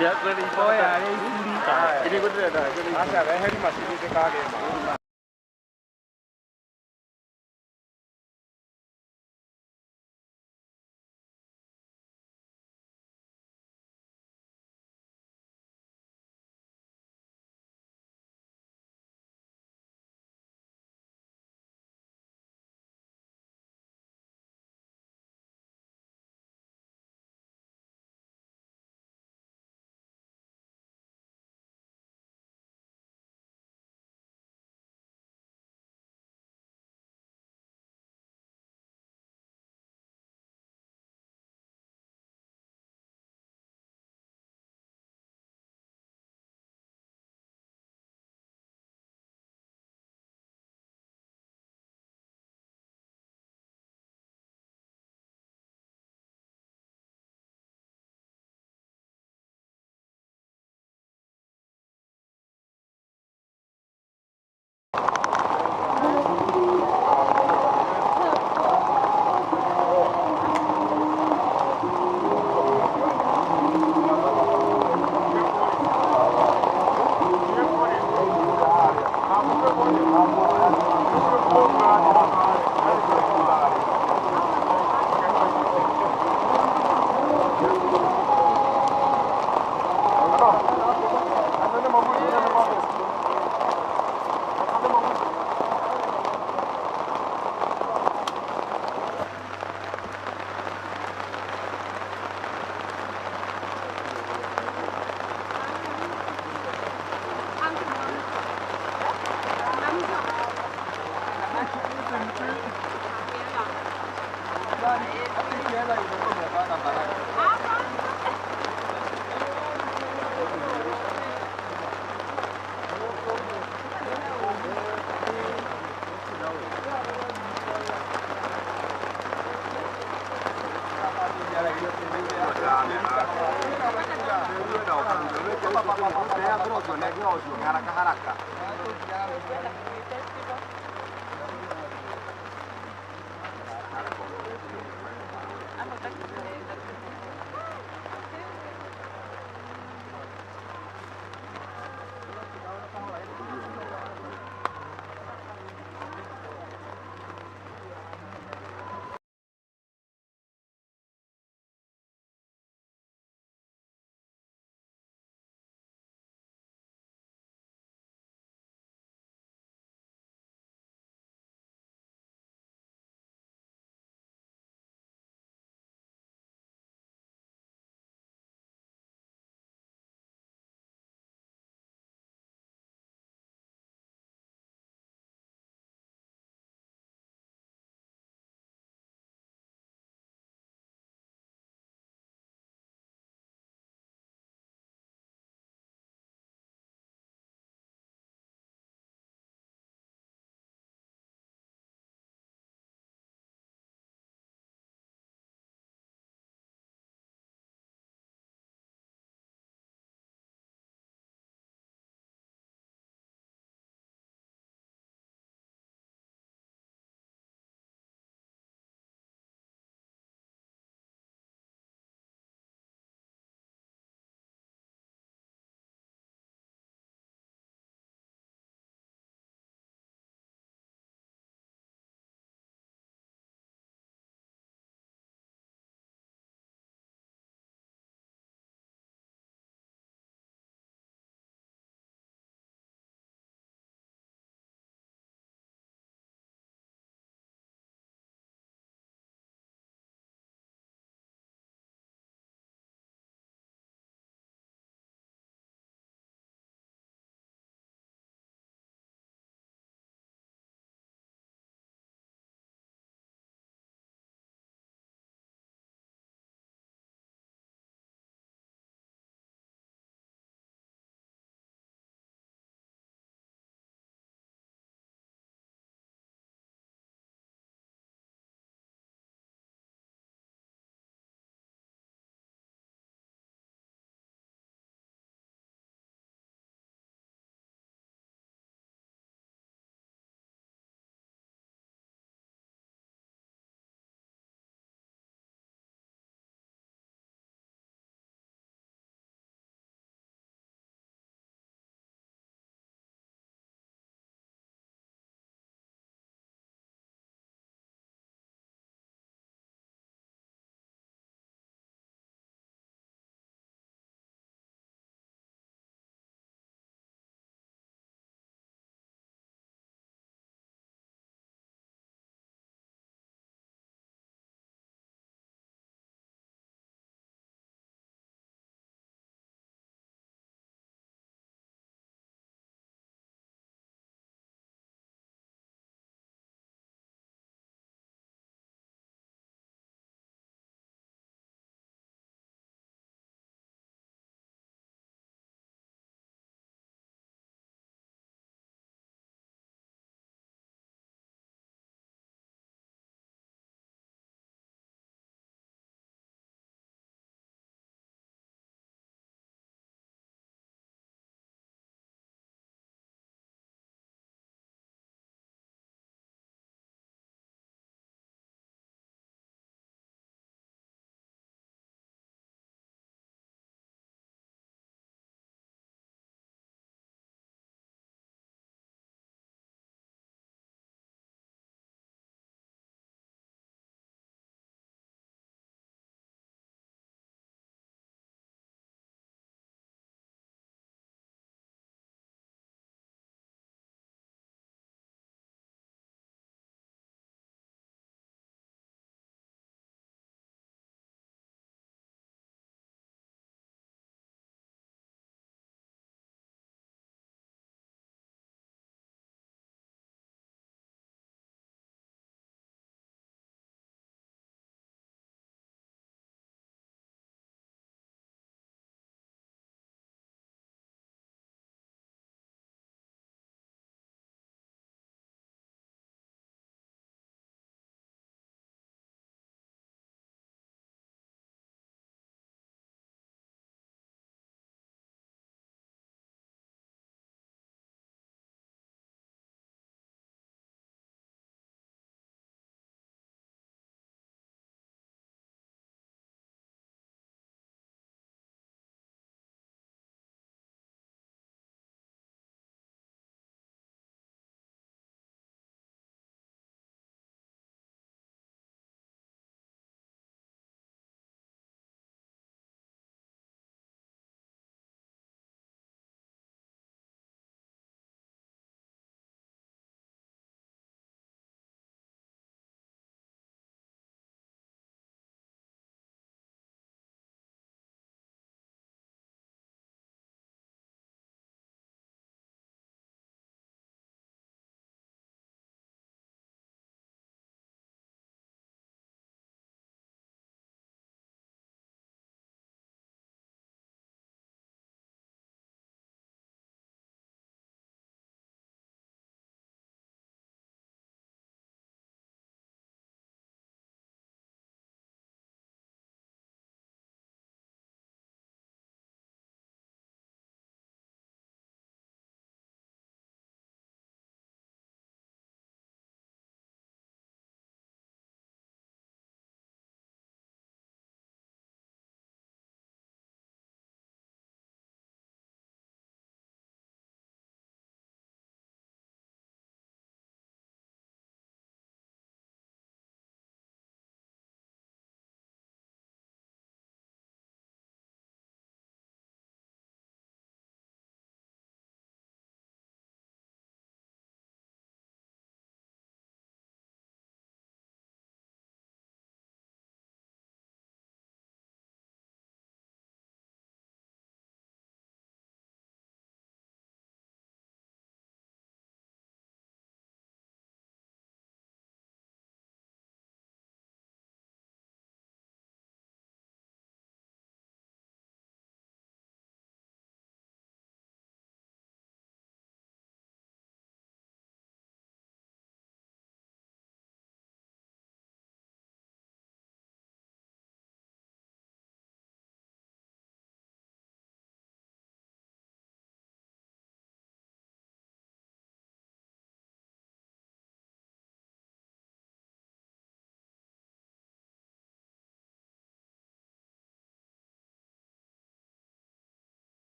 [SPEAKER 19] Ya, kweli poa, ini kudu ada. Asa, heri masih di kage.
[SPEAKER 16] kwenda Kitui Festival. Ama utaki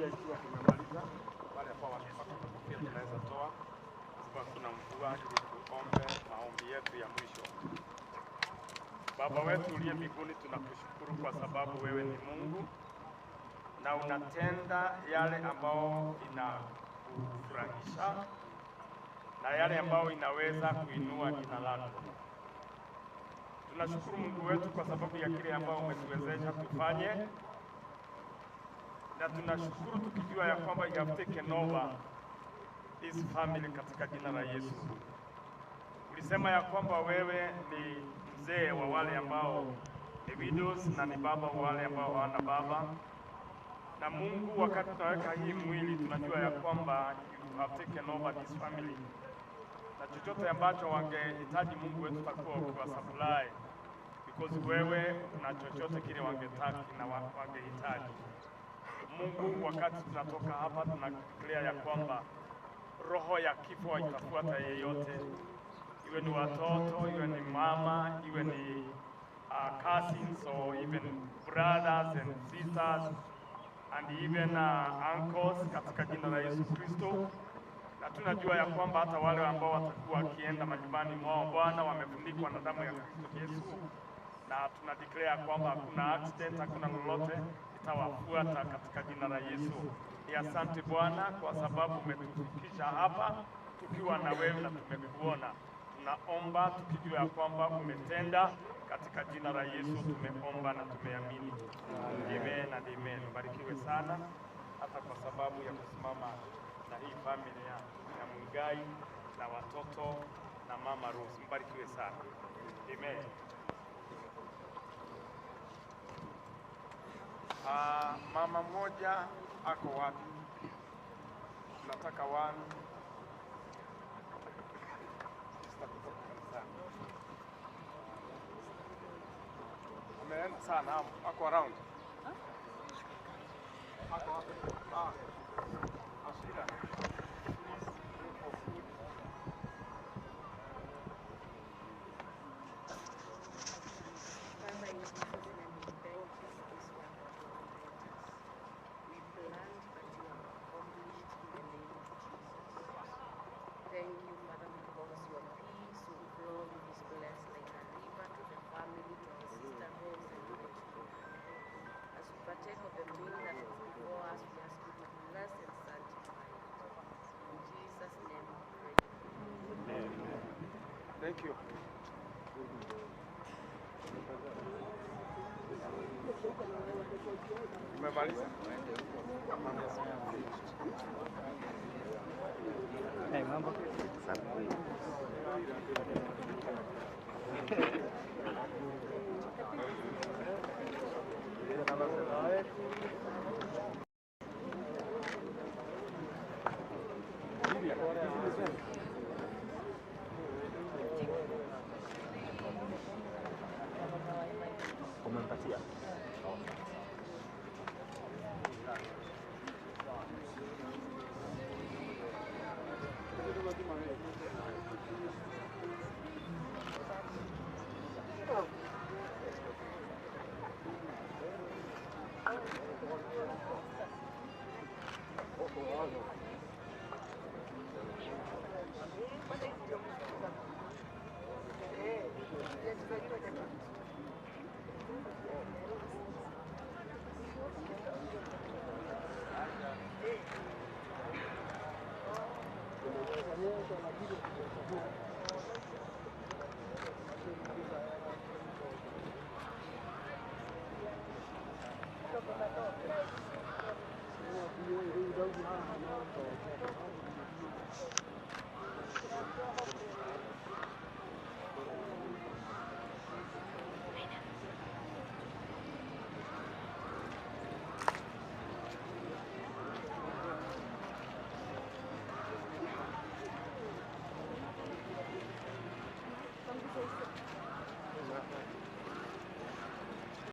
[SPEAKER 19] pia ikiwa tumemaliza, wale ambao wamepata kofia tunaweza toa, kwa kuna mvua, ili tuombe maombi yetu ya mwisho. Baba wetu uliye mbinguni, tunakushukuru kwa sababu wewe ni Mungu na unatenda yale ambao inakufurahisha na yale ambao inaweza kuinua jina lako. Tunashukuru Mungu wetu kwa sababu ya kile ambao umetuwezesha tufanye, na tunashukuru tukijua ya kwamba you have taken over this family katika jina la Yesu. Ulisema ya kwamba wewe ni mzee wa wale ambao ni widows na ni baba wa wale ambao hawana baba. Na Mungu, wakati tunaweka hii mwili, tunajua ya kwamba you have taken over this family, na chochote ambacho wangehitaji Mungu wetu takuwa ukiwa supply, because wewe una chochote kile wangetaki na wangehitaji. Mungu, wakati tunatoka hapa tunadeclare ya kwamba roho ya kifo itafuata yeyote, iwe ni watoto, iwe ni mama, iwe ni cousins or even brothers and sisters and even uncles, katika jina la Yesu Kristo. Na tunajua ya kwamba hata wale ambao watakuwa wakienda majumbani mwao, Bwana, wamefunikwa na damu ya Kristo Yesu, na tunadeclare kwamba hakuna accident, hakuna lolote itawafuata katika jina la Yesu. Ni asante Bwana kwa sababu umetufikisha hapa tukiwa na wewe na tumekuona. Tunaomba tukijua ya kwamba umetenda, katika jina la Yesu tumeomba na tumeamini. Amen and amen. Barikiwe sana hata kwa sababu ya kusimama na hii familia ya Mungai na watoto na mama Rose. Mbarikiwe sana. Amen. Mama mmoja ako wapi? Tunataka one sister kutoka kanisani. Ameenda sana, ako around. Ako wapi? Ashira. Thank you. Umemaliza? Hey, mambo. Umempatia?